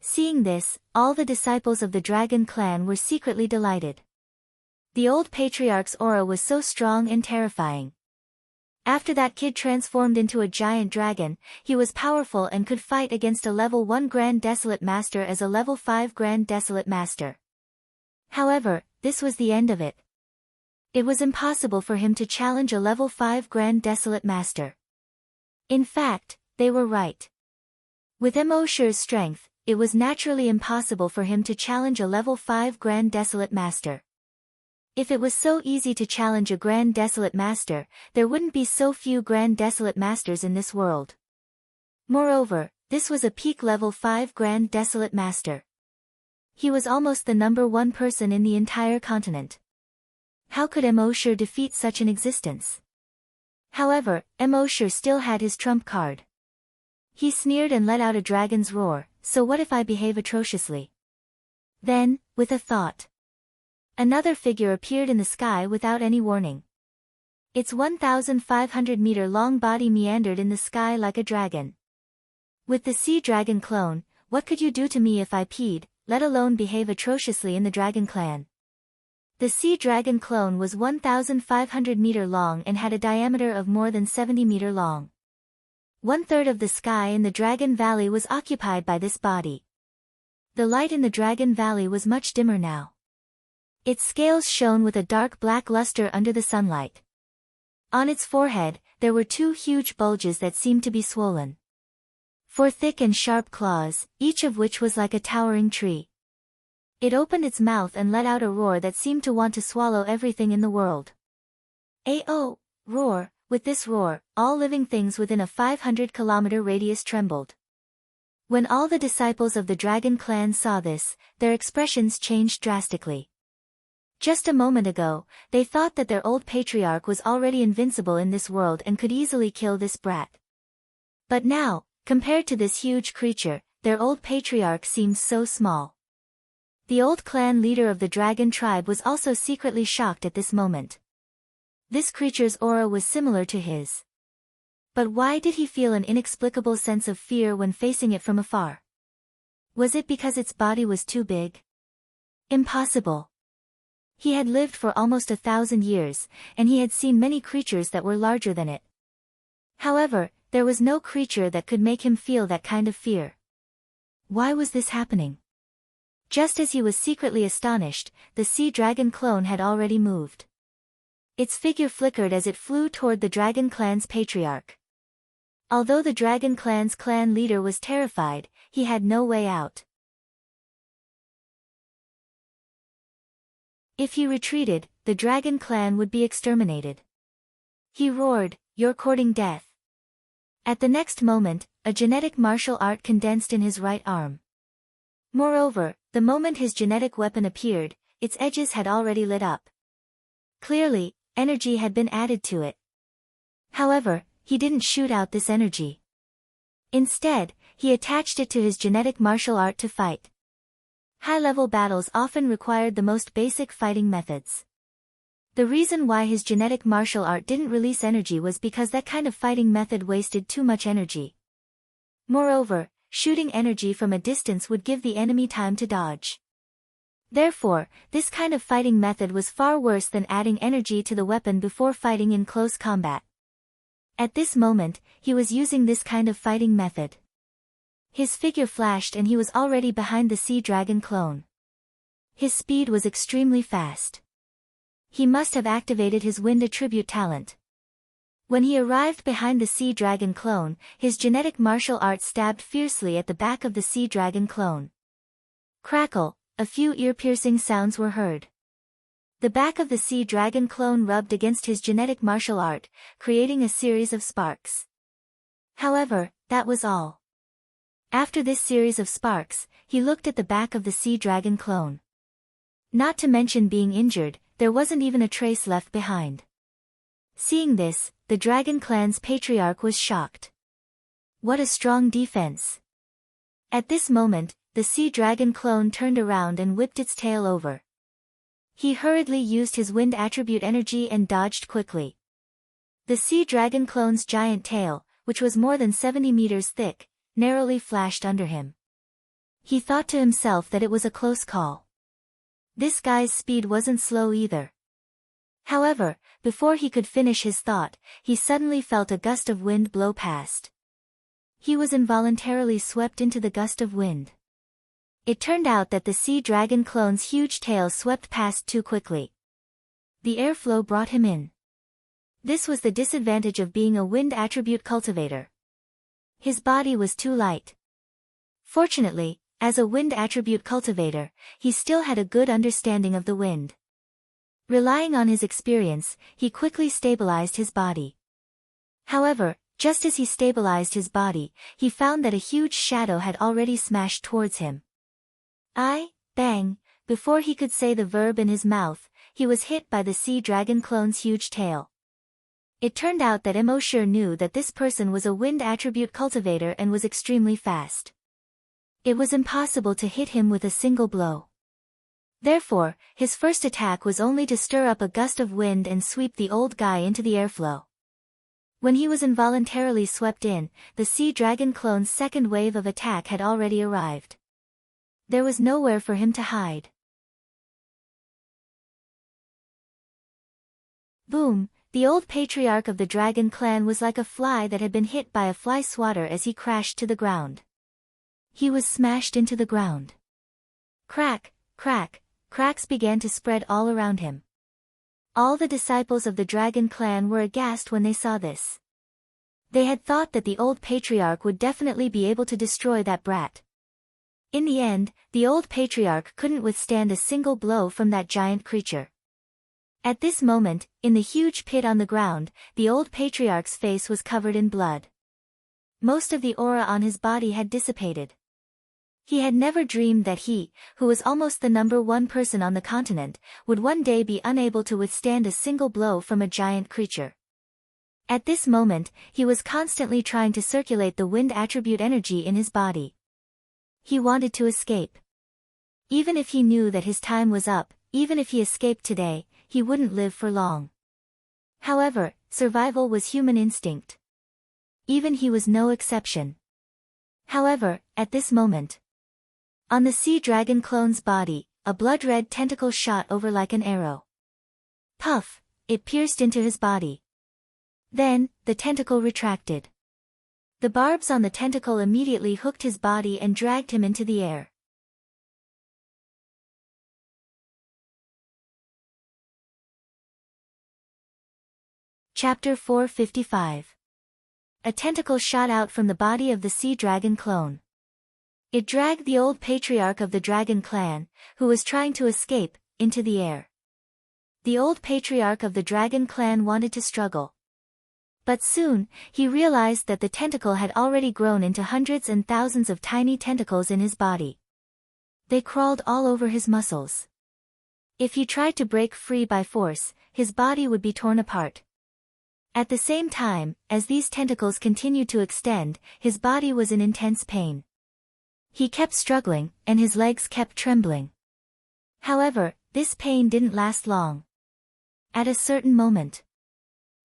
Seeing this, all the disciples of the Dragon Clan were secretly delighted. The old patriarch's aura was so strong and terrifying. After that kid transformed into a giant dragon, he was powerful and could fight against a level 1 Grand Desolate Master as a level 5 Grand Desolate Master. However, this was the end of it. It was impossible for him to challenge a level 5 Grand Desolate Master. In fact, they were right. With Immortal's strength, it was naturally impossible for him to challenge a level 5 Grand Desolate Master. If it was so easy to challenge a Grand Desolate Master, there wouldn't be so few Grand Desolate Masters in this world. Moreover, this was a peak level 5 Grand Desolate Master. He was almost the number 1 person in the entire continent. How could Immortal defeat such an existence? However, Immortal still had his trump card. He sneered and let out a dragon's roar, so what if I behave atrociously? Then, with a thought, another figure appeared in the sky without any warning. Its 1,500-meter-long body meandered in the sky like a dragon. With the sea dragon clone, what could you do to me if I peed, let alone behave atrociously in the Dragon Clan? The sea dragon clone was 1,500 meter long and had a diameter of more than 70 meter long. 1/3 of the sky in the Dragon Valley was occupied by this body. The light in the Dragon Valley was much dimmer now. Its scales shone with a dark black luster under the sunlight. On its forehead, there were 2 huge bulges that seemed to be swollen. 4 thick and sharp claws, each of which was like a towering tree. It opened its mouth and let out a roar that seemed to want to swallow everything in the world. A-oh, roar, with this roar, all living things within a 500-kilometer radius trembled. When all the disciples of the dragon clan saw this, their expressions changed drastically. Just a moment ago, they thought that their old patriarch was already invincible in this world and could easily kill this brat. But now, compared to this huge creature, their old patriarch seems so small. The old clan leader of the dragon tribe was also secretly shocked at this moment. This creature's aura was similar to his. But why did he feel an inexplicable sense of fear when facing it from afar? Was it because its body was too big? Impossible. He had lived for almost 1,000 years, and he had seen many creatures that were larger than it. However, there was no creature that could make him feel that kind of fear. Why was this happening? Just as he was secretly astonished, the sea dragon clone had already moved. Its figure flickered as it flew toward the dragon clan's patriarch. Although the dragon clan's clan leader was terrified, he had no way out. If he retreated, the dragon clan would be exterminated. He roared, "You're courting death." At the next moment, a genetic martial art condensed in his right arm. Moreover, the moment his genetic weapon appeared, its edges had already lit up. Clearly, energy had been added to it. However, he didn't shoot out this energy. Instead, he attached it to his genetic martial art to fight. High-level battles often required the most basic fighting methods. The reason why his genetic martial art didn't release energy was because that kind of fighting method wasted too much energy. Moreover, shooting energy from a distance would give the enemy time to dodge. Therefore, this kind of fighting method was far worse than adding energy to the weapon before fighting in close combat. At this moment, he was using this kind of fighting method. His figure flashed and he was already behind the sea dragon clone. His speed was extremely fast. He must have activated his wind attribute talent. When he arrived behind the sea dragon clone, his genetic martial art stabbed fiercely at the back of the sea dragon clone. Crackle, a few ear-piercing sounds were heard. The back of the sea dragon clone rubbed against his genetic martial art, creating a series of sparks. However, that was all. After this series of sparks, he looked at the back of the sea dragon clone. Not to mention being injured, there wasn't even a trace left behind. Seeing this, the dragon clan's patriarch was shocked. What a strong defense! At this moment, the sea dragon clone turned around and whipped its tail over. He hurriedly used his wind attribute energy and dodged quickly. The sea dragon clone's giant tail, which was more than 70 meters thick, narrowly flashed under him. He thought to himself that it was a close call. This guy's speed wasn't slow either. However, before he could finish his thought, he suddenly felt a gust of wind blow past. He was involuntarily swept into the gust of wind. It turned out that the sea dragon clone's huge tail swept past too quickly. The airflow brought him in. This was the disadvantage of being a wind attribute cultivator. His body was too light. Fortunately, as a wind attribute cultivator, he still had a good understanding of the wind. Relying on his experience, he quickly stabilized his body. However, just as he stabilized his body, he found that a huge shadow had already smashed towards him. Bang! Before he could say the verb in his mouth, he was hit by the sea dragon clone's huge tail. It turned out that Immortal knew that this person was a wind attribute cultivator and was extremely fast. It was impossible to hit him with a single blow. Therefore, his first attack was only to stir up a gust of wind and sweep the old guy into the airflow. When he was involuntarily swept in, the sea dragon clone's second wave of attack had already arrived. There was nowhere for him to hide. Boom! The old patriarch of the dragon clan was like a fly that had been hit by a fly swatter as he crashed to the ground. He was smashed into the ground. Crack, crack, cracks began to spread all around him. All the disciples of the dragon clan were aghast when they saw this. They had thought that the old patriarch would definitely be able to destroy that brat. In the end, the old patriarch couldn't withstand a single blow from that giant creature. At this moment, in the huge pit on the ground, the old patriarch's face was covered in blood. Most of the aura on his body had dissipated. He had never dreamed that he, who was almost the number one person on the continent, would one day be unable to withstand a single blow from a giant creature. At this moment, he was constantly trying to circulate the wind attribute energy in his body. He wanted to escape. Even if he knew that his time was up, even if he escaped today, he wouldn't live for long. However, survival was human instinct. Even he was no exception. However, at this moment, on the sea dragon clone's body, a blood-red tentacle shot over like an arrow. Puff! It pierced into his body. Then, the tentacle retracted. The barbs on the tentacle immediately hooked his body and dragged him into the air. Chapter 455. A tentacle shot out from the body of the sea dragon clone. It dragged the old patriarch of the dragon clan, who was trying to escape, into the air. The old patriarch of the dragon clan wanted to struggle. But soon, he realized that the tentacle had already grown into hundreds and thousands of tiny tentacles in his body. They crawled all over his muscles. If he tried to break free by force, his body would be torn apart. At the same time, as these tentacles continued to extend, his body was in intense pain. He kept struggling, and his legs kept trembling. However, this pain didn't last long. At a certain moment,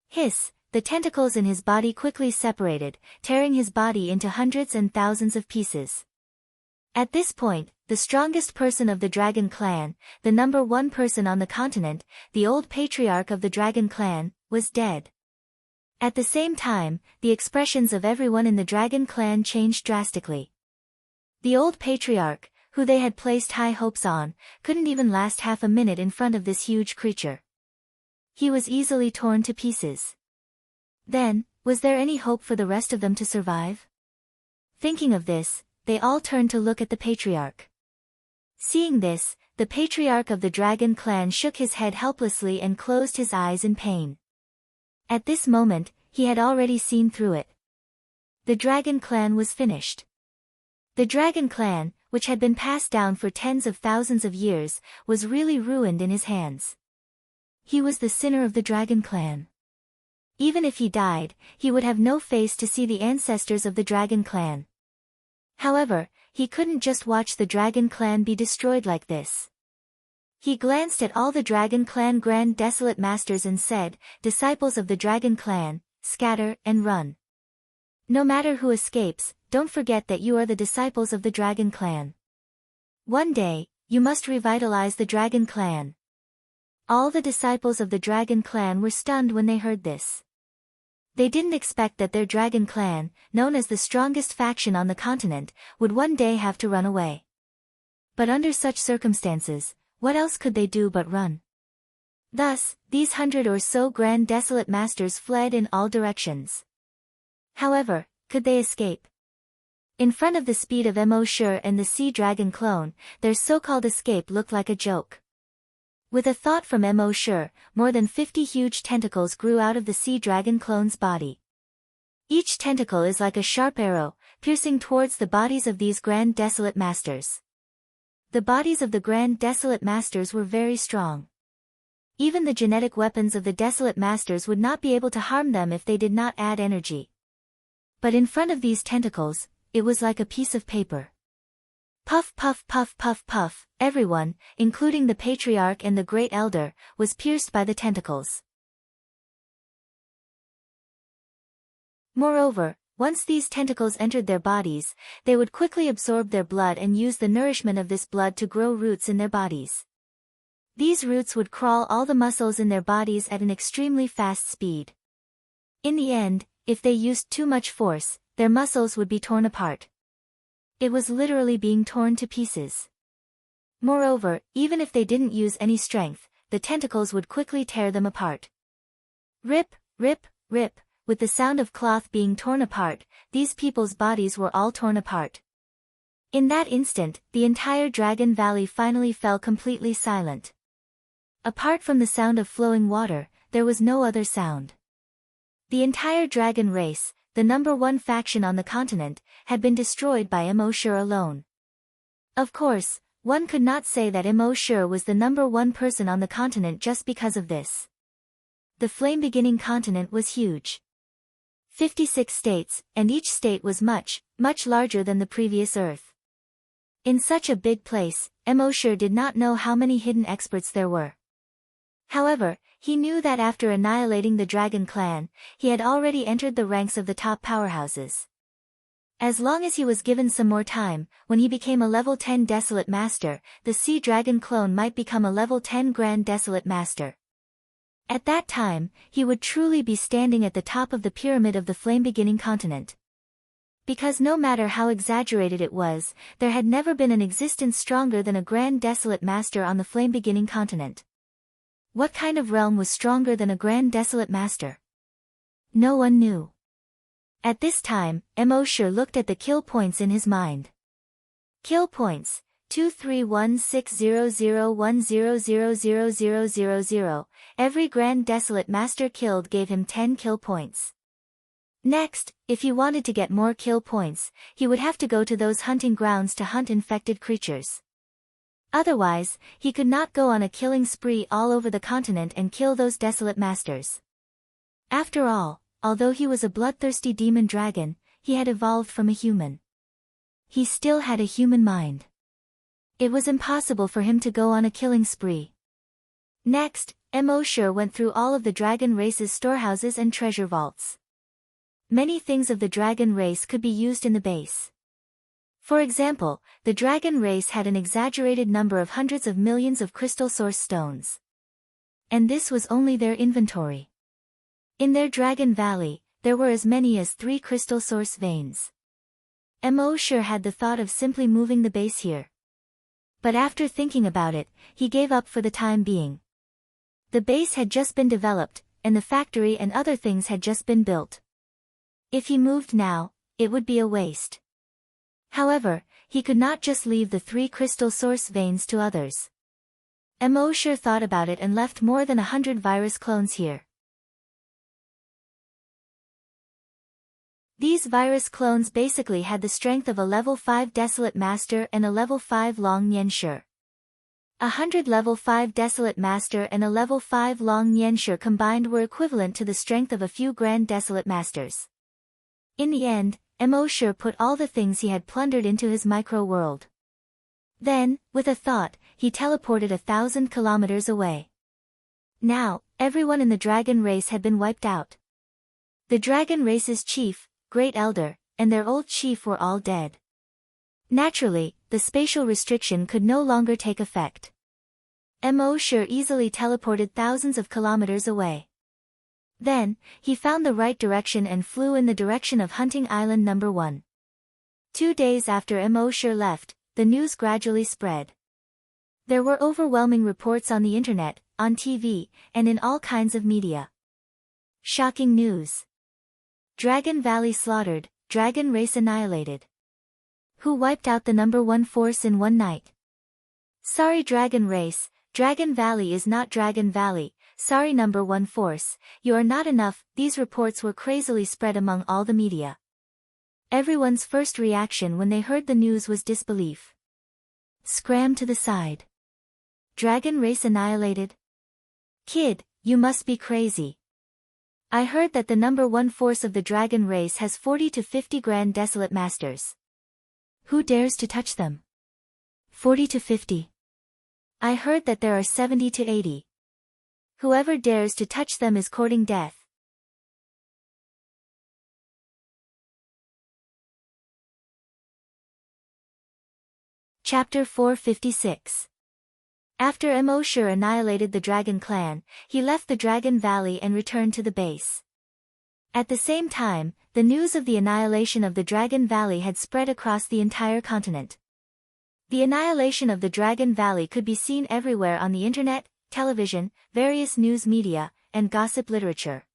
hiss! The tentacles in his body quickly separated, tearing his body into hundreds and thousands of pieces. At this point, the strongest person of the dragon clan, the number one person on the continent, the old patriarch of the dragon clan, was dead. At the same time, the expressions of everyone in the dragon clan changed drastically. The old patriarch, who they had placed high hopes on, couldn't even last half a minute in front of this huge creature. He was easily torn to pieces. Then, was there any hope for the rest of them to survive? Thinking of this, they all turned to look at the patriarch. Seeing this, the patriarch of the dragon clan shook his head helplessly and closed his eyes in pain. At this moment, he had already seen through it. The dragon clan was finished. The dragon clan, which had been passed down for tens of thousands of years, was really ruined in his hands. He was the sinner of the dragon clan. Even if he died, he would have no face to see the ancestors of the dragon clan. However, he couldn't just watch the dragon clan be destroyed like this. He glanced at all the dragon clan grand desolate masters and said, "Disciples of the dragon clan, scatter and run. No matter who escapes, don't forget that you are the disciples of the dragon clan. One day, you must revitalize the dragon clan." All the disciples of the dragon clan were stunned when they heard this. They didn't expect that their dragon clan, known as the strongest faction on the continent, would one day have to run away. But under such circumstances, what else could they do but run? Thus, these 100 or so grand desolate masters fled in all directions. However, could they escape? In front of the speed of Immortal and the sea dragon clone, their so-called escape looked like a joke. With a thought from Immortal, more than 50 huge tentacles grew out of the sea dragon clone's body. Each tentacle is like a sharp arrow, piercing towards the bodies of these grand desolate masters. The bodies of the grand desolate masters were very strong. Even the genetic weapons of the desolate masters would not be able to harm them if they did not add energy. But in front of these tentacles, it was like a piece of paper. Puff puff puff puff puff, everyone, including the patriarch and the great elder, was pierced by the tentacles. Moreover, once these tentacles entered their bodies, they would quickly absorb their blood and use the nourishment of this blood to grow roots in their bodies. These roots would crawl all the muscles in their bodies at an extremely fast speed. In the end, if they used too much force, their muscles would be torn apart. It was literally being torn to pieces. Moreover, even if they didn't use any strength, the tentacles would quickly tear them apart. Rip, rip, rip, with the sound of cloth being torn apart, these people's bodies were all torn apart. In that instant, the entire Dragon Valley finally fell completely silent. Apart from the sound of flowing water, there was no other sound. The entire dragon race, the number one faction on the continent, had been destroyed by Immortal alone. Of course, one could not say that Immortal was the number one person on the continent just because of this. The flame-beginning continent was huge. 56 states, and each state was much, much larger than the previous Earth. In such a big place, Immortal did not know how many hidden experts there were. However, he knew that after annihilating the Dragon Clan, he had already entered the ranks of the top powerhouses. As long as he was given some more time, when he became a level 10 Desolate Master, the Sea Dragon clone might become a level 10 Grand Desolate Master. At that time, he would truly be standing at the top of the pyramid of the flame-beginning continent. Because no matter how exaggerated it was, there had never been an existence stronger than a Grand Desolate Master on the flame-beginning continent. What kind of realm was stronger than a Grand Desolate Master? No one knew. At this time, Immortal looked at the kill points in his mind. Kill points: 2316001000000. Every Grand Desolate Master killed gave him 10 kill points. Next, if he wanted to get more kill points, he would have to go to those hunting grounds to hunt infected creatures. Otherwise, he could not go on a killing spree all over the continent and kill those Desolate Masters. After all, although he was a bloodthirsty demon dragon, he had evolved from a human. He still had a human mind. It was impossible for him to go on a killing spree. Next, Immortal went through all of the dragon race's storehouses and treasure vaults. Many things of the dragon race could be used in the base. For example, the dragon race had an exaggerated number of hundreds of millions of crystal source stones. And this was only their inventory. In their Dragon Valley, there were as many as 3 crystal source veins. Immortal had the thought of simply moving the base here. But after thinking about it, he gave up for the time being. The base had just been developed, and the factory and other things had just been built. If he moved now, it would be a waste. However, he could not just leave the 3 crystal source veins to others. Immortal thought about it and left more than 100 virus clones here. These virus clones basically had the strength of a level 5 Desolate Master and a level 5 Long Nianshi. 100 level 5 Desolate Master and a level 5 Long Nianshi combined were equivalent to the strength of a few Grand Desolate Masters. In the end, Immortal put all the things he had plundered into his micro-world. Then, with a thought, he teleported 1,000 kilometers away. Now, everyone in the dragon race had been wiped out. The dragon race's chief, Great Elder, and their old chief were all dead. Naturally, the spatial restriction could no longer take effect. Immortal easily teleported thousands of kilometers away. Then, he found the right direction and flew in the direction of Hunting Island No. 1. 2 days after Immortal left, the news gradually spread. There were overwhelming reports on the internet, on TV, and in all kinds of media. Shocking news. Dragon Valley slaughtered, dragon race annihilated. Who wiped out the No. 1 force in one night? Sorry dragon race, Dragon Valley is not Dragon Valley, sorry No. 1 force, you are not enough. These reports were crazily spread among all the media. Everyone's first reaction when they heard the news was disbelief. Scram to the side. Dragon race annihilated? Kid, you must be crazy. I heard that the No. 1 force of the dragon race has 40 to 50 Grand Desolate Masters. Who dares to touch them? 40 to 50. I heard that there are 70 to 80. Whoever dares to touch them is courting death. Chapter 456. After Immortal annihilated the Dragon Clan, he left the Dragon Valley and returned to the base. At the same time, the news of the annihilation of the Dragon Valley had spread across the entire continent. The annihilation of the Dragon Valley could be seen everywhere on the internet, television, various news media, and gossip literature.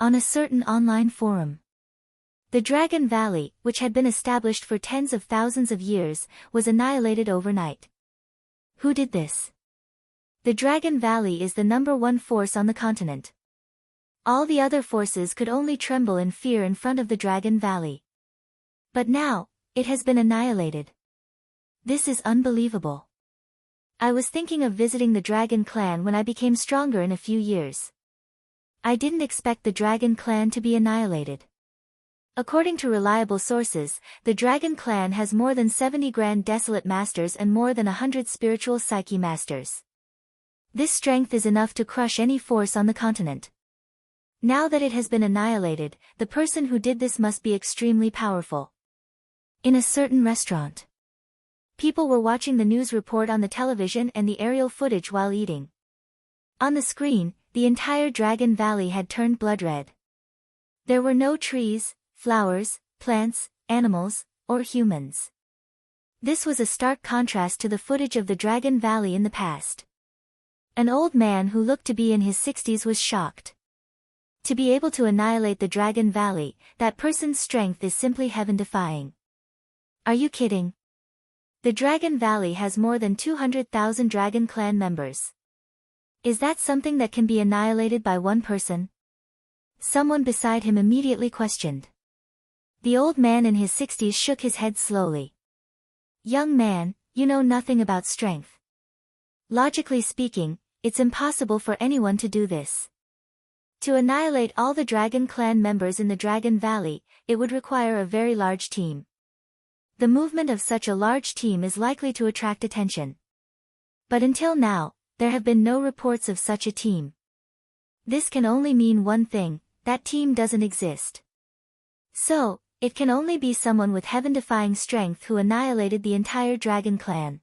On a certain online forum. The Dragon Valley, which had been established for tens of thousands of years, was annihilated overnight. Who did this? The Dragon Valley is the No. 1 force on the continent. All the other forces could only tremble in fear in front of the Dragon Valley. But now, it has been annihilated. This is unbelievable. I was thinking of visiting the Dragon Clan when I became stronger in a few years. I didn't expect the Dragon Clan to be annihilated. According to reliable sources, the Dragon Clan has more than 70 Grand Desolate Masters and more than 100 Spiritual Psyche Masters. This strength is enough to crush any force on the continent. Now that it has been annihilated, the person who did this must be extremely powerful. In a certain restaurant, people were watching the news report on the television and the aerial footage while eating. On the screen, the entire Dragon Valley had turned blood red. There were no trees, flowers, plants, animals, or humans. This was a stark contrast to the footage of the Dragon Valley in the past. An old man who looked to be in his 60s was shocked. To be able to annihilate the Dragon Valley, that person's strength is simply heaven-defying. Are you kidding? The Dragon Valley has more than 200,000 Dragon Clan members. Is that something that can be annihilated by one person? Someone beside him immediately questioned. The old man in his 60s shook his head slowly. Young man, you know nothing about strength. Logically speaking, it's impossible for anyone to do this. To annihilate all the Dragon Clan members in the Dragon Valley, it would require a very large team. The movement of such a large team is likely to attract attention. But until now, there have been no reports of such a team. This can only mean one thing, that team doesn't exist. So, it can only be someone with heaven-defying strength who annihilated the entire Dragon Clan.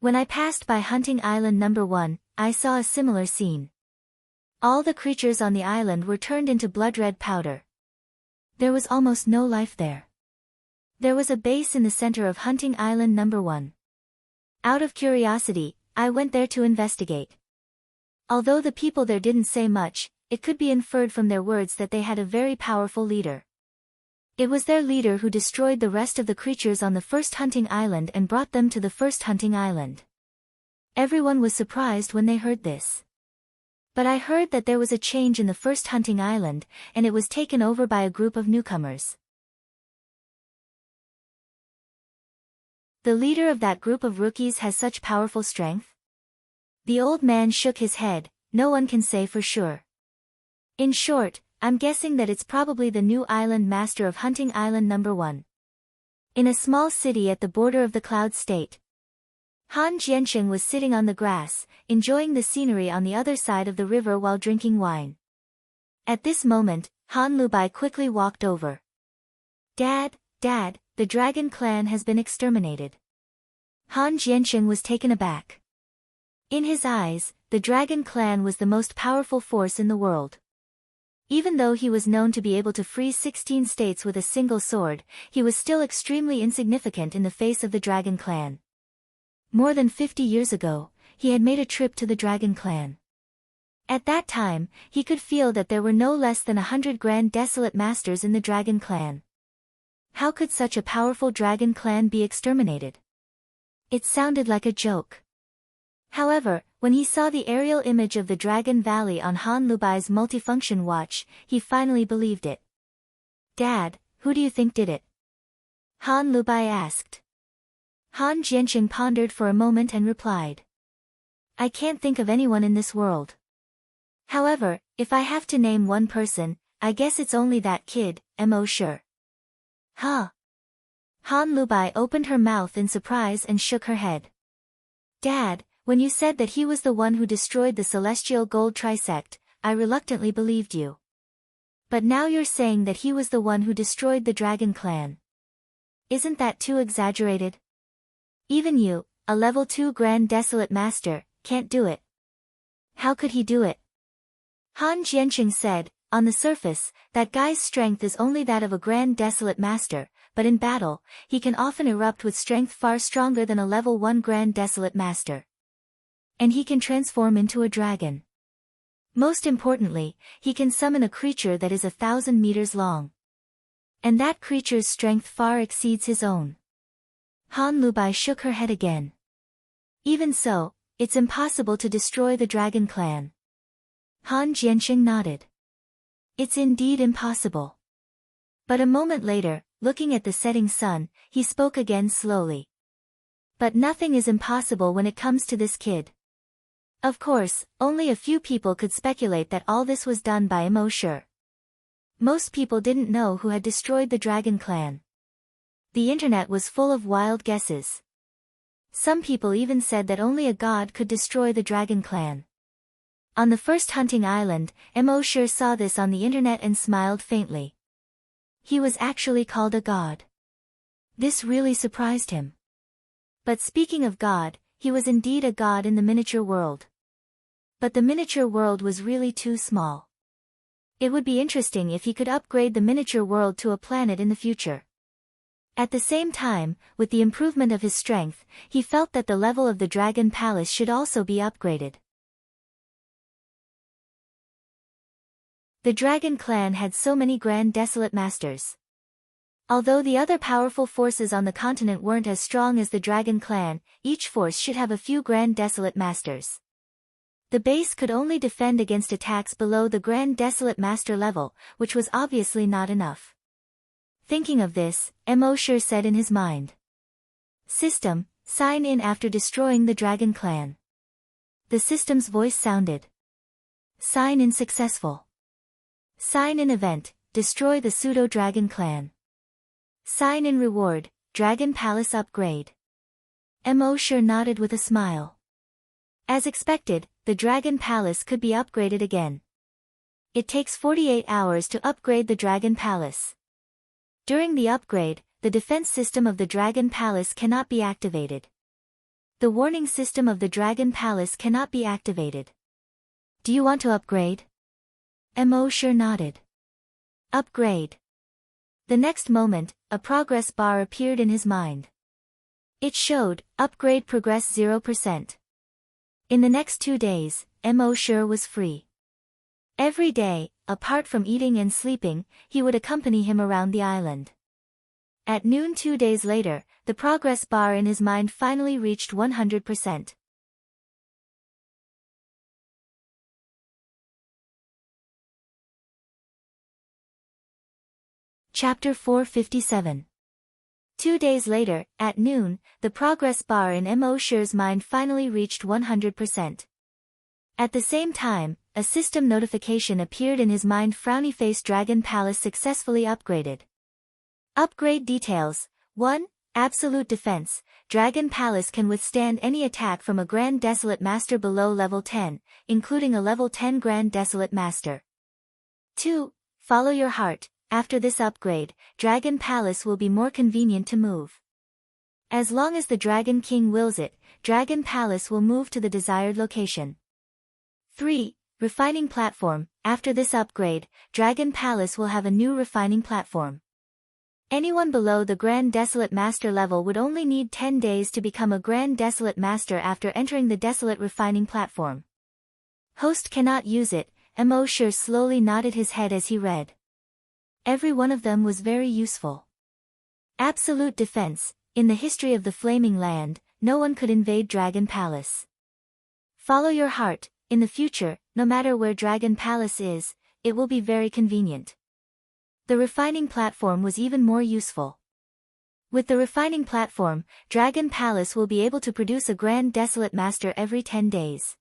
When I passed by Hunting Island No. 1, I saw a similar scene. All the creatures on the island were turned into blood-red powder. There was almost no life there. There was a base in the center of Hunting Island No. 1. Out of curiosity, I went there to investigate. Although the people there didn't say much, it could be inferred from their words that they had a very powerful leader. It was their leader who destroyed the rest of the creatures on the first hunting island and brought them to the first hunting island. Everyone was surprised when they heard this. But I heard that there was a change in the first hunting island, and it was taken over by a group of newcomers. The leader of that group of rookies has such powerful strength? The old man shook his head. No one can say for sure. In short, I'm guessing that it's probably the new island master of Hunting Island No. 1. In a small city at the border of the Cloud State, Han Jiansheng was sitting on the grass, enjoying the scenery on the other side of the river while drinking wine. At this moment, Han Lubai quickly walked over. Dad, the Dragon Clan has been exterminated. Han Jiansheng was taken aback. In his eyes, the Dragon Clan was the most powerful force in the world. Even though he was known to be able to freeze 16 states with a single sword, he was still extremely insignificant in the face of the Dragon Clan. More than 50 years ago, he had made a trip to the Dragon Clan. At that time, he could feel that there were no less than 100 Grand Desolate Masters in the Dragon Clan. How could such a powerful Dragon Clan be exterminated? It sounded like a joke. However, when he saw the aerial image of the Dragon Valley on Han Lubai's multifunction watch, he finally believed it. Dad, who do you think did it? Han Lubai asked. Han Jiansheng pondered for a moment and replied. I can't think of anyone in this world. However, if I have to name one person, I guess it's only that kid, Mo sure. Huh? Han Lubai opened her mouth in surprise and shook her head. Dad, when you said that he was the one who destroyed the Celestial Gold Trisect, I reluctantly believed you. But now you're saying that he was the one who destroyed the Dragon Clan. Isn't that too exaggerated? Even you, a level 2 Grand Desolate Master, can't do it. How could he do it? Han Jiansheng said, on the surface, that guy's strength is only that of a Grand Desolate Master, but in battle, he can often erupt with strength far stronger than a level 1 Grand Desolate Master. And he can transform into a dragon. Most importantly, he can summon a creature that is 1,000 meters long. And that creature's strength far exceeds his own. Han Lubai shook her head again. Even so, it's impossible to destroy the Dragon Clan. Han Jiansheng nodded. It's indeed impossible. But a moment later, looking at the setting sun, he spoke again slowly. But nothing is impossible when it comes to this kid. Of course, only a few people could speculate that all this was done by Immortal. Most people didn't know who had destroyed the Dragon Clan. The internet was full of wild guesses. Some people even said that only a god could destroy the Dragon Clan. On the first hunting island, Immortal saw this on the internet and smiled faintly. He was actually called a god. This really surprised him. But speaking of God, he was indeed a god in the miniature world. But the miniature world was really too small. It would be interesting if he could upgrade the miniature world to a planet in the future. At the same time, with the improvement of his strength, he felt that the level of the Dragon Palace should also be upgraded. The Dragon Clan had so many Grand Desolate Masters. Although the other powerful forces on the continent weren't as strong as the Dragon Clan, each force should have a few Grand Desolate Masters. The base could only defend against attacks below the Grand Desolate Master level, which was obviously not enough. Thinking of this, Immortal said in his mind. System, sign in after destroying the Dragon Clan. The system's voice sounded. Sign in successful. Sign in event, destroy the Pseudo-Dragon Clan. Sign in reward, Dragon Palace upgrade. Immortal nodded with a smile. As expected, the Dragon Palace could be upgraded again. It takes 48 hours to upgrade the Dragon Palace. During the upgrade, the defense system of the Dragon Palace cannot be activated. The warning system of the Dragon Palace cannot be activated. Do you want to upgrade? Immortal nodded. Upgrade. The next moment, a progress bar appeared in his mind. It showed, upgrade progress 0%. In the next 2 days, Immortal was free. Every day, apart from eating and sleeping, he would accompany him around the island. At noon 2 days later, the progress bar in his mind finally reached 100%. Chapter 457. 2 days later, at noon, the progress bar in Immortal's mind finally reached 100%. At the same time, a system notification appeared in his mind. Frowny face Dragon Palace successfully upgraded. Upgrade details. 1. Absolute defense. Dragon Palace can withstand any attack from a Grand Desolate Master below level 10, including a level 10 Grand Desolate Master. 2. Follow your heart. After this upgrade, Dragon Palace will be more convenient to move. As long as the Dragon King wills it, Dragon Palace will move to the desired location. 3. Refining platform. After this upgrade, Dragon Palace will have a new refining platform. Anyone below the Grand Desolate Master level would only need 10 days to become a Grand Desolate Master after entering the Desolate refining platform. Host cannot use it. Immortal slowly nodded his head as he read. Every one of them was very useful. Absolute defense. In the history of the Flaming Land, no one could invade Dragon Palace. Follow your heart. In the future, no matter where Dragon Palace is, it will be very convenient. The refining platform was even more useful. With the refining platform, Dragon Palace will be able to produce a Grand Desolate Master every 10 days.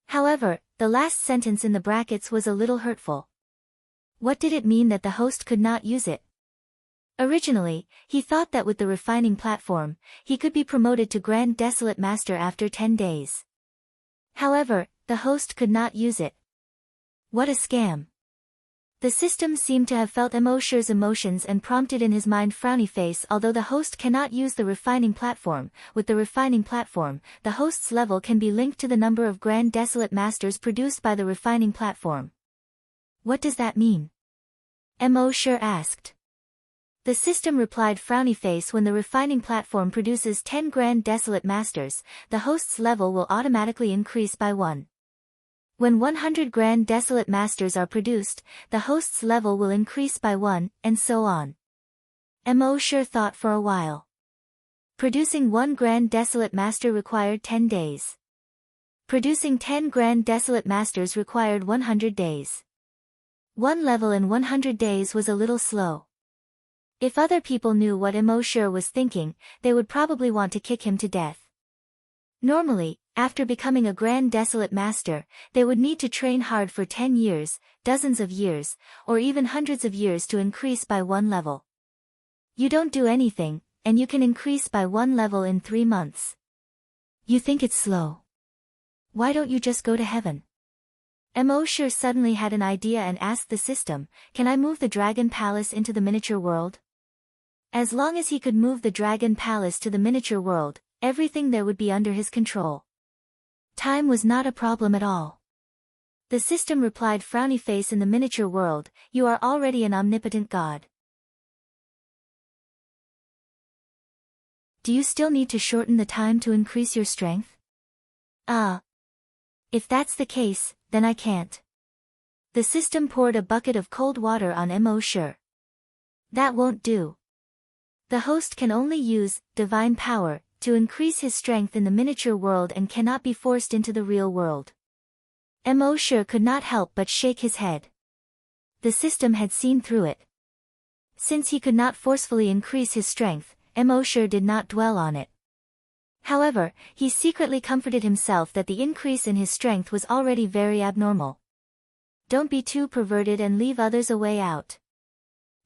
However, the last sentence in the brackets was a little hurtful. What did it mean that the host could not use it? Originally, he thought that with the refining platform, he could be promoted to Grand Desolate Master after 10 days. However, the host could not use it. What a scam. The system seemed to have felt Immortal's emotions and prompted in his mind frowny face. Although the host cannot use the refining platform, with the refining platform, the host's level can be linked to the number of Grand Desolate Masters produced by the refining platform. What does that mean? Immortal asked. The system replied frowny face. When the refining platform produces 10 Grand Desolate Masters, the host's level will automatically increase by 1. When 100 Grand Desolate Masters are produced, the host's level will increase by 1, and so on. Immortal thought for a while. Producing 1 Grand Desolate Master required 10 days. Producing 10 Grand Desolate Masters required 100 days. 1 level in 100 days was a little slow. If other people knew what Immortal was thinking, they would probably want to kick him to death. Normally, after becoming a Grand Desolate Master, they would need to train hard for 10 years, dozens of years, or even hundreds of years to increase by one level. You don't do anything, and you can increase by one level in 3 months. You think it's slow? Why don't you just go to heaven? Immortal suddenly had an idea and asked the system, "Can I move the Dragon Palace into the miniature world?" As long as he could move the Dragon Palace to the miniature world, everything there would be under his control. Time was not a problem at all. The system replied, "Frowny face, in the miniature world, you are already an omnipotent god. Do you still need to shorten the time to increase your strength?" If that's the case, then I can't." The system poured a bucket of cold water on Immortal. "That won't do. The host can only use divine power to increase his strength in the miniature world and cannot be forced into the real world." Immortal could not help but shake his head. The system had seen through it. Since he could not forcefully increase his strength, Immortal did not dwell on it. However, he secretly comforted himself that the increase in his strength was already very abnormal. Don't be too perverted and leave others a way out.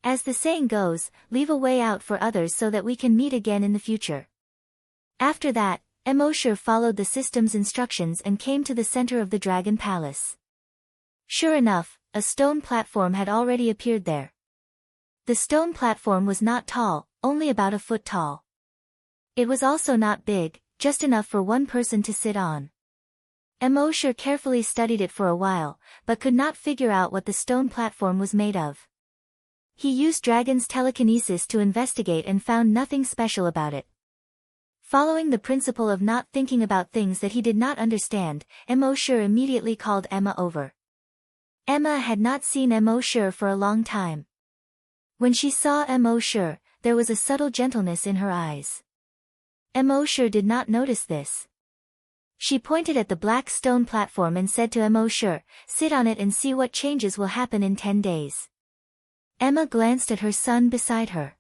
As the saying goes, leave a way out for others so that we can meet again in the future. After that, Immortal followed the system's instructions and came to the center of the Dragon Palace. Sure enough, a stone platform had already appeared there. The stone platform was not tall, only about a foot tall. It was also not big, just enough for one person to sit on. Immortal carefully studied it for a while, but could not figure out what the stone platform was made of. He used dragon's telekinesis to investigate and found nothing special about it. Following the principle of not thinking about things that he did not understand, Immortal immediately called Emma over. Emma had not seen Immortal for a long time. When she saw Immortal, there was a subtle gentleness in her eyes. Immortal did not notice this. She pointed at the black stone platform and said to Immortal, "Sit on it and see what changes will happen in 10 days. Emma glanced at her son beside her.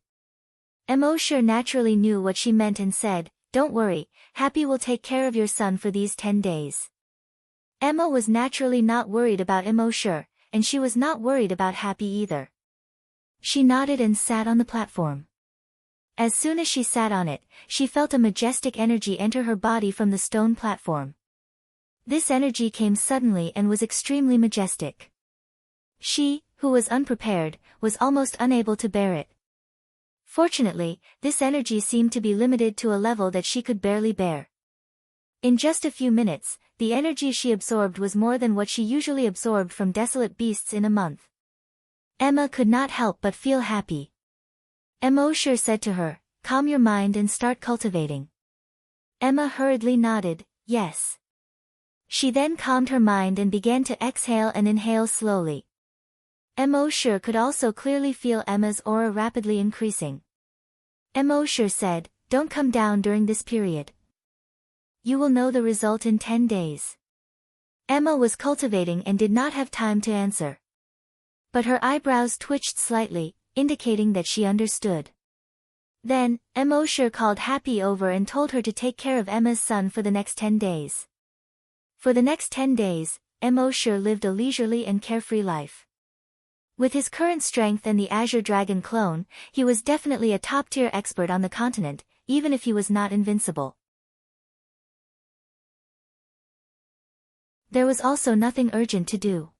Immortal naturally knew what she meant and said, "Don't worry, Happy will take care of your son for these 10 days. Emma was naturally not worried about Immortal, and she was not worried about Happy either. She nodded and sat on the platform. As soon as she sat on it, she felt a majestic energy enter her body from the stone platform. This energy came suddenly and was extremely majestic. She, who was unprepared, was almost unable to bear it. Fortunately, this energy seemed to be limited to a level that she could barely bear. In just a few minutes, the energy she absorbed was more than what she usually absorbed from desolate beasts in a month. Emma could not help but feel happy. Immortal said to her, "Calm your mind and start cultivating." Emma hurriedly nodded, "Yes." She then calmed her mind and began to exhale and inhale slowly. Immortal could also clearly feel Emma's aura rapidly increasing. Immortal said, "Don't come down during this period. You will know the result in 10 days. Emma was cultivating and did not have time to answer. But her eyebrows twitched slightly, indicating that she understood. Then, Immortal called Happy over and told her to take care of Emma's son for the next 10 days. For the next 10 days, Immortal lived a leisurely and carefree life. With his current strength and the Azure Dragon clone, he was definitely a top-tier expert on the continent, even if he was not invincible. There was also nothing urgent to do.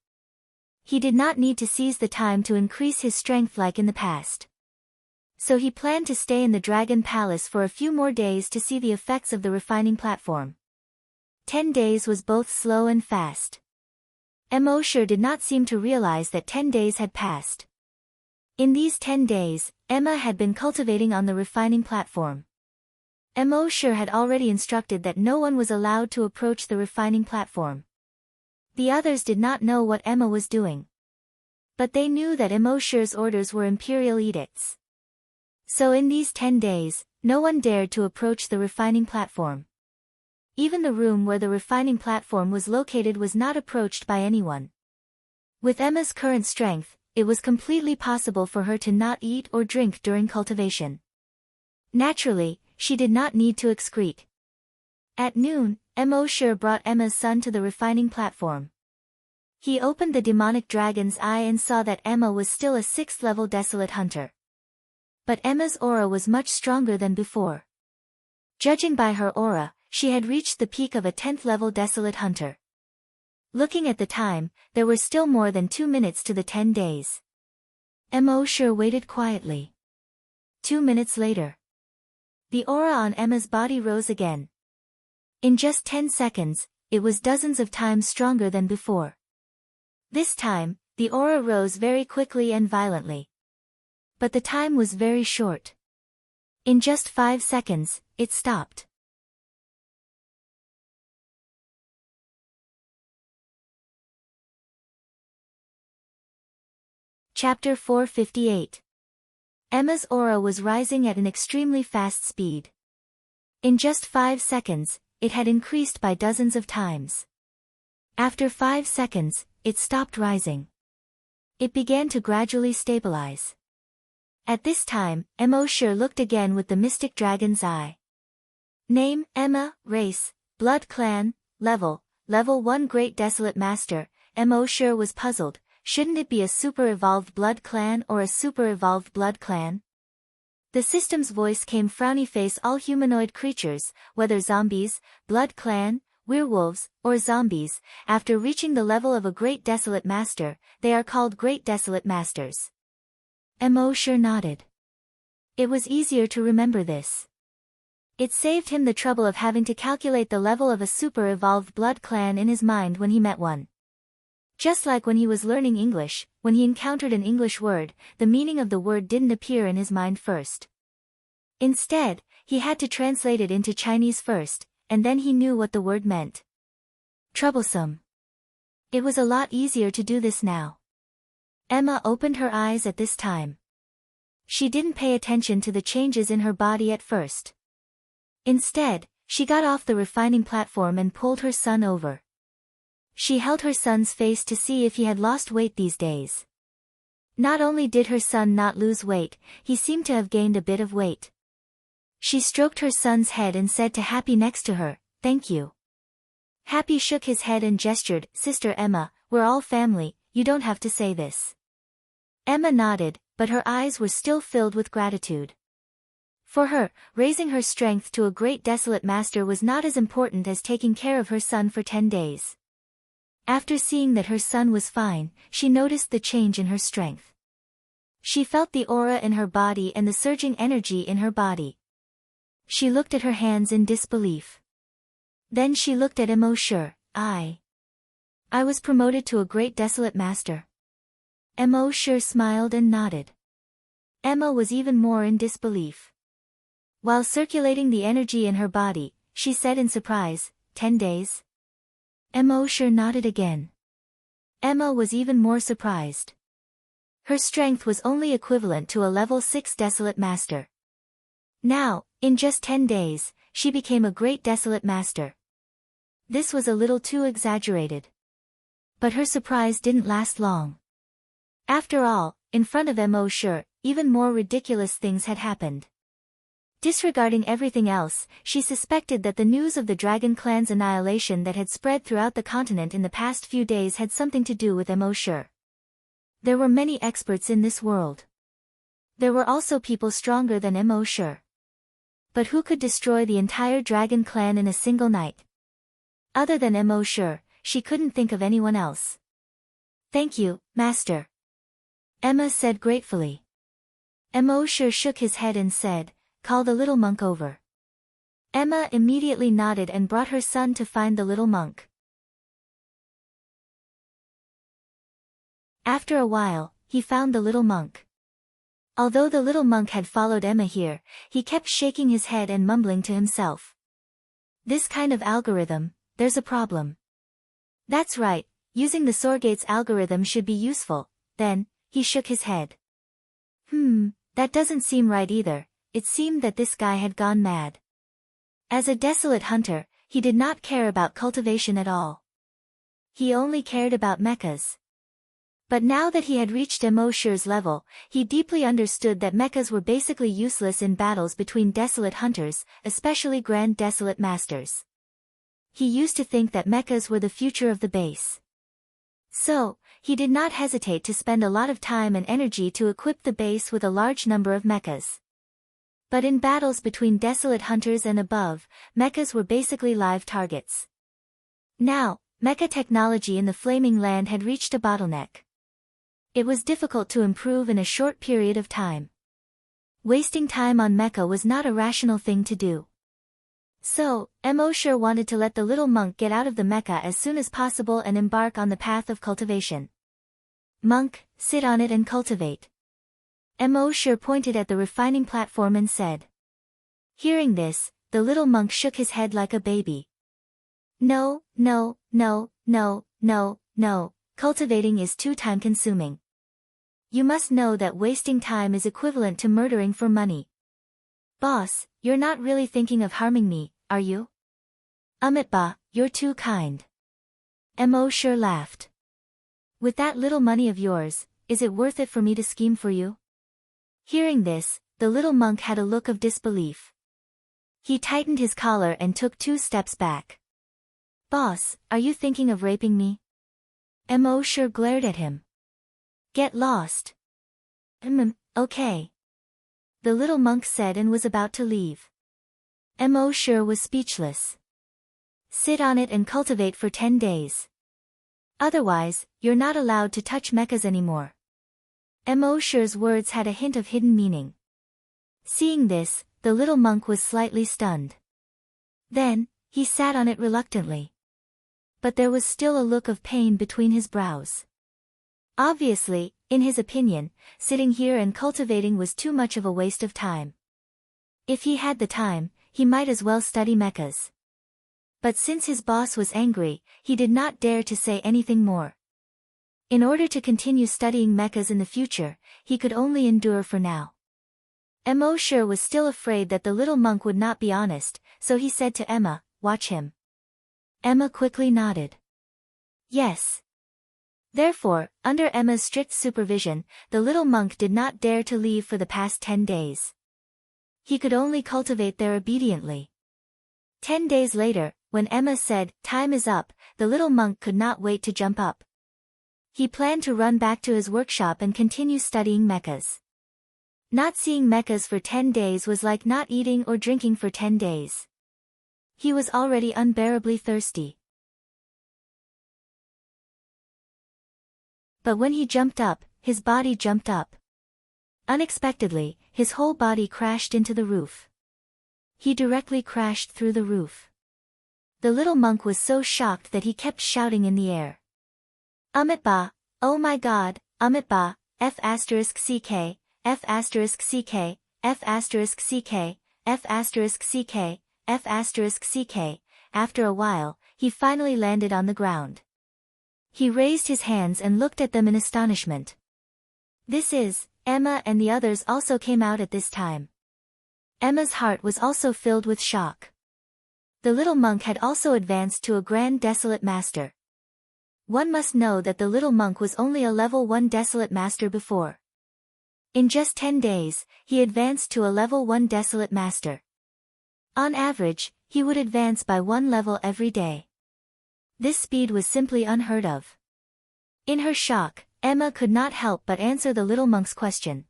He did not need to seize the time to increase his strength like in the past. So he planned to stay in the Dragon Palace for a few more days to see the effects of the refining platform. 10 days was both slow and fast. Immortal did not seem to realize that 10 days had passed. In these 10 days, Emma had been cultivating on the refining platform. Immortal had already instructed that no one was allowed to approach the refining platform. The others did not know what Emma was doing. But they knew that Immortal's orders were imperial edicts. So in these 10 days, no one dared to approach the refining platform. Even the room where the refining platform was located was not approached by anyone. With Emma's current strength, it was completely possible for her to not eat or drink during cultivation. Naturally, she did not need to excrete. At noon, Emosure brought Emma's son to the refining platform. He opened the demonic dragon's eye and saw that Emma was still a 6th-level desolate hunter. But Emma's aura was much stronger than before. Judging by her aura, she had reached the peak of a 10th-level desolate hunter. Looking at the time, there were still more than 2 minutes to the 10 days. Emosure waited quietly. 2 minutes later. The aura on Emma's body rose again. In just 10 seconds, it was dozens of times stronger than before. This time, the aura rose very quickly and violently. But the time was very short. In just 5 seconds, it stopped. Chapter 458. Emma's aura was rising at an extremely fast speed. In just 5 seconds, it had increased by dozens of times. After 5 seconds, it stopped rising. It began to gradually stabilize. At this time, Emosure looked again with the mystic dragon's eye. Name, Emma, race, blood clan, level 1 Great Desolate Master. Emosure was puzzled. Shouldn't it be a super-evolved blood clan or a super-evolved blood clan? The system's voice came frowny face all humanoid creatures, whether zombies, blood clan, werewolves, or zombies, after reaching the level of a Great Desolate Master, they are called Great Desolate Masters. Emosure nodded. It was easier to remember this. It saved him the trouble of having to calculate the level of a super-evolved blood clan in his mind when he met one. Just like when he was learning English, when he encountered an English word, the meaning of the word didn't appear in his mind first. Instead, he had to translate it into Chinese first, and then he knew what the word meant. Troublesome. It was a lot easier to do this now. Emma opened her eyes at this time. She didn't pay attention to the changes in her body at first. Instead, she got off the refining platform and pulled her son over. She held her son's face to see if he had lost weight these days. Not only did her son not lose weight, he seemed to have gained a bit of weight. She stroked her son's head and said to Happy next to her, "Thank you." Happy shook his head and gestured, "Sister Emma, we're all family, you don't have to say this." Emma nodded, but her eyes were still filled with gratitude. For her, raising her strength to a Great Desolate Master was not as important as taking care of her son for 10 days. After seeing that her son was fine, she noticed the change in her strength. She felt the aura in her body and the surging energy in her body. She looked at her hands in disbelief. Then she looked at Emosure. I was promoted to a Great Desolate Master. Emosure smiled and nodded. Emma was even more in disbelief. While circulating the energy in her body, she said in surprise, 10 days? Emosure nodded again. Emma was even more surprised. Her strength was only equivalent to a level 6 Desolate Master. Now, in just 10 days, she became a Great Desolate Master. This was a little too exaggerated. But her surprise didn't last long. After all, in front of Emosure, even more ridiculous things had happened. Disregarding everything else, she suspected that the news of the Dragon Clan's annihilation that had spread throughout the continent in the past few days had something to do with Emosure. There were many experts in this world. There were also people stronger than Emosure. But who could destroy the entire Dragon Clan in a single night? Other than Emosure, she couldn't think of anyone else. "Thank you, Master," Emma said gratefully. Emosure shook his head and said, "Call the little monk over." Emma immediately nodded and brought her son to find the little monk. After a while, he found the little monk. Although the little monk had followed Emma here, he kept shaking his head and mumbling to himself. "This kind of algorithm, there's a problem." "That's right, using the Sorgate's algorithm should be useful." Then, he shook his head. That doesn't seem right either." It seemed that this guy had gone mad. As a desolate hunter, he did not care about cultivation at all. He only cared about mechas. But now that he had reached Emoshure's level, he deeply understood that mechas were basically useless in battles between desolate hunters, especially Grand Desolate Masters. He used to think that mechas were the future of the base. So, he did not hesitate to spend a lot of time and energy to equip the base with a large number of mechas. But in battles between desolate hunters and above, mechas were basically live targets. Now, mecha technology in the Flaming Land had reached a bottleneck. It was difficult to improve in a short period of time. Wasting time on mecha was not a rational thing to do. So, Emoshure wanted to let the little monk get out of the mecha as soon as possible and embark on the path of cultivation. Monk, sit on it and cultivate. Emoshure pointed at the refining platform and said. Hearing this, the little monk shook his head like a baby. No, no, no, no, no, no, cultivating is too time-consuming. You must know that wasting time is equivalent to murdering for money. Boss, you're not really thinking of harming me, are you? Amitba, you're too kind. Emoshure laughed. With that little money of yours, is it worth it for me to scheme for you? Hearing this, the little monk had a look of disbelief. He tightened his collar and took 2 steps back. Boss, are you thinking of raping me? Emoshure glared at him. Get lost. Okay. The little monk said and was about to leave. Emoshure was speechless. Sit on it and cultivate for 10 days. Otherwise, you're not allowed to touch mechas anymore. Emoshure's words had a hint of hidden meaning. Seeing this, the little monk was slightly stunned. Then, he sat on it reluctantly. But there was still a look of pain between his brows. Obviously, in his opinion, sitting here and cultivating was too much of a waste of time. If he had the time, he might as well study mechas. But since his boss was angry, he did not dare to say anything more. In order to continue studying mechas in the future, he could only endure for now. Emoshure was still afraid that the little monk would not be honest, so he said to Emma, watch him. Emma quickly nodded. Yes. Therefore, under Emma's strict supervision, the little monk did not dare to leave for the past 10 days. He could only cultivate there obediently. 10 days later, when Emma said, time is up, the little monk could not wait to jump up. He planned to run back to his workshop and continue studying mechas. Not seeing mechas for 10 days was like not eating or drinking for 10 days. He was already unbearably thirsty. But when he jumped up, his body jumped up. Unexpectedly, his whole body crashed into the roof. He directly crashed through the roof. The little monk was so shocked that he kept shouting in the air. Amitba, oh my god, Amitba, F***ck, F***ck, F***ck, F***ck, F***ck. After a while, he finally landed on the ground. He raised his hands and looked at them in astonishment. This is, Emma and the others also came out at this time. Emma's heart was also filled with shock. The little monk had also advanced to a Grand Desolate Master. One must know that the little monk was only a level 1 Desolate Master before. In just 10 days, he advanced to a level 1 Desolate Master. On average, he would advance by 1 level every day. This speed was simply unheard of. In her shock, Emma could not help but answer the little monk's question.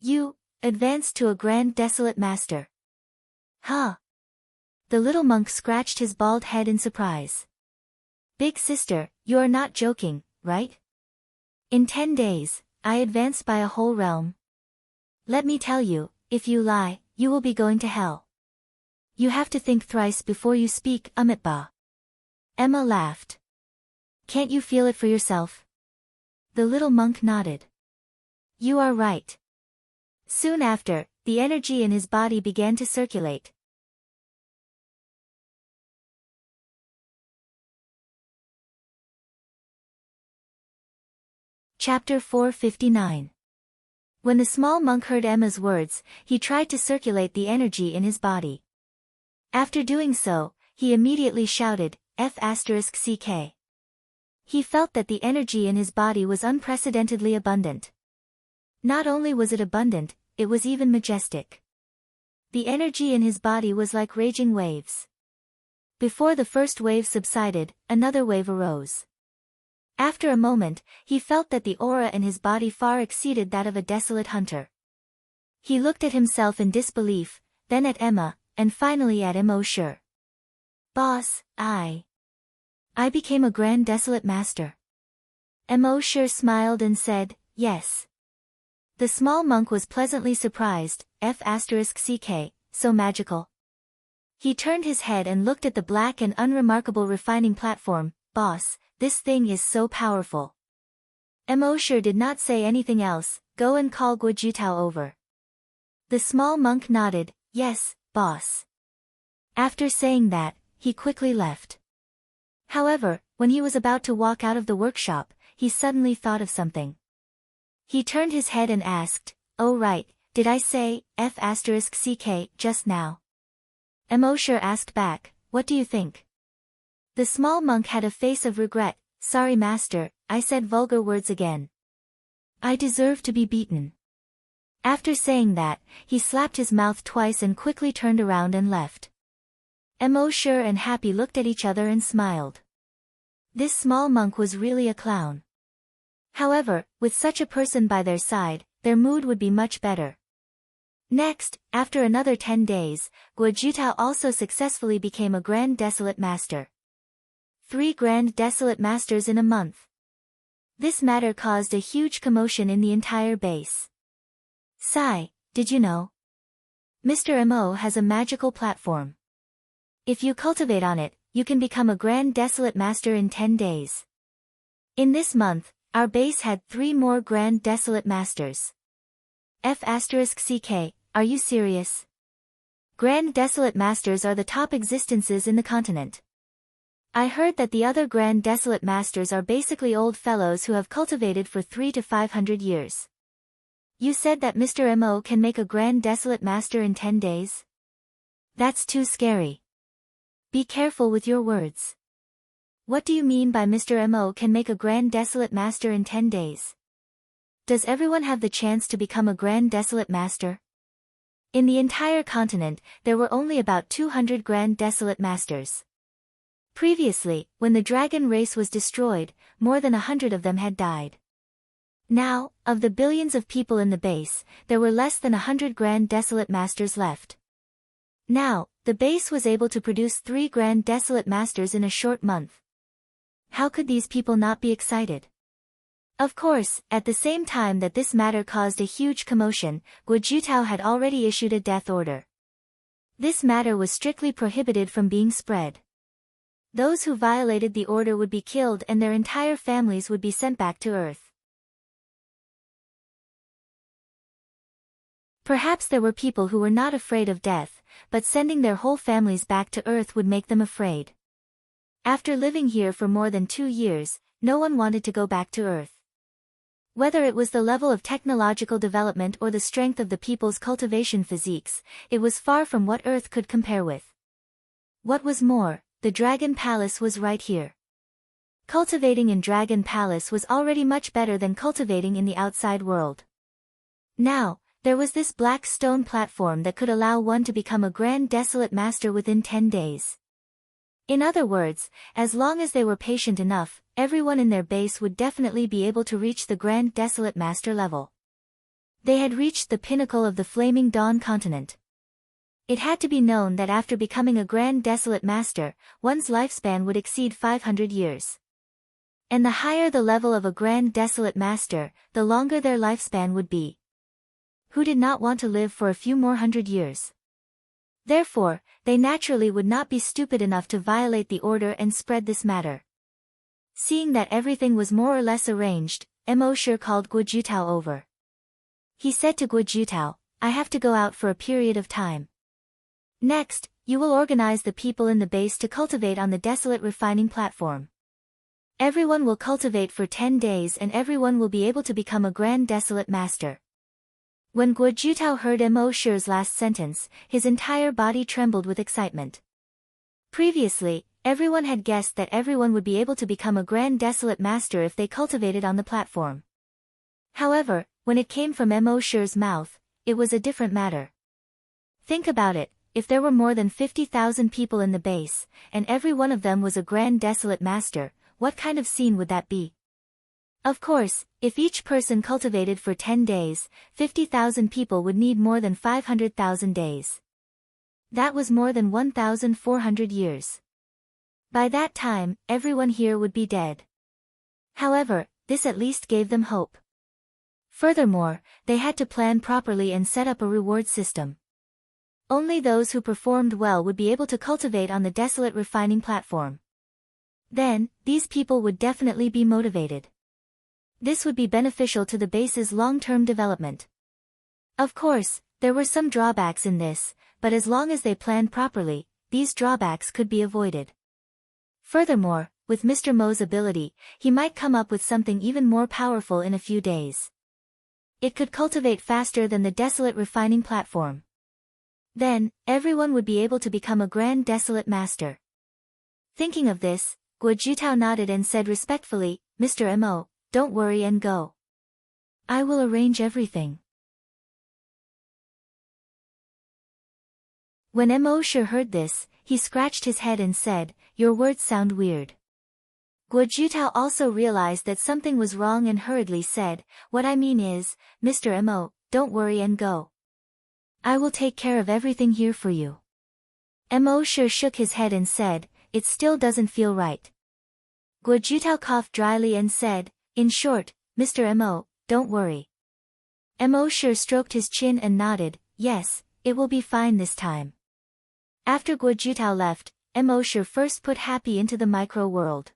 You advanced to a Grand Desolate Master. Huh? The little monk scratched his bald head in surprise. Big sister, you are not joking, right? In 10 days, I advanced by a whole realm. Let me tell you, if you lie, you will be going to hell. You have to think thrice before you speak, Amitba. Emma laughed. Can't you feel it for yourself? The little monk nodded. You are right. Soon after, the energy in his body began to circulate. Chapter 459. When the small monk heard Emma's words, he tried to circulate the energy in his body. After doing so, he immediately shouted, F***ck. He felt that the energy in his body was unprecedentedly abundant. Not only was it abundant, it was even majestic. The energy in his body was like raging waves. Before the first wave subsided, another wave arose. After a moment, he felt that the aura in his body far exceeded that of a desolate hunter. He looked at himself in disbelief, then at Emma, and finally at Immortal. Boss, I became a grand desolate master. Immortal smiled and said, yes. The small monk was pleasantly surprised, *ck, so magical. He turned his head and looked at the black and unremarkable refining platform. Boss, this thing is so powerful. Immortal did not say anything else. Go and call Guojutao over. The small monk nodded, yes, boss. After saying that, he quickly left. However, when he was about to walk out of the workshop, he suddenly thought of something. He turned his head and asked, oh right, did I say, *ck, just now? Immortal asked back, what do you think? The small monk had a face of regret. Sorry master, I said vulgar words again. I deserve to be beaten. After saying that, he slapped his mouth twice and quickly turned around and left. Immortal and Happy looked at each other and smiled. This small monk was really a clown. However, with such a person by their side, their mood would be much better. Next, after another 10 days, Guojutao also successfully became a Grand Desolate Master. 3 Grand Desolate Masters in a month. This matter caused a huge commotion in the entire base. Sigh, did you know? Mr. Mo has a magical platform. If you cultivate on it, you can become a Grand Desolate Master in 10 days. In this month, our base had 3 more Grand Desolate Masters. *ck, are you serious? Grand Desolate Masters are the top existences in the continent. I heard that the other Grand Desolate Masters are basically old fellows who have cultivated for 300 to 500 years. You said that Mr. Mo can make a Grand Desolate Master in 10 days? That's too scary. Be careful with your words. What do you mean by Mr. Mo can make a Grand Desolate Master in 10 days? Does everyone have the chance to become a Grand Desolate Master? In the entire continent, there were only about 200 Grand Desolate Masters. Previously, when the dragon race was destroyed, more than 100 of them had died. Now, of the billions of people in the base, there were less than 100 Grand Desolate Masters left. Now, the base was able to produce 3 Grand Desolate Masters in a short month. How could these people not be excited? Of course, at the same time that this matter caused a huge commotion, Guojutao had already issued a death order. This matter was strictly prohibited from being spread. Those who violated the order would be killed and their entire families would be sent back to Earth. Perhaps there were people who were not afraid of death, but sending their whole families back to Earth would make them afraid. After living here for more than 2 years, no one wanted to go back to Earth. Whether it was the level of technological development or the strength of the people's cultivation physiques, it was far from what Earth could compare with. What was more, the Dragon Palace was right here. Cultivating in Dragon Palace was already much better than cultivating in the outside world. Now, there was this black stone platform that could allow one to become a Grand Desolate Master within 10 days. In other words, as long as they were patient enough, everyone in their base would definitely be able to reach the Grand Desolate Master level. They had reached the pinnacle of the Flaming Dawn continent. It had to be known that after becoming a Grand Desolate Master, one's lifespan would exceed 500 years. And the higher the level of a Grand Desolate Master, the longer their lifespan would be. Who did not want to live for a few more 100 years? Therefore, they naturally would not be stupid enough to violate the order and spread this matter. Seeing that everything was more or less arranged, Immortal called Guojutao over. He said to Guojutao, I have to go out for a period of time. Next, you will organize the people in the base to cultivate on the desolate refining platform. Everyone will cultivate for 10 days and everyone will be able to become a Grand Desolate Master. When Guojutao heard Immortal's last sentence, his entire body trembled with excitement. Previously, everyone had guessed that everyone would be able to become a grand desolate master if they cultivated on the platform. However, when it came from Emosure's mouth, it was a different matter. Think about it, if there were more than 50,000 people in the base, and every one of them was a grand desolate master, what kind of scene would that be? Of course, if each person cultivated for 10 days, 50,000 people would need more than 500,000 days. That was more than 1,400 years. By that time, everyone here would be dead. However, this at least gave them hope. Furthermore, they had to plan properly and set up a reward system. Only those who performed well would be able to cultivate on the desolate refining platform. Then, these people would definitely be motivated. This would be beneficial to the base's long-term development. Of course, there were some drawbacks in this, but as long as they planned properly, these drawbacks could be avoided. Furthermore, with Mr. Mo's ability, he might come up with something even more powerful in a few days. It could cultivate faster than the desolate refining platform. Then, everyone would be able to become a grand desolate master. Thinking of this, Guo Jitao nodded and said respectfully, Mr. Mo, don't worry and go. I will arrange everything. When Mo heard this, he scratched his head and said, your words sound weird. Guo Jitao also realized that something was wrong and hurriedly said, what I mean is, Mr. Mo, don't worry and go. I will take care of everything here for you. Mo shook his head and said, it still doesn't feel right. Guo Jitao coughed dryly and said, in short, Mr. Mo, don't worry. Mo stroked his chin and nodded, yes, it will be fine this time. After Guo Jitao left, Mo first put Happy into the micro-world.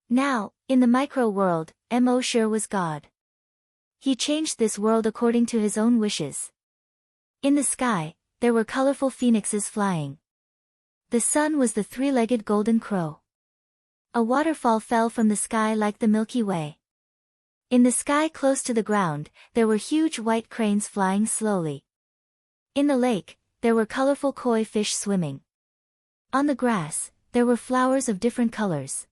Now, in the micro-world, Mo was God. He changed this world according to his own wishes. In the sky, there were colorful phoenixes flying. The sun was the three-legged golden crow. A waterfall fell from the sky like the Milky Way. In the sky close to the ground, there were huge white cranes flying slowly. In the lake, there were colorful koi fish swimming. On the grass, there were flowers of different colors.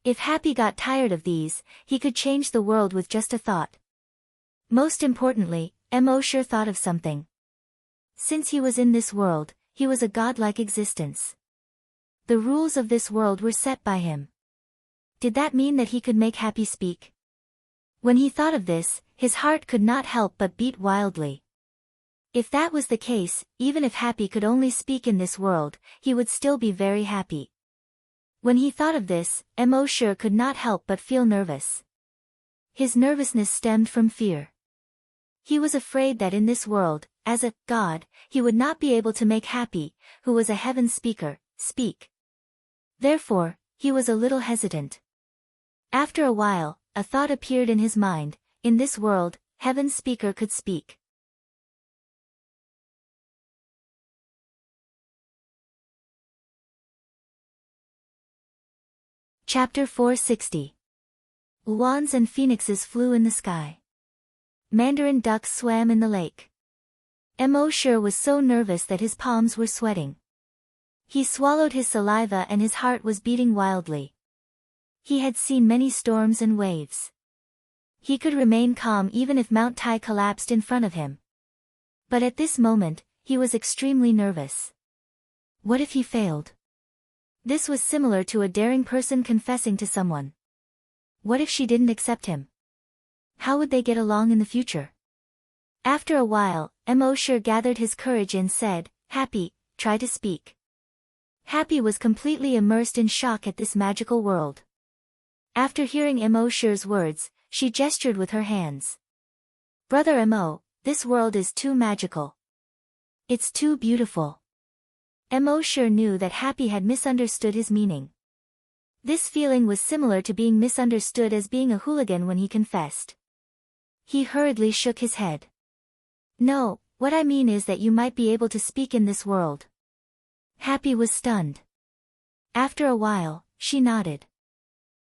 If Happy got tired of these, he could change the world with just a thought. Most importantly, Mo thought of something. Since he was in this world, he was a godlike existence. The rules of this world were set by him. Did that mean that he could make Happy speak? When he thought of this, his heart could not help but beat wildly. If that was the case, even if Happy could only speak in this world, he would still be very happy. When he thought of this, Mo could not help but feel nervous. His nervousness stemmed from fear. He was afraid that in this world, as a god, he would not be able to make Happy, who was a heaven speaker, speak. Therefore, he was a little hesitant. After a while, a thought appeared in his mind, in this world, heaven speaker could speak. Chapter 460. Uans and phoenixes flew in the sky. Mandarin ducks swam in the lake. Mo was so nervous that his palms were sweating. He swallowed his saliva and his heart was beating wildly. He had seen many storms and waves. He could remain calm even if Mount Tai collapsed in front of him. But at this moment, he was extremely nervous. What if he failed? This was similar to a daring person confessing to someone. What if she didn't accept him? How would they get along in the future? After a while, Mo gathered his courage and said, Happy, try to speak. Happy was completely immersed in shock at this magical world. After hearing Mo words, she gestured with her hands. Brother Mo, this world is too magical. It's too beautiful. Mo knew that Happy had misunderstood his meaning. This feeling was similar to being misunderstood as being a hooligan when he confessed. He hurriedly shook his head. No, what I mean is that you might be able to speak in this world. Happy was stunned. After a while, she nodded.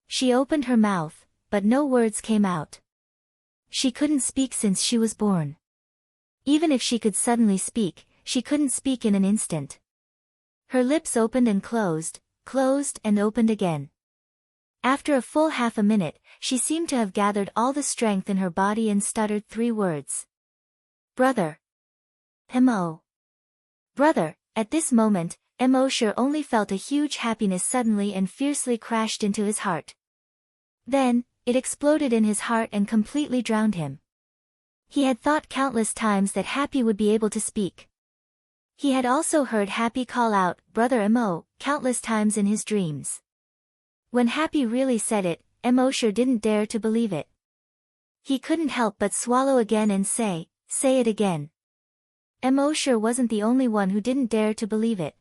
She opened her mouth, but no words came out. She couldn't speak since she was born. Even if she could suddenly speak, she couldn't speak in an instant. Her lips opened and closed, closed and opened again. After a full half a minute, she seemed to have gathered all the strength in her body and stuttered 3 words. Brother. Mo. Brother. At this moment, Mosher only felt a huge happiness suddenly and fiercely crashed into his heart. Then, it exploded in his heart and completely drowned him. He had thought countless times that Happy would be able to speak. He had also heard Happy call out, Brother Mo, countless times in his dreams. When Happy really said it, Mosher didn't dare to believe it. He couldn't help but swallow again and say it again. Mosher wasn't the only one who didn't dare to believe it.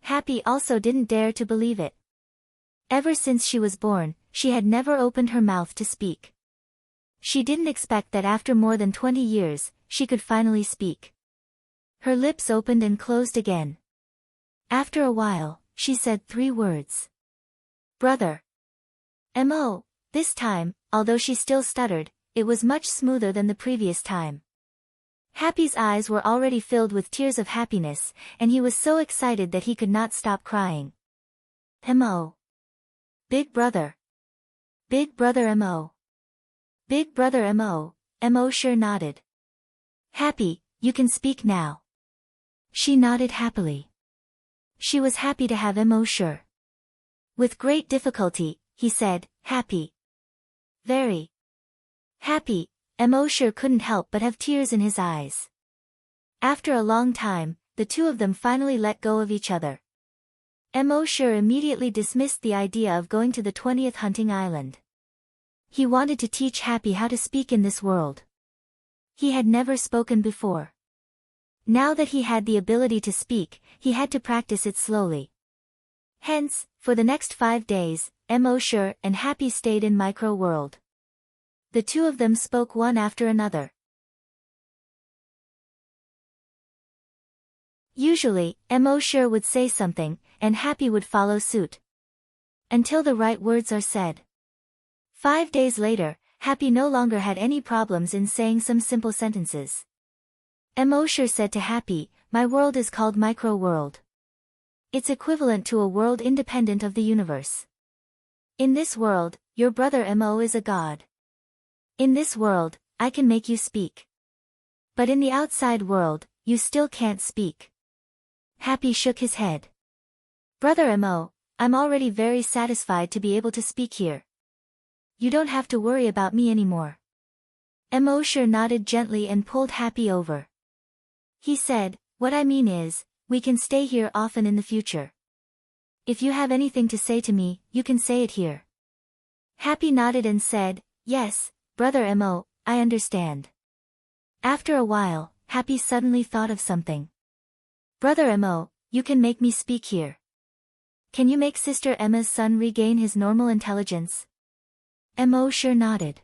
Happy also didn't dare to believe it. Ever since she was born, she had never opened her mouth to speak. She didn't expect that after more than 20 years, she could finally speak. Her lips opened and closed again. After a while, she said 3 words. Brother. Mo. This time, although she still stuttered, it was much smoother than the previous time. Happy's eyes were already filled with tears of happiness, and he was so excited that he could not stop crying. Mo. Big brother. Big brother Mo. Big brother Mo. Mosher nodded. Happy, you can speak now. She nodded happily. She was happy to have Mosher. With great difficulty, he said, Happy. Very happy. Mosher couldn't help but have tears in his eyes. After a long time, the two of them finally let go of each other. Mosher immediately dismissed the idea of going to the 20th hunting island. He wanted to teach Happy how to speak in this world. He had never spoken before. Now that he had the ability to speak, he had to practice it slowly. Hence, for the next 5 days, Mosher and Happy stayed in Micro World. The two of them spoke one after another. Usually, Mosher would say something, and Happy would follow suit. Until the right words are said. 5 days later, Happy no longer had any problems in saying some simple sentences. Mosher said to Happy, My world is called Micro World. It's equivalent to a world independent of the universe. In this world, your brother Mo is a god. In this world, I can make you speak. But in the outside world, you still can't speak. Happy shook his head. Brother Mo, I'm already very satisfied to be able to speak here. You don't have to worry about me anymore. Mosher nodded gently and pulled Happy over. He said, What I mean is, we can stay here often in the future. If you have anything to say to me, you can say it here. Happy nodded and said, Yes, Brother Mo, I understand. After a while, Happy suddenly thought of something. Brother Mo, you can make me speak here. Can you make Sister Emma's son regain his normal intelligence? Mosher nodded.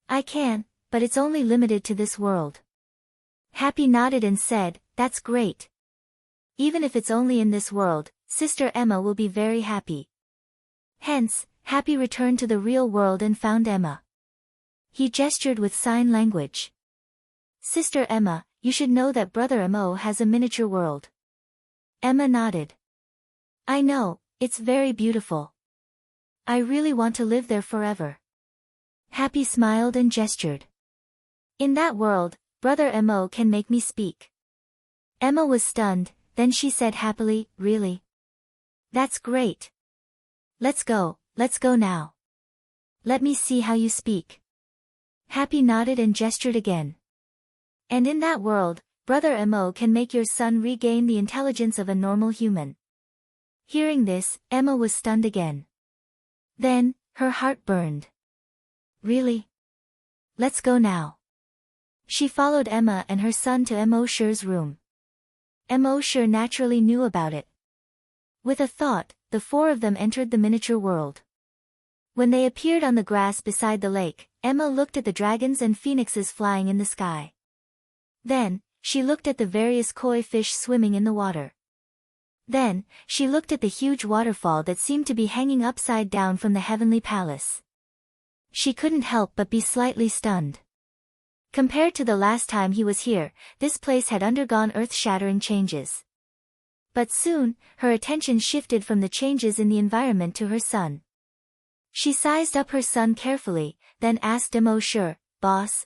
I can, but it's only limited to this world. Happy nodded and said, That's great. Even if it's only in this world, Sister Emma will be very happy. Hence, Happy returned to the real world and found Emma. He gestured with sign language. Sister Emma, you should know that Brother Mo has a miniature world. Emma nodded. I know, it's very beautiful. I really want to live there forever. Happy smiled and gestured. In that world, Brother Mo can make me speak. Emma was stunned, then she said happily, Really? That's great. Let's go now. Let me see how you speak. Happy nodded and gestured again. And in that world, Brother Mo can make your son regain the intelligence of a normal human. Hearing this, Emma was stunned again. Then, her heart burned. Really? Let's go now. She followed Emma and her son to Mosher's room. Mosher naturally knew about it. With a thought, the 4 of them entered the miniature world. When they appeared on the grass beside the lake, Emma looked at the dragons and phoenixes flying in the sky. Then, she looked at the various koi fish swimming in the water. Then, she looked at the huge waterfall that seemed to be hanging upside down from the heavenly palace. She couldn't help but be slightly stunned. Compared to the last time he was here, this place had undergone earth-shattering changes. But soon, her attention shifted from the changes in the environment to her son. She sized up her son carefully, then asked him, "Oh sure, boss,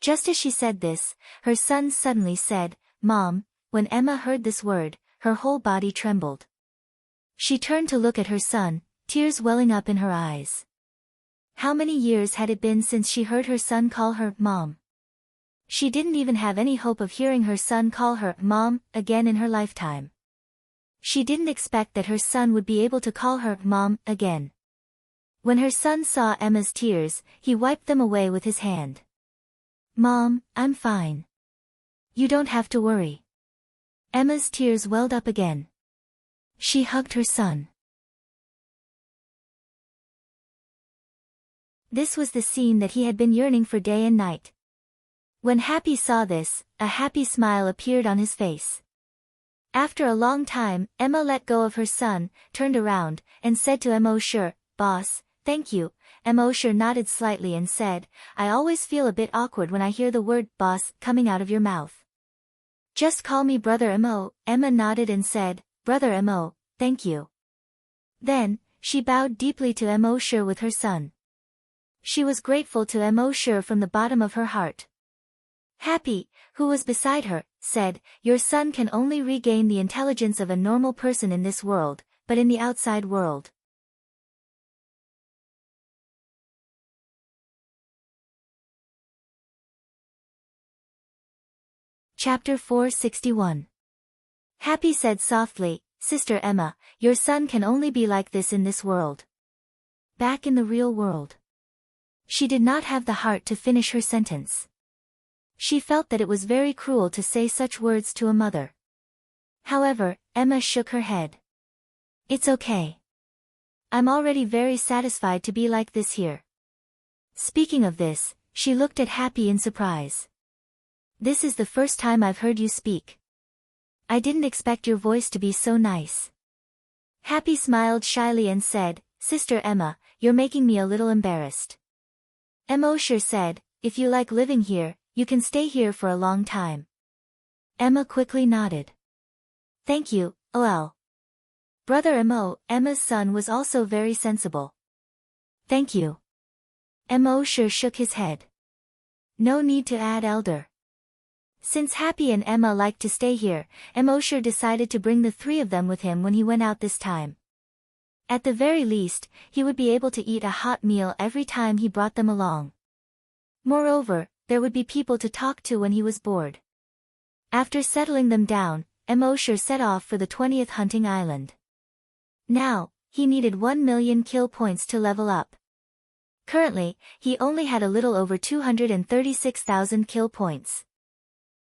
Just as she said this, her son suddenly said, "Mom." When Emma heard this word, her whole body trembled. She turned to look at her son, tears welling up in her eyes. How many years had it been since she heard her son call her Mom? She didn't even have any hope of hearing her son call her Mom again in her lifetime. She didn't expect that her son would be able to call her Mom again. When her son saw Emma's tears, he wiped them away with his hand. "Mom, I'm fine. You don't have to worry." Emma's tears welled up again. She hugged her son. This was the scene that he had been yearning for day and night. When Happy saw this, a happy smile appeared on his face. After a long time, Emma let go of her son, turned around, and said to Emma, "Oh sure, boss, thank you." Emma sure nodded slightly and said, "I always feel a bit awkward when I hear the word boss coming out of your mouth. Just call me Brother Mo." Emma nodded and said, "Brother Mo, thank you." Then, she bowed deeply to Mo sure with her son. She was grateful to Mo sure from the bottom of her heart. Happy, who was beside her, said, "Your son can only regain the intelligence of a normal person in this world, but in the outside world." Chapter 461. Happy said softly, "Sister Emma, your son can only be like this in this world. Back in the real world." She did not have the heart to finish her sentence. She felt that it was very cruel to say such words to a mother. However, Emma shook her head. "It's okay. I'm already very satisfied to be like this here." Speaking of this, she looked at Happy in surprise. "This is the first time I've heard you speak. I didn't expect your voice to be so nice." Happy smiled shyly and said, "Sister Emma, you're making me a little embarrassed." Emma sure said, "If you like living here, you can stay here for a long time." Emma quickly nodded. "Thank you, OL." Brother Emma's son was also very sensible. "Thank you." Emma sure shook his head. "No need to add, elder." Since Happy and Emma liked to stay here, Emma sure decided to bring the three of them with him when he went out this time. At the very least, he would be able to eat a hot meal every time he brought them along. Moreover, there would be people to talk to when he was bored. After settling them down, Emma sure set off for the 20th hunting island. Now, he needed 1 million kill points to level up. Currently, he only had a little over 236,000 kill points.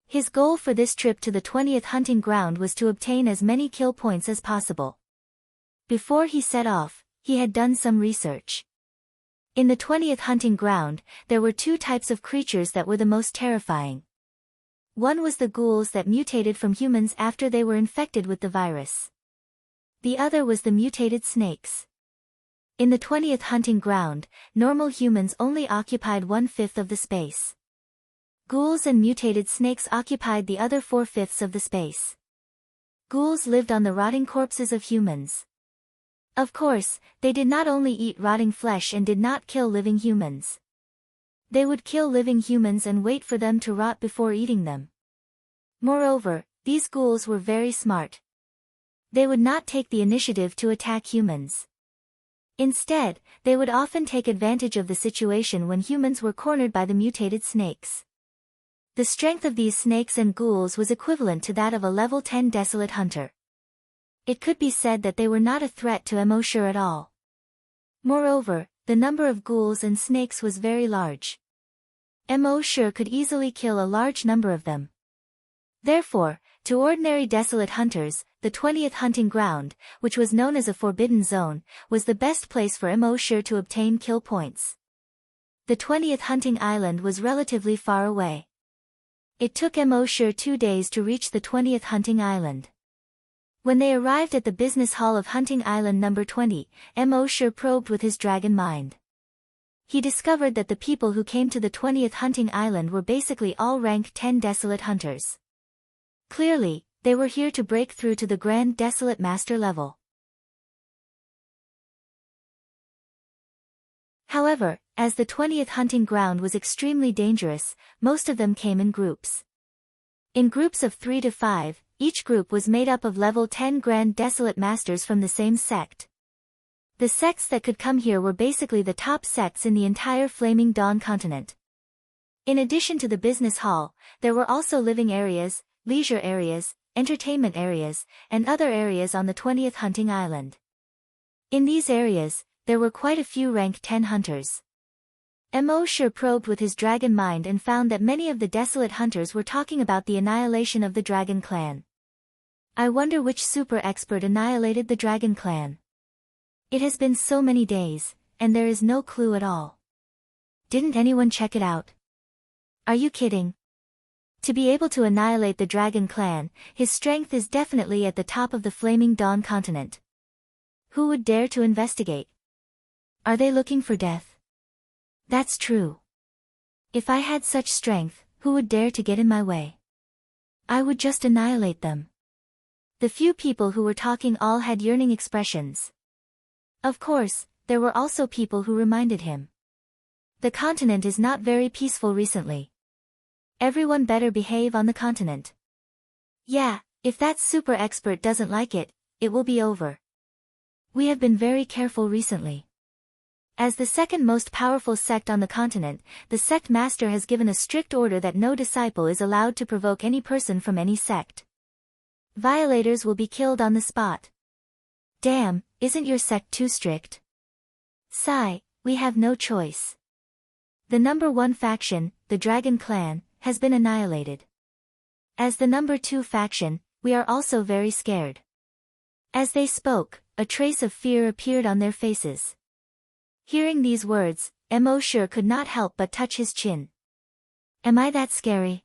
His goal for this trip to the 20th hunting ground was to obtain as many kill points as possible. Before he set off, he had done some research. In the 20th hunting ground, there were two types of creatures that were the most terrifying. One was the ghouls that mutated from humans after they were infected with the virus. The other was the mutated snakes. In the 20th hunting ground, normal humans only occupied 1/5 of the space. Ghouls and mutated snakes occupied the other 4/5 of the space. Ghouls lived on the rotting corpses of humans. Of course, they did not only eat rotting flesh and did not kill living humans. They would kill living humans and wait for them to rot before eating them. Moreover, these ghouls were very smart. They would not take the initiative to attack humans. Instead, they would often take advantage of the situation when humans were cornered by the mutated snakes. The strength of these snakes and ghouls was equivalent to that of a level 10 desolate hunter. It could be said that they were not a threat to Emoshur at all. Moreover, the number of ghouls and snakes was very large. Emoshur could easily kill a large number of them. Therefore, to ordinary desolate hunters, the 20th hunting ground, which was known as a forbidden zone, was the best place for Emoshur to obtain kill points. The 20th hunting island was relatively far away. It took Emoshur 2 days to reach the 20th hunting island. When they arrived at the business hall of Hunting Island number 20, Emoshur probed with his dragon mind. He discovered that the people who came to the 20th hunting island were basically all rank 10 desolate hunters. Clearly, They were here to break through to the Grand Desolate Master level. However, as the 20th hunting ground was extremely dangerous, most of them came in groups. In groups of 3 to 5, each group was made up of level 10 Grand Desolate Masters from the same sect. The sects that could come here were basically the top sects in the entire Flaming Dawn continent. In addition to the business hall, there were also living areas, leisure areas, entertainment areas, and other areas on the 20th hunting island. In these areas, there were quite a few rank 10 hunters. Emosure probed with his dragon mind and found that many of the desolate hunters were talking about the annihilation of the dragon clan. I wonder which super expert annihilated the dragon clan. It has been so many days, and there is no clue at all. Didn't anyone check it out? Are you kidding? To be able to annihilate the dragon clan, his strength is definitely at the top of the Flaming Dawn continent. Who would dare to investigate? Are they looking for death? That's true. If I had such strength, who would dare to get in my way? I would just annihilate them. The few people who were talking all had yearning expressions. Of course, there were also people who reminded him. The continent is not very peaceful recently. Everyone better behave on the continent. Yeah, if that super expert doesn't like it, it will be over. We have been very careful recently. As the second most powerful sect on the continent, the sect master has given a strict order that no disciple is allowed to provoke any person from any sect. Violators will be killed on the spot. Damn, isn't your sect too strict? Sigh, we have no choice. The number 1 faction, the Dragon Clan, has been annihilated. As the number 2 faction, we are also very scared. As they spoke, a trace of fear appeared on their faces. Hearing these words, Emosure could not help but touch his chin. Am I that scary?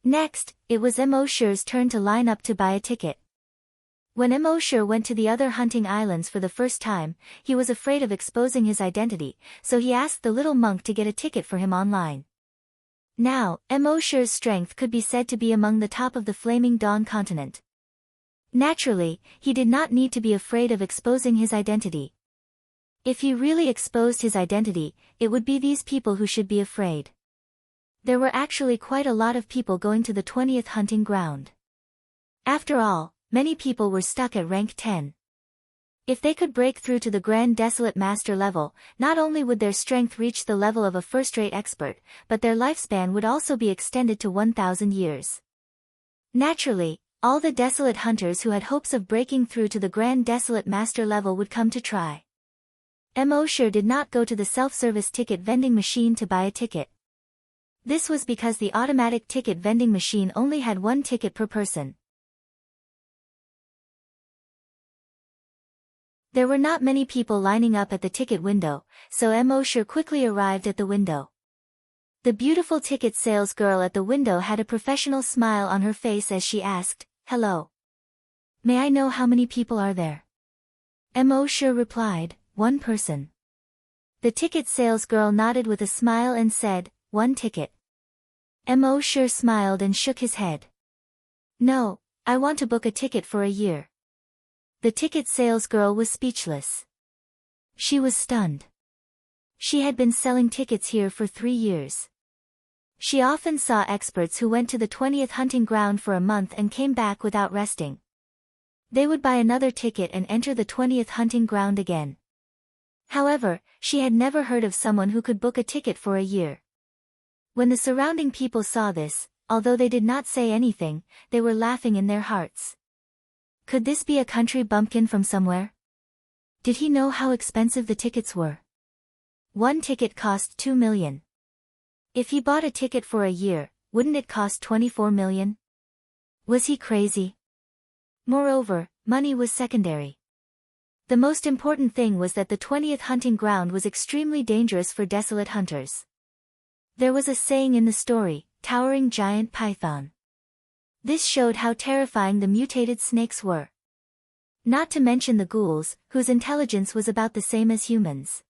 Next, it was Emosure's turn to line up to buy a ticket. When Emosure went to the other hunting islands for the first time, he was afraid of exposing his identity, so he asked the little monk to get a ticket for him online. Now, Emosure's strength could be said to be among the top of the Flaming Dawn continent. Naturally, he did not need to be afraid of exposing his identity. If he really exposed his identity, it would be these people who should be afraid. There were actually quite a lot of people going to the 20th hunting ground. After all, many people were stuck at rank 10. If they could break through to the Grand Desolate Master level, not only would their strength reach the level of a first-rate expert, but their lifespan would also be extended to 1,000 years. Naturally, all the desolate hunters who had hopes of breaking through to the Grand Desolate Master level would come to try. Emosure did not go to the self-service ticket vending machine to buy a ticket. This was because the automatic ticket vending machine only had 1 ticket per person. There were not many people lining up at the ticket window, so Emosure quickly arrived at the window. The beautiful ticket sales girl at the window had a professional smile on her face as she asked, "Hello. May I know how many people are there?" Emosure replied, "1 person." The ticket sales girl nodded with a smile and said, "1 ticket." Emosure smiled and shook his head. "No, I want to book a ticket for a year." The ticket sales girl was speechless. She was stunned. She had been selling tickets here for 3 years. She often saw experts who went to the 20th hunting ground for a month and came back without resting. They would buy another ticket and enter the 20th hunting ground again. However, she had never heard of someone who could book a ticket for a year. When the surrounding people saw this, although they did not say anything, they were laughing in their hearts. Could this be a country bumpkin from somewhere? Did he know how expensive the tickets were? 1 ticket cost 2 million. If he bought a ticket for a year, wouldn't it cost 24 million? Was he crazy? Moreover, money was secondary. The most important thing was that the 20th hunting ground was extremely dangerous for desolate hunters. There was a saying in the story, towering giant python. This showed how terrifying the mutated snakes were. Not to mention the ghouls, whose intelligence was about the same as humans.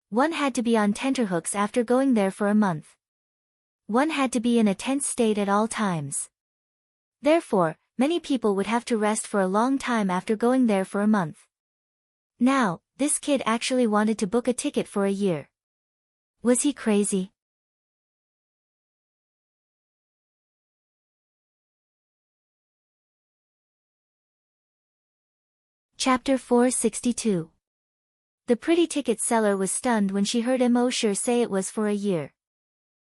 One had to be on tenterhooks after going there for a month. One had to be in a tense state at all times. Therefore, many people would have to rest for a long time after going there for a month. Now, this kid actually wanted to book a ticket for a year. Was he crazy? Chapter 462. The pretty ticket seller was stunned when she heard Emosure say it was for a year.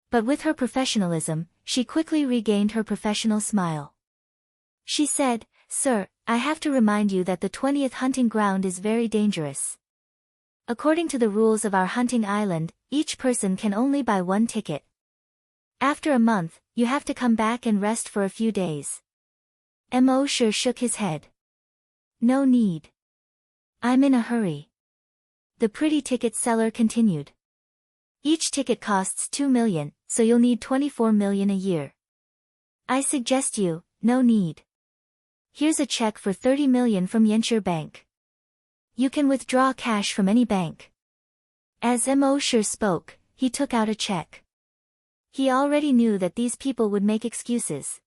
But with her professionalism, she quickly regained her professional smile. She said, "Sir, I have to remind you that the 20th hunting ground is very dangerous. According to the rules of our hunting island, each person can only buy one ticket. After a month, you have to come back and rest for a few days." Emosure shook his head. "No need. I'm in a hurry." The pretty ticket seller continued. "Each ticket costs 2 million, so you'll need 24 million a year. I suggest you, no need. Here's a check for 30 million from Yenshire Bank. You can withdraw cash from any bank." As Emosure spoke, he took out a check. He already knew that these people would make excuses.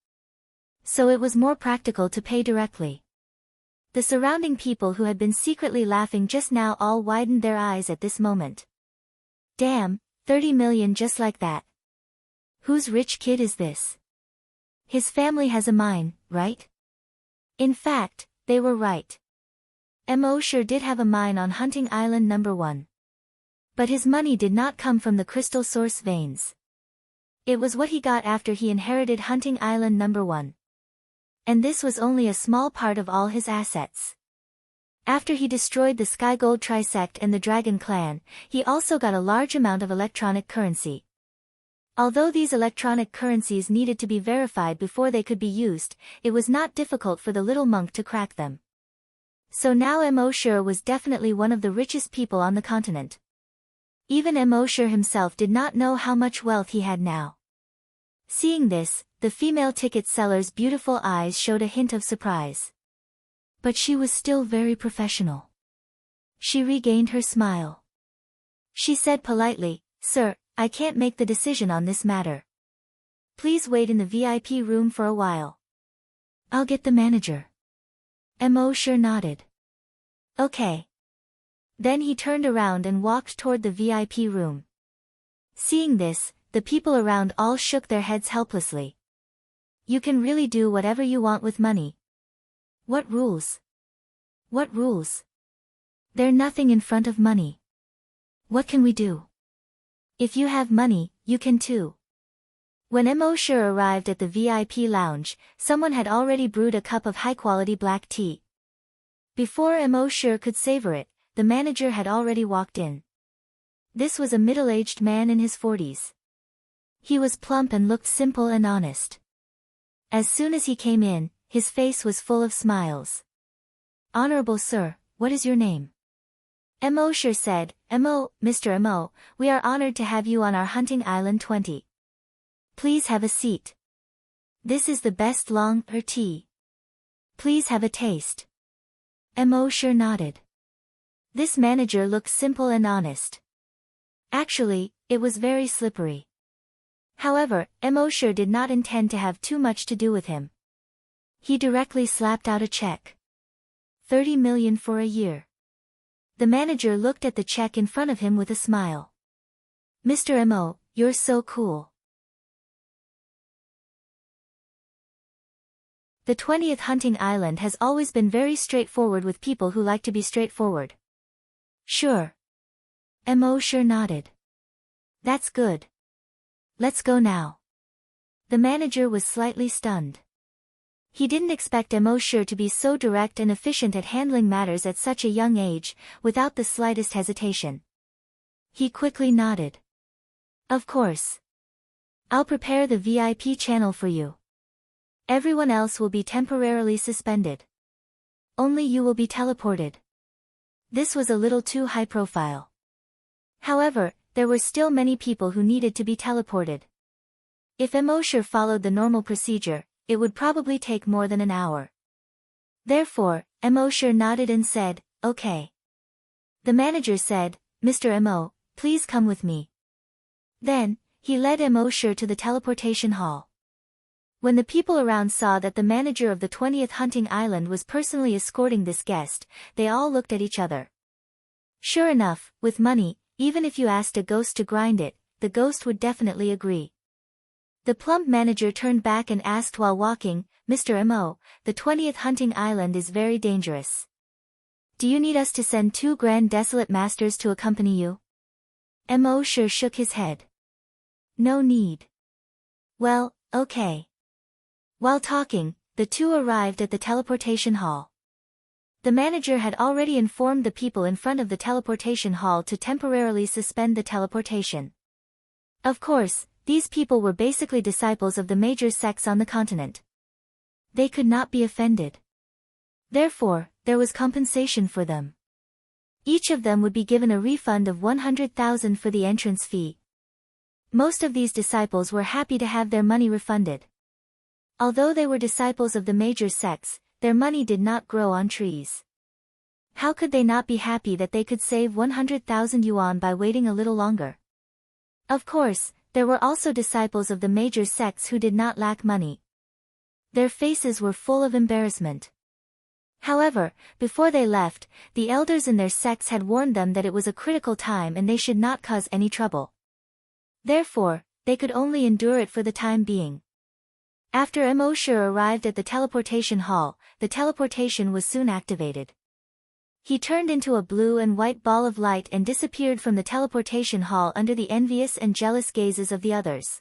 So it was more practical to pay directly. The surrounding people who had been secretly laughing just now all widened their eyes at this moment. Damn, 30 million just like that. Whose rich kid is this? His family has a mine, right? In fact, they were right. Emosure did have a mine on Hunting Island number 1. But his money did not come from the crystal source veins. It was what he got after he inherited Hunting Island number 1. And this was only a small part of all his assets. After he destroyed the Sky Gold Trisect and the Dragon Clan, he also got a large amount of electronic currency. Although these electronic currencies needed to be verified before they could be used, it was not difficult for the little monk to crack them. So now Emosure was definitely one of the richest people on the continent. Even Emosure himself did not know how much wealth he had now. Seeing this, the female ticket seller's beautiful eyes showed a hint of surprise. But she was still very professional. She regained her smile. She said politely, "Sir, I can't make the decision on this matter. Please wait in the VIP room for a while. I'll get the manager." Emosure nodded. "Okay." Then he turned around and walked toward the VIP room. Seeing this, the people around all shook their heads helplessly. You can really do whatever you want with money. What rules? What rules? They're nothing in front of money. What can we do? If you have money, you can too. When Emosure arrived at the VIP lounge, someone had already brewed a cup of high-quality black tea. Before Emosure could savor it, the manager had already walked in. This was a middle-aged man in his 40s. He was plump and looked simple and honest. As soon as he came in, his face was full of smiles. "Honorable sir, what is your name?" Emosure said, Mr. Emo, we are honored to have you on our hunting island 20. Please have a seat. This is the best long-er tea. Please have a taste." Emosure nodded. This manager looked simple and honest. Actually, it was very slippery. However, Emosure did not intend to have too much to do with him. He directly slapped out a check. 30 million for a year. The manager looked at the check in front of him with a smile. "Mr. Emo, you're so cool." The 20th hunting island has always been very straightforward with people who like to be straightforward. "Sure." Emosure nodded. "That's good. Let's go now." The manager was slightly stunned. He didn't expect Emosure to be so direct and efficient at handling matters at such a young age, without the slightest hesitation. He quickly nodded. "Of course. I'll prepare the VIP channel for you. Everyone else will be temporarily suspended. Only you will be teleported." This was a little too high profile. However, there were still many people who needed to be teleported. If Emosure followed the normal procedure, it would probably take more than an hour. Therefore, Emosure nodded and said, "Okay." The manager said, "Mr. Emo, please come with me." Then, he led Emosure to the teleportation hall. When the people around saw that the manager of the 20th hunting island was personally escorting this guest, they all looked at each other. Sure enough, with money, even if you asked a ghost to grind it, the ghost would definitely agree. The plump manager turned back and asked while walking, "Mr. M.O., the 20th hunting island is very dangerous. Do you need us to send 2 grand desolate masters to accompany you?" M.O. sure shook his head. "No need." "Well, okay." While talking, the two arrived at the teleportation hall. The manager had already informed the people in front of the teleportation hall to temporarily suspend the teleportation. Of course, these people were basically disciples of the major sects on the continent. They could not be offended. Therefore, there was compensation for them. Each of them would be given a refund of 100,000 for the entrance fee. Most of these disciples were happy to have their money refunded. Although they were disciples of the major sects, their money did not grow on trees. How could they not be happy that they could save 100,000 yuan by waiting a little longer? Of course, there were also disciples of the major sects who did not lack money. Their faces were full of embarrassment. However, before they left, the elders in their sects had warned them that it was a critical time and they should not cause any trouble. Therefore, they could only endure it for the time being. After M.O. Sure arrived at the teleportation hall, the teleportation was soon activated. He turned into a blue and white ball of light and disappeared from the teleportation hall under the envious and jealous gazes of the others.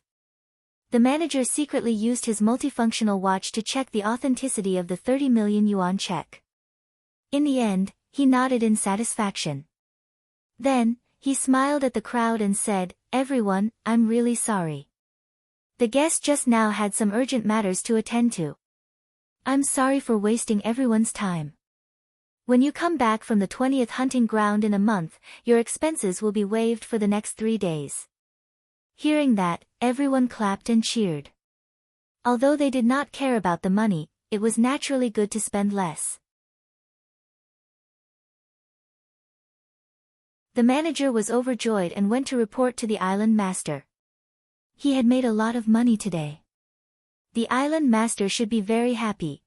The manager secretly used his multifunctional watch to check the authenticity of the 30 million yuan check. In the end, he nodded in satisfaction. Then, he smiled at the crowd and said, "Everyone, I'm really sorry. The guest just now had some urgent matters to attend to. I'm sorry for wasting everyone's time. When you come back from the 20th hunting ground in a month, your expenses will be waived for the next 3 days." Hearing that, everyone clapped and cheered. Although they did not care about the money, it was naturally good to spend less. The manager was overjoyed and went to report to the island master. He had made a lot of money today. The island master should be very happy.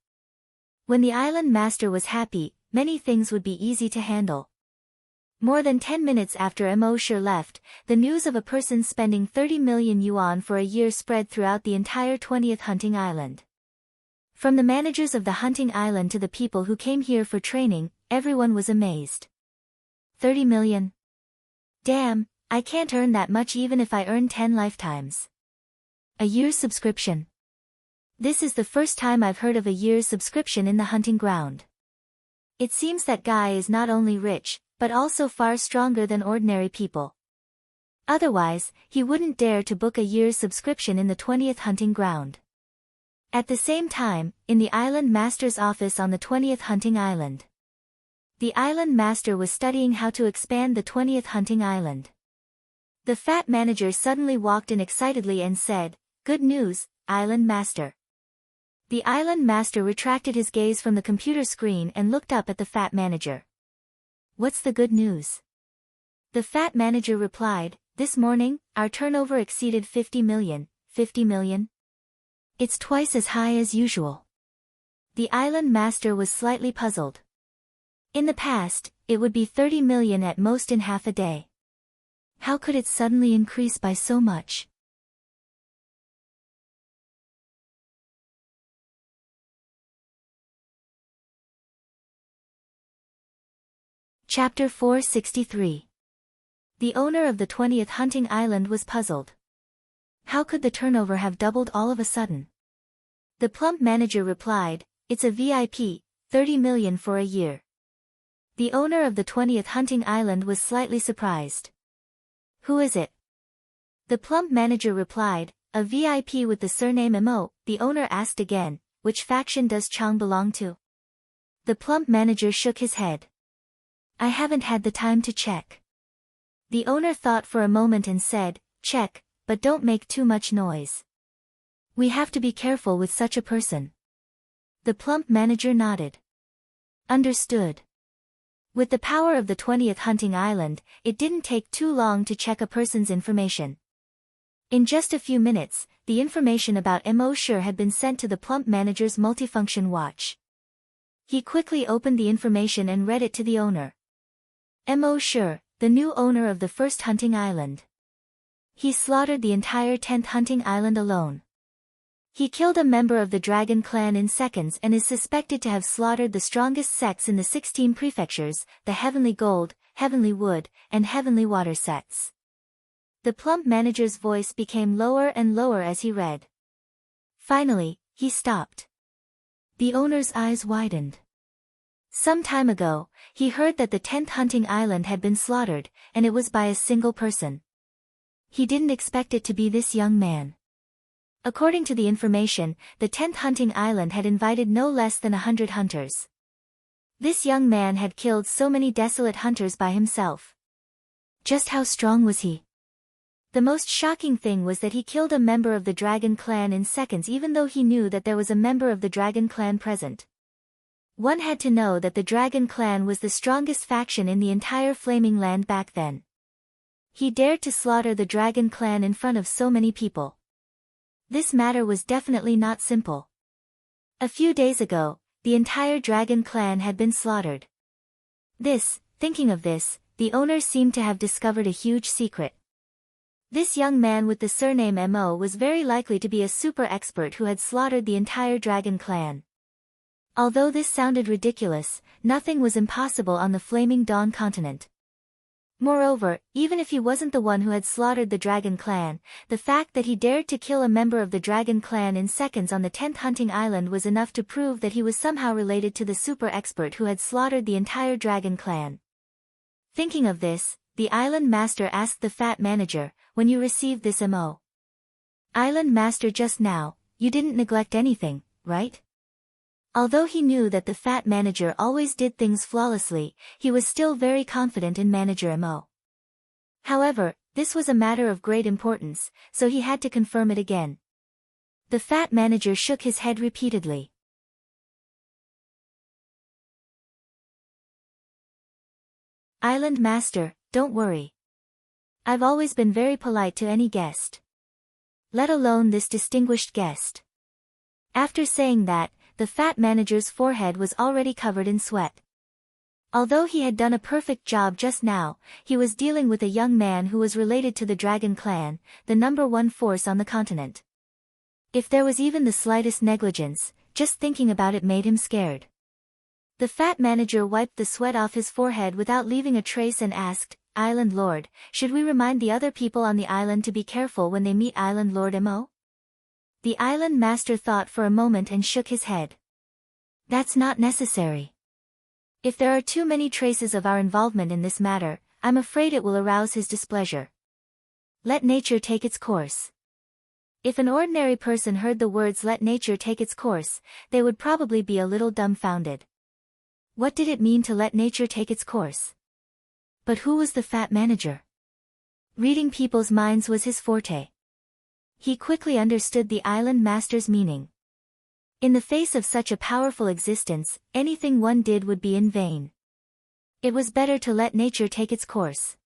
When the island master was happy, many things would be easy to handle. More than 10 minutes after M.O. Sure left, the news of a person spending 30 million yuan for a year spread throughout the entire 20th hunting island. From the managers of the hunting island to the people who came here for training, everyone was amazed. 30 million? Damn, I can't earn that much even if I earn 10 lifetimes. A year's subscription. This is the first time I've heard of a year's subscription in the hunting ground. It seems that guy is not only rich, but also far stronger than ordinary people. Otherwise, he wouldn't dare to book a year's subscription in the 20th hunting ground. At the same time, in the island master's office on the 20th hunting island. The island master was studying how to expand the 20th hunting island. The fat manager suddenly walked in excitedly and said, "Good news, island master." The island master retracted his gaze from the computer screen and looked up at the fat manager. "What's the good news?" The fat manager replied, "This morning, our turnover exceeded 50 million. 50 million? It's twice as high as usual." The island master was slightly puzzled. In the past, it would be 30 million at most in half a day. How could it suddenly increase by so much? Chapter 463. The owner of the 20th hunting island was puzzled. How could the turnover have doubled all of a sudden? The plump manager replied, "It's a VIP, 30 million for a year." The owner of the 20th hunting island was slightly surprised. "Who is it?" The plump manager replied, "A VIP with the surname M.O." The owner asked again, "Which faction does Chang belong to?" The plump manager shook his head. "I haven't had the time to check." The owner thought for a moment and said, "Check, but don't make too much noise. We have to be careful with such a person." The plump manager nodded. Understood. With the power of the 20th hunting island, it didn't take too long to check a person's information. In just a few minutes, the information about Sure had been sent to the plump manager's multifunction watch. He quickly opened the information and read it to the owner. Sure, the new owner of the first hunting island. He slaughtered the entire 10th hunting island alone. He killed a member of the dragon clan in seconds and is suspected to have slaughtered the strongest sects in the 16 prefectures, the Heavenly Gold, Heavenly Wood, and Heavenly Water sects. The plump manager's voice became lower and lower as he read. Finally, he stopped. The owner's eyes widened. Some time ago, he heard that the 10th hunting island had been slaughtered, and it was by a single person. He didn't expect it to be this young man. According to the information, the 10th hunting island had invited no less than 100 hunters. This young man had killed so many desolate hunters by himself. Just how strong was he? The most shocking thing was that he killed a member of the dragon clan in seconds even though he knew that there was a member of the dragon clan present. One had to know that the dragon clan was the strongest faction in the entire Flaming Land back then. He dared to slaughter the dragon clan in front of so many people. This matter was definitely not simple. A few days ago, the entire dragon clan had been slaughtered. Thinking of this, the owner seemed to have discovered a huge secret. This young man with the surname Mo was very likely to be a super expert who had slaughtered the entire dragon clan. Although this sounded ridiculous, nothing was impossible on the Flaming Dawn continent. Moreover, even if he wasn't the one who had slaughtered the dragon clan, the fact that he dared to kill a member of the dragon clan in seconds on the 10th hunting island was enough to prove that he was somehow related to the super expert who had slaughtered the entire dragon clan. Thinking of this, the island master asked the fat manager, "When you received this Mo?" "Island master, just now. You didn't neglect anything, right?" Although he knew that the fat manager always did things flawlessly, he was still very confident in manager Mo. However, this was a matter of great importance, so he had to confirm it again. The fat manager shook his head repeatedly. "Island master, don't worry. I've always been very polite to any guest. Let alone this distinguished guest." After saying that, the fat manager's forehead was already covered in sweat. Although he had done a perfect job just now, he was dealing with a young man who was related to the dragon clan, the #1 force on the continent. If there was even the slightest negligence, just thinking about it made him scared. The fat manager wiped the sweat off his forehead without leaving a trace and asked, "Island Lord, should we remind the other people on the island to be careful when they meet Island Lord Mo?" The island master thought for a moment and shook his head. "That's not necessary. If there are too many traces of our involvement in this matter, I'm afraid it will arouse his displeasure. Let nature take its course." If an ordinary person heard the words "let nature take its course," they would probably be a little dumbfounded. What did it mean to let nature take its course? But who was the fat manager? Reading people's minds was his forte. He quickly understood the island master's meaning. In the face of such a powerful existence, anything one did would be in vain. It was better to let nature take its course.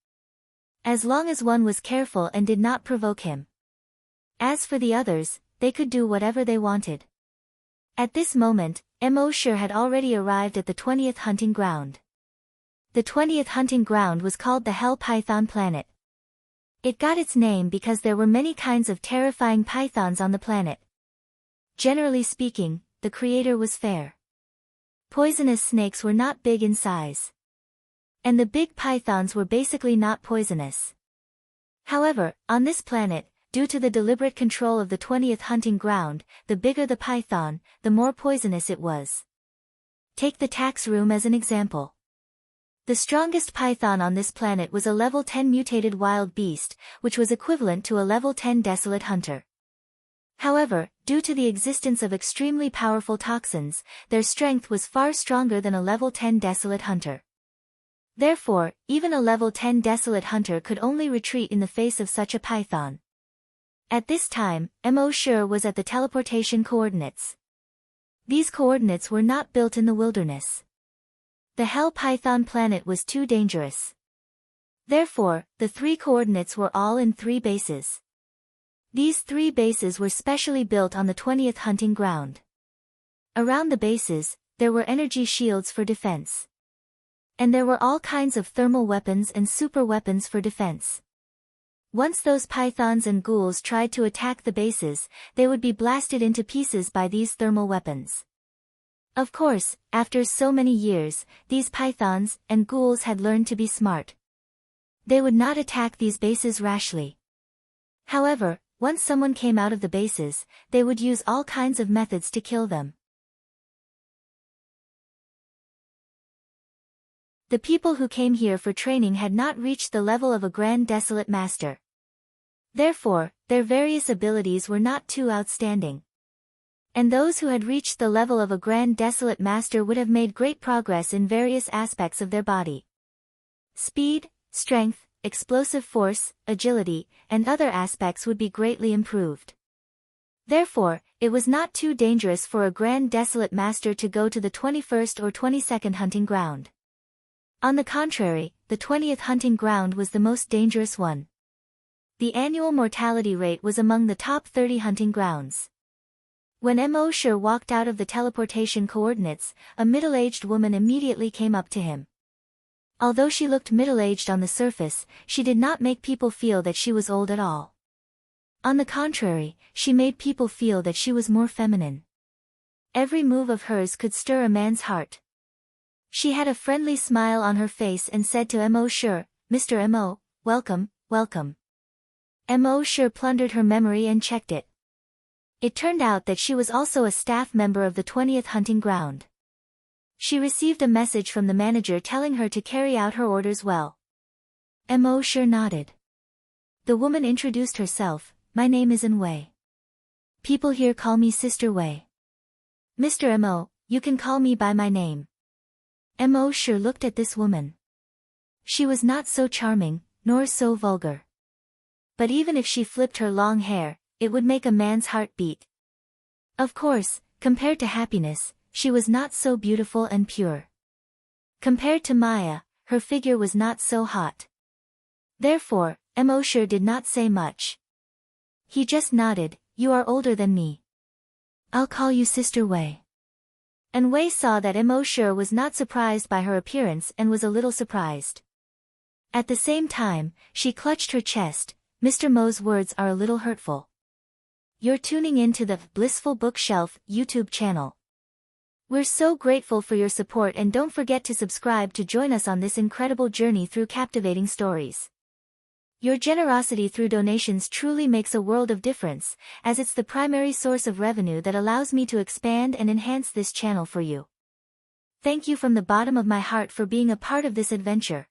As long as one was careful and did not provoke him. As for the others, they could do whatever they wanted. At this moment, Sure had already arrived at the 20th hunting ground. The 20th hunting ground was called the Hell Python Planet. It got its name because there were many kinds of terrifying pythons on the planet. Generally speaking, the creator was fair. Poisonous snakes were not big in size. And the big pythons were basically not poisonous. However, on this planet, due to the deliberate control of the 20th hunting ground, the bigger the python, the more poisonous it was. Take the tax room as an example. The strongest python on this planet was a level 10 mutated wild beast, which was equivalent to a level 10 desolate hunter. However, due to the existence of extremely powerful toxins, their strength was far stronger than a level 10 desolate hunter. Therefore, even a level 10 desolate hunter could only retreat in the face of such a python. At this time, Sure was at the teleportation coordinates. These coordinates were not built in the wilderness. The Hell Python planet was too dangerous. Therefore, the 3 coordinates were all in 3 bases. These 3 bases were specially built on the 20th hunting ground. Around the bases, there were energy shields for defense. And there were all kinds of thermal weapons and super weapons for defense. Once those pythons and ghouls tried to attack the bases, they would be blasted into pieces by these thermal weapons. Of course, after so many years, these pythons and ghouls had learned to be smart. They would not attack these bases rashly. However, once someone came out of the bases, they would use all kinds of methods to kill them. The people who came here for training had not reached the level of a Grand Desolate Master. Therefore, their various abilities were not too outstanding. And those who had reached the level of a Grand Desolate Master would have made great progress in various aspects of their body. Speed, strength, explosive force, agility, and other aspects would be greatly improved. Therefore, it was not too dangerous for a Grand Desolate Master to go to the 21st or 22nd hunting ground. On the contrary, the 20th hunting ground was the most dangerous one. The annual mortality rate was among the top 30 hunting grounds. When M.O. Sher walked out of the teleportation coordinates, a middle-aged woman immediately came up to him. Although she looked middle-aged on the surface, she did not make people feel that she was old at all. On the contrary, she made people feel that she was more feminine. Every move of hers could stir a man's heart. She had a friendly smile on her face and said to M.O. Sher, "Mr. M.O., welcome, welcome." M.O. Sher plundered her memory and checked it. It turned out that she was also a staff member of the 20th hunting ground. She received a message from the manager telling her to carry out her orders well. M.O. Sher nodded. The woman introduced herself, "My name is An Wei. People here call me Sister Wei. Mr. M.O., you can call me by my name." M.O. Sher looked at this woman. She was not so charming, nor so vulgar. But even if she flipped her long hair, it would make a man's heart beat. Of course, compared to happiness, she was not so beautiful and pure. Compared to Maya, her figure was not so hot. Therefore, M.O. Sher did not say much. He just nodded, "You are older than me. I'll call you Sister Wei." And Wei saw that M.O. Sher was not surprised by her appearance and was a little surprised. At the same time, she clutched her chest. Mr. Mo's words are a little hurtful. You're tuning in to the Blissful Bookshelf YouTube channel. We're so grateful for your support, and don't forget to subscribe to join us on this incredible journey through captivating stories. Your generosity through donations truly makes a world of difference, as it's the primary source of revenue that allows me to expand and enhance this channel for you. Thank you from the bottom of my heart for being a part of this adventure.